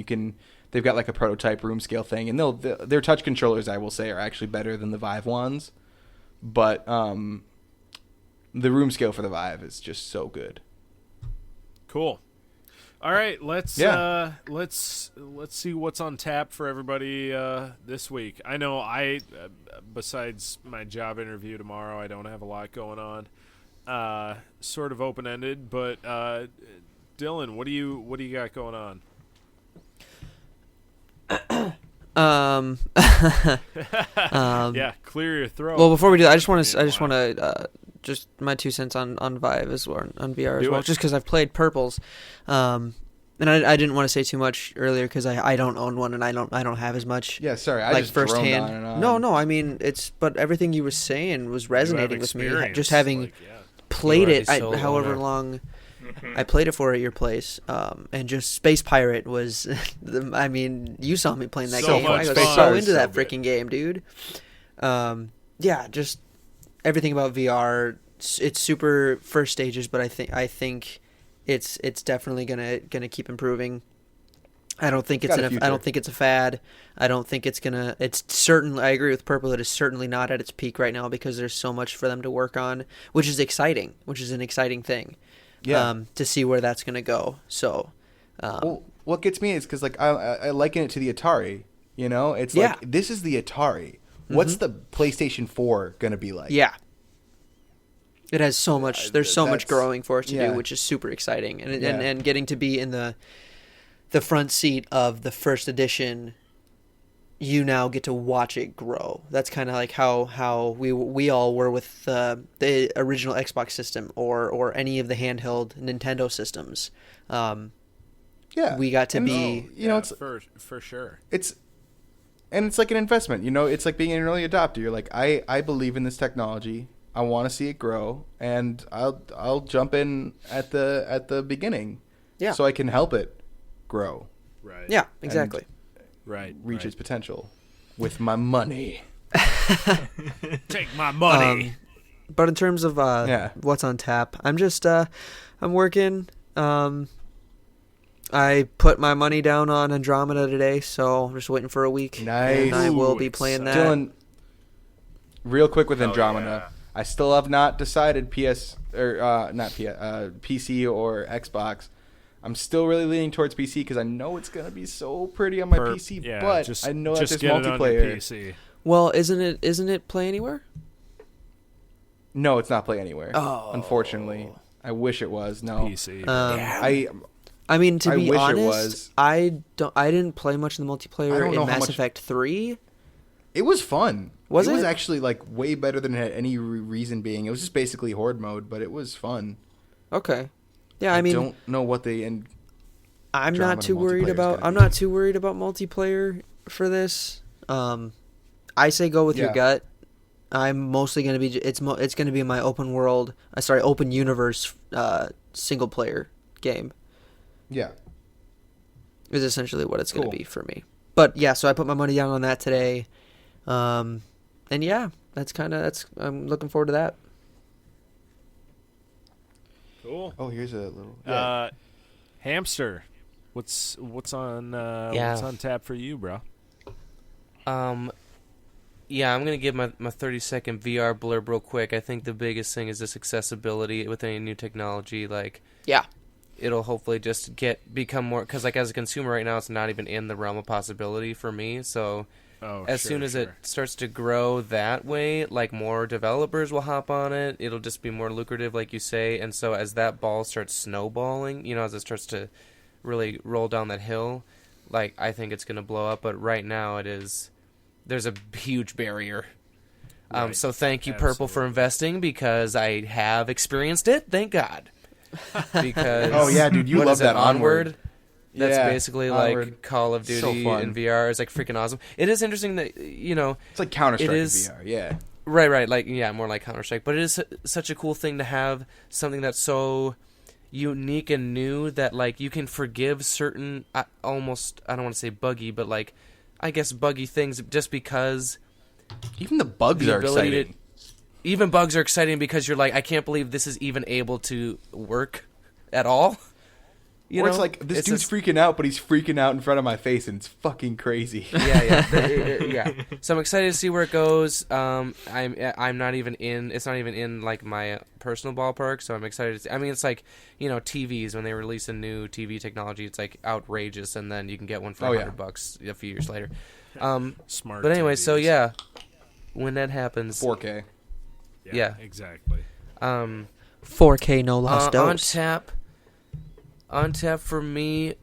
they've got like a prototype room scale thing, and their touch controllers, I will say, are actually better than the Vive ones, but the room scale for the Vive is just so good. Cool. All right, let's see what's on tap for everybody this week. I know besides my job interview tomorrow, I don't have a lot going on. Sort of open ended, but Dylan, what do you got going on? Yeah, clear your throat. Well, before we do that, I just want Meanwhile. to just my 2 cents on Vive as well, on VR as Do well, it. just because I've played Purples, and I didn't want to say too much earlier because I don't own one and I don't have as much. Yeah, sorry, I like just droned firsthand. on and on. No, I mean but everything you were saying was You have resonating with me. experience, Just having like, yeah. played You are it, a sole however owner. long I played it for at your place, and just Space Pirate was, I mean, you saw me playing that So game. much I was fun. so Pirate into is that so freaking game, dude. Yeah, just everything about VR. It's super first stages, but I think it's definitely gonna keep improving. I don't think Got a I future. don't think it's a fad. I don't think it's gonna. It's certainly. I agree with Purple. It is certainly not at its peak right now because there's so much for them to work on, which is exciting. Which is an exciting thing. Yeah. To see where that's gonna go. So. Well, what gets me is because like I liken it to the Atari. You know, it's Yeah. like this is the Atari. What's the PlayStation 4 gonna be like? Yeah. It has so much. There's so much that's- growing for us to yeah. do, which is super exciting, and Yeah. and getting to be in the front seat of the first edition. You now get to watch it grow. That's kind of like how we all were with the original Xbox system or any of the handheld Nintendo systems. Yeah, We got to And, be- you know, Yeah, it's for sure. it's like an investment. You know, it's like being an early adopter. You're like, I believe in this technology. I want to see it grow, and I'll jump in at the beginning, Yeah. so I can help it grow, Right. Yeah, exactly. Right. reach right. its potential with my money. Take my money. But in terms of Yeah. what's on tap, I'm just I'm working. I put my money down on Andromeda today, so I'm just waiting for a week. Nice. And I will Ooh, be playing that. Dylan, real quick with Hell Andromeda, yeah. I still have not decided PC or Xbox. I'm still really leaning towards PC because I know it's gonna be so pretty on my PC, Yeah, but just, I know that just there's get it on your multiplayer. PC. Well, isn't it Play Anywhere? No, it's not Play Anywhere. Oh. Unfortunately, I wish it was. No, PC. I mean, to I be wish it honest, was. I didn't play much in the I multiplayer don't know in how Mass much- Effect 3. it was fun. Was It was it? actually like way better than it had any reason being. It was just basically horde mode, but it was fun. Okay. Yeah, I mean, don't know what they and I'm Andromeda not too worried multiplayer's about gonna be. multiplayer for this. I say go with your Yeah. gut. I'm mostly going to be it's going to be my open world, open universe single player game. yeah. Is essentially what it's going Cool. to be for me. But yeah, so I put my money down on that today. And yeah, I'm looking forward to that. Cool. Oh, here's a little. Hamster, what's on Yeah. what's on tap for you, bro? Yeah, I'm gonna give my 30-second VR blurb real quick. I think the biggest thing is this accessibility with any new technology. Like, Yeah. it'll hopefully just become more, because like as a consumer right now, it's not even in the realm of possibility for me. So Oh, as soon as it starts to grow that way, like more developers will hop on it. It'll just be more lucrative, like you say. And so as that ball starts snowballing, as it starts to really roll down that hill, like I think it's gonna blow up. But right now there's a huge barrier. Right. So thank you, Purple, for Absolutely. investing, because I have experienced it. Thank God. Because Oh, yeah, dude, you what love is it, that Onward. That's Yeah, basically Onward. like Call of So Duty fun. in VR. It's like freaking awesome. It is interesting that It's like Counter-Strike it in is- VR. Yeah. right, like yeah, more like Counter-Strike. But it is such a cool thing to have something that's so unique and new that like you can forgive certain almost, I don't want to say buggy, but like I guess buggy things just because Even the bugs the are ability exciting. even bugs are exciting because you're like, I can't believe this is even able to work at all. Or it's like this dude's freaking out, but he's freaking out in front of my face, and it's fucking crazy. yeah. So I'm excited to see where it goes. I'm not even in. It's not even in like my personal ballpark. So I'm excited to see. I mean, it's like TVs when they release a new TV technology, it's like outrageous, and then you can get one for Oh, yeah. $100 a few years later. Smart. But anyway, so TVs. yeah, when that happens, 4K. yeah. exactly. 4K no lost on dose. tap. On tap for me,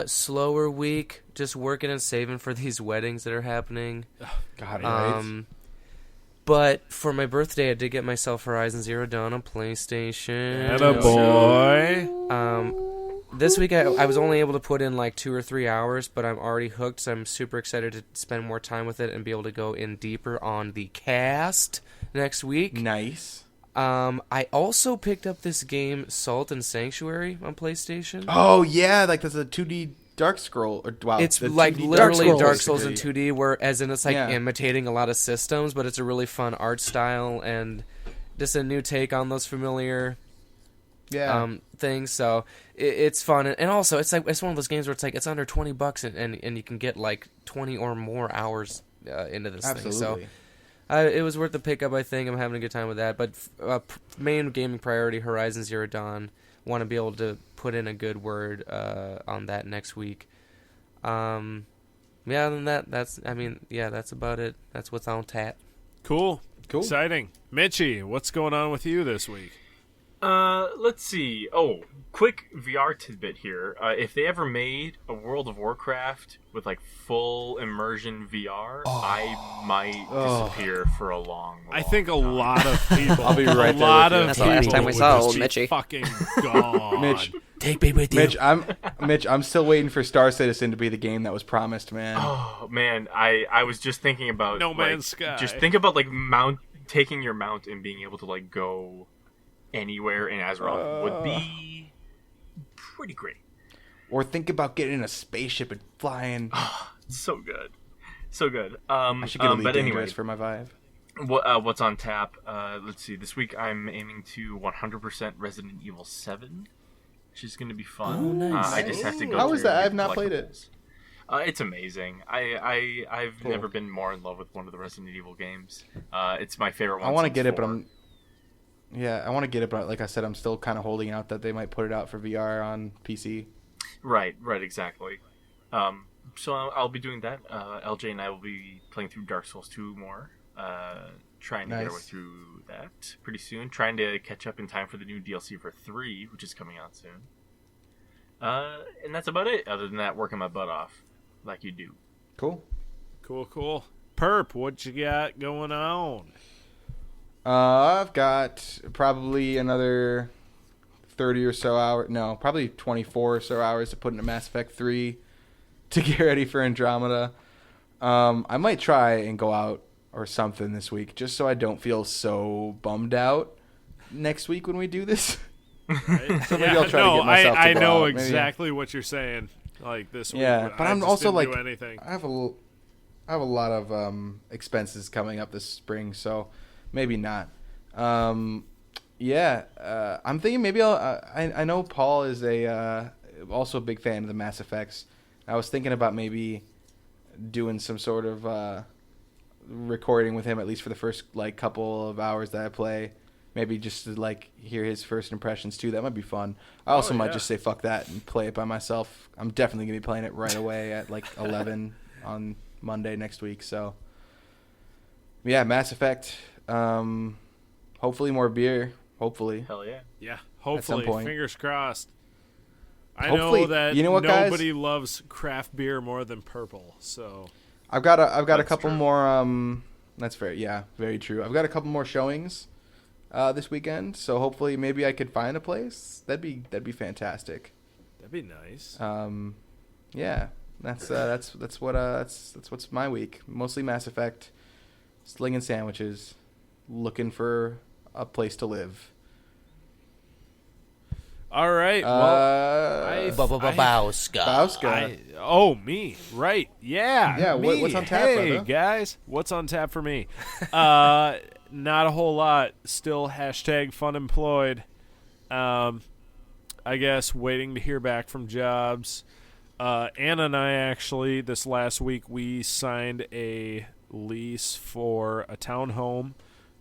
slower week, just working and saving for these weddings that are happening. God, right? But for my birthday, I did get myself Horizon Zero Dawn on PlayStation. Attaboy. This week I was only able to put in like 2 or 3 hours, but I'm already hooked, so I'm super excited to spend more time with it and be able to go in deeper on the cast next week. Nice. I also picked up this game, Salt and Sanctuary, on PlayStation. Oh yeah, like there's a 2D Dark Scroll. Or, wow, It's the like 2D literally Scrolls, Dark Souls in basically. 2D, where as in it's like Yeah. imitating a lot of systems, but it's a really fun art style and just a new take on those familiar things. So it's fun, and also it's one of those games where it's under $20 and you can get like 20 or more hours into this thing. So it was worth the pickup. I think I'm having a good time with that. But main gaming priority, Horizon Zero Dawn. Want to be able to put in a good word on that next week. Other than that, that's about it. That's what's on tap. Cool. Exciting. Mitchie, what's going on with you this week? Let's see. Oh, quick VR tidbit here. If they ever made a World of Warcraft with like full immersion VR, I might disappear for a long I think a time. lot of people. I'll be right a there lot with you. of That's the people last time we would saw just old be Mitchie. Fucking gone. Mitch, Take me with you. Mitch, I'm still waiting for Star Citizen to be the game that was promised, man. Oh man, I was just thinking about No like, Man's Sky. Just think about like taking your mount and being able to like go anywhere in Azeroth would be pretty great. Or think about getting in a spaceship and flying. So good, so good. I should get Elite but Dangerous anyway, for my Vive. what's on tap? Let's see. This week I'm aiming to 100% Resident Evil 7, which is going to be fun. Oh, nice. I just have to go. How through is that? the I've not played it. collectibles. It's amazing. I've Cool. never been more in love with one of the Resident Evil games. It's my favorite one. I want to since get it, but 4. I want to get it, but like I said, I'm still kind of holding out that they might put it out for VR on PC. Right, exactly. So I'll be doing that. LJ and I will be playing through Dark Souls 2 more. Trying to get our way Nice. through that pretty soon. Trying to catch up in time for the new DLC for 3, which is coming out soon. And that's about it. Other than that, working my butt off, like you do. Cool. Cool. Perp, what you got going on? I've got probably another 30 or so hours. No, probably 24 or so hours to put into Mass Effect 3 to get ready for Andromeda. I might try and go out or something this week just so I don't feel so bummed out next week when we do this. Right? So maybe I'll try to get myself to I go know out. Maybe- exactly what you're saying. Like this week, Yeah, but I I'm just also didn't like do anything. I have a lot of expenses coming up this spring, so maybe not. I'm thinking maybe I know Paul is also a big fan of the Mass Effects. I was thinking about maybe doing some sort of recording with him, at least for the first like couple of hours that I play. Maybe just to like hear his first impressions too. That might be fun. I also might just say fuck that and play it by myself. I'm definitely gonna be playing it right away at like 11 on Monday next week. So yeah, Mass Effect. Hopefully more beer. Hopefully. Hell yeah. Yeah, hopefully. point. Fingers crossed. I Hopefully. know that You know what, guys? nobody loves craft beer more than Purple. So I've got a That's couple true. more. That's fair. Yeah, very true. I've got a couple more showings this weekend, so hopefully maybe I could find a place. That'd be fantastic. that'd be nice. Yeah, that's what's my week. Mostly Mass Effect, slinging sandwiches, looking for a place to live. All right. Well, Bowska. Me. Right. Yeah. Yeah, me. what's on tap, Hey, brother? guys. What's on tap for me? Not a whole lot. Still #fun employed. I guess waiting to hear back from jobs. Anna and I actually, this last week, we signed a lease for a townhome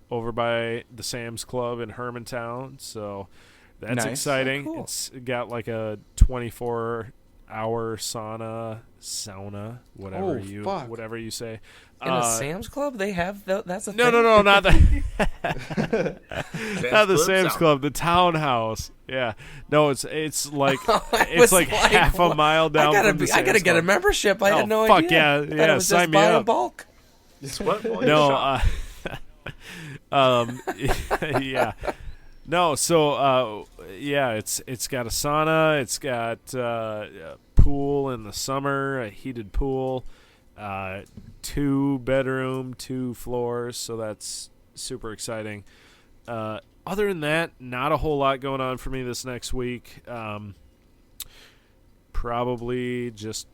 over by the Sam's Club in Hermantown. So that's Nice. exciting. Oh, cool. It's got like a 24-hour sauna, whatever fuck. whatever you say. In a Sam's Club, they have that's a No, thing? no, not the not the Club Sam's sound. Club, the townhouse. Yeah, no, it's like I it's was like half a mile down. from the I gotta Sam's get a Club. membership. I Oh, had no fuck idea. yeah, I thought yeah, it was sign just me buy in up. bulk. What? Well, No, yeah, no. So, it's got a sauna. It's got a pool in the summer, a heated pool, 2-bedroom, 2 floors. So that's super exciting. Other than that, not a whole lot going on for me this next week. Probably just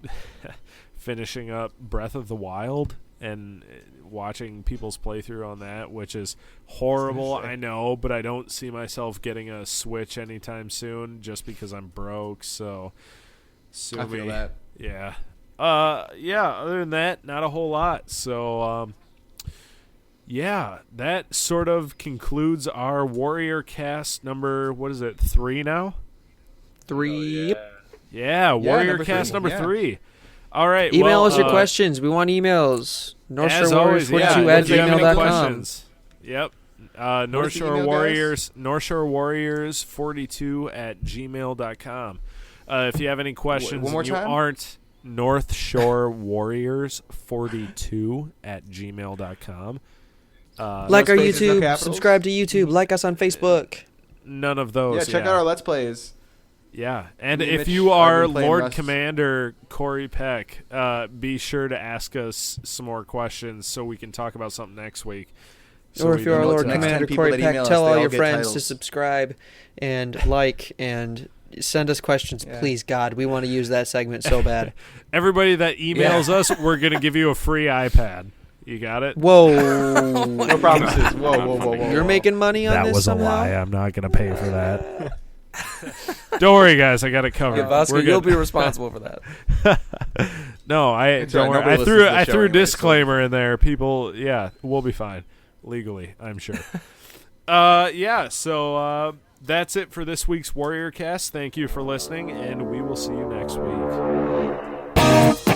finishing up Breath of the Wild. and watching people's playthrough on that, which is horrible, I know, but I don't see myself getting a Switch anytime soon just because I'm broke, so I feel that. Yeah. Other than that, not a whole lot. So, that sort of concludes our WarriorCast number, 3 now? 3. Yeah, WarriorCast number 3. All right. Email us your questions. We want emails. As always, NorthshoreWarriors42 at if you have any gmail.com. questions. Yep. North the Shore email, Warriors, NorthshoreWarriors42 at gmail.com. If you have any questions One more and you time? aren't North Shore Warriors42 at gmail.com. Like our spaces, no YouTube. capitals? Subscribe to YouTube. Like us on Facebook. None of those. Yeah, check out our Let's Plays. Yeah, and Me and if Mitch you are are gonna play Lord Rust. Commander Corey Peck, be sure to ask us some more questions so we can talk about something next week. Or if you are know Lord the next 10 Commander people Corey that Peck, email us, tell they all all your get friends to titles. subscribe and like and send us questions, Yeah. please, God. We want to use that segment so bad. Everybody that emails us, we're going to give you a free iPad. You got it? Whoa. No promises. Whoa. You're making money on That this was a somehow? lie. I'm not going to pay for that. Don't worry, guys. I got it covered. Yeah, Vasco, We're you'll good. be responsible for that. No, I It's all don't right. worry. Nobody I threw listens to the I show threw a anyway, so- disclaimer in there. People, we'll be fine legally, I'm sure. So that's it for this week's WarriorCast. Thank you for listening, and we will see you next week.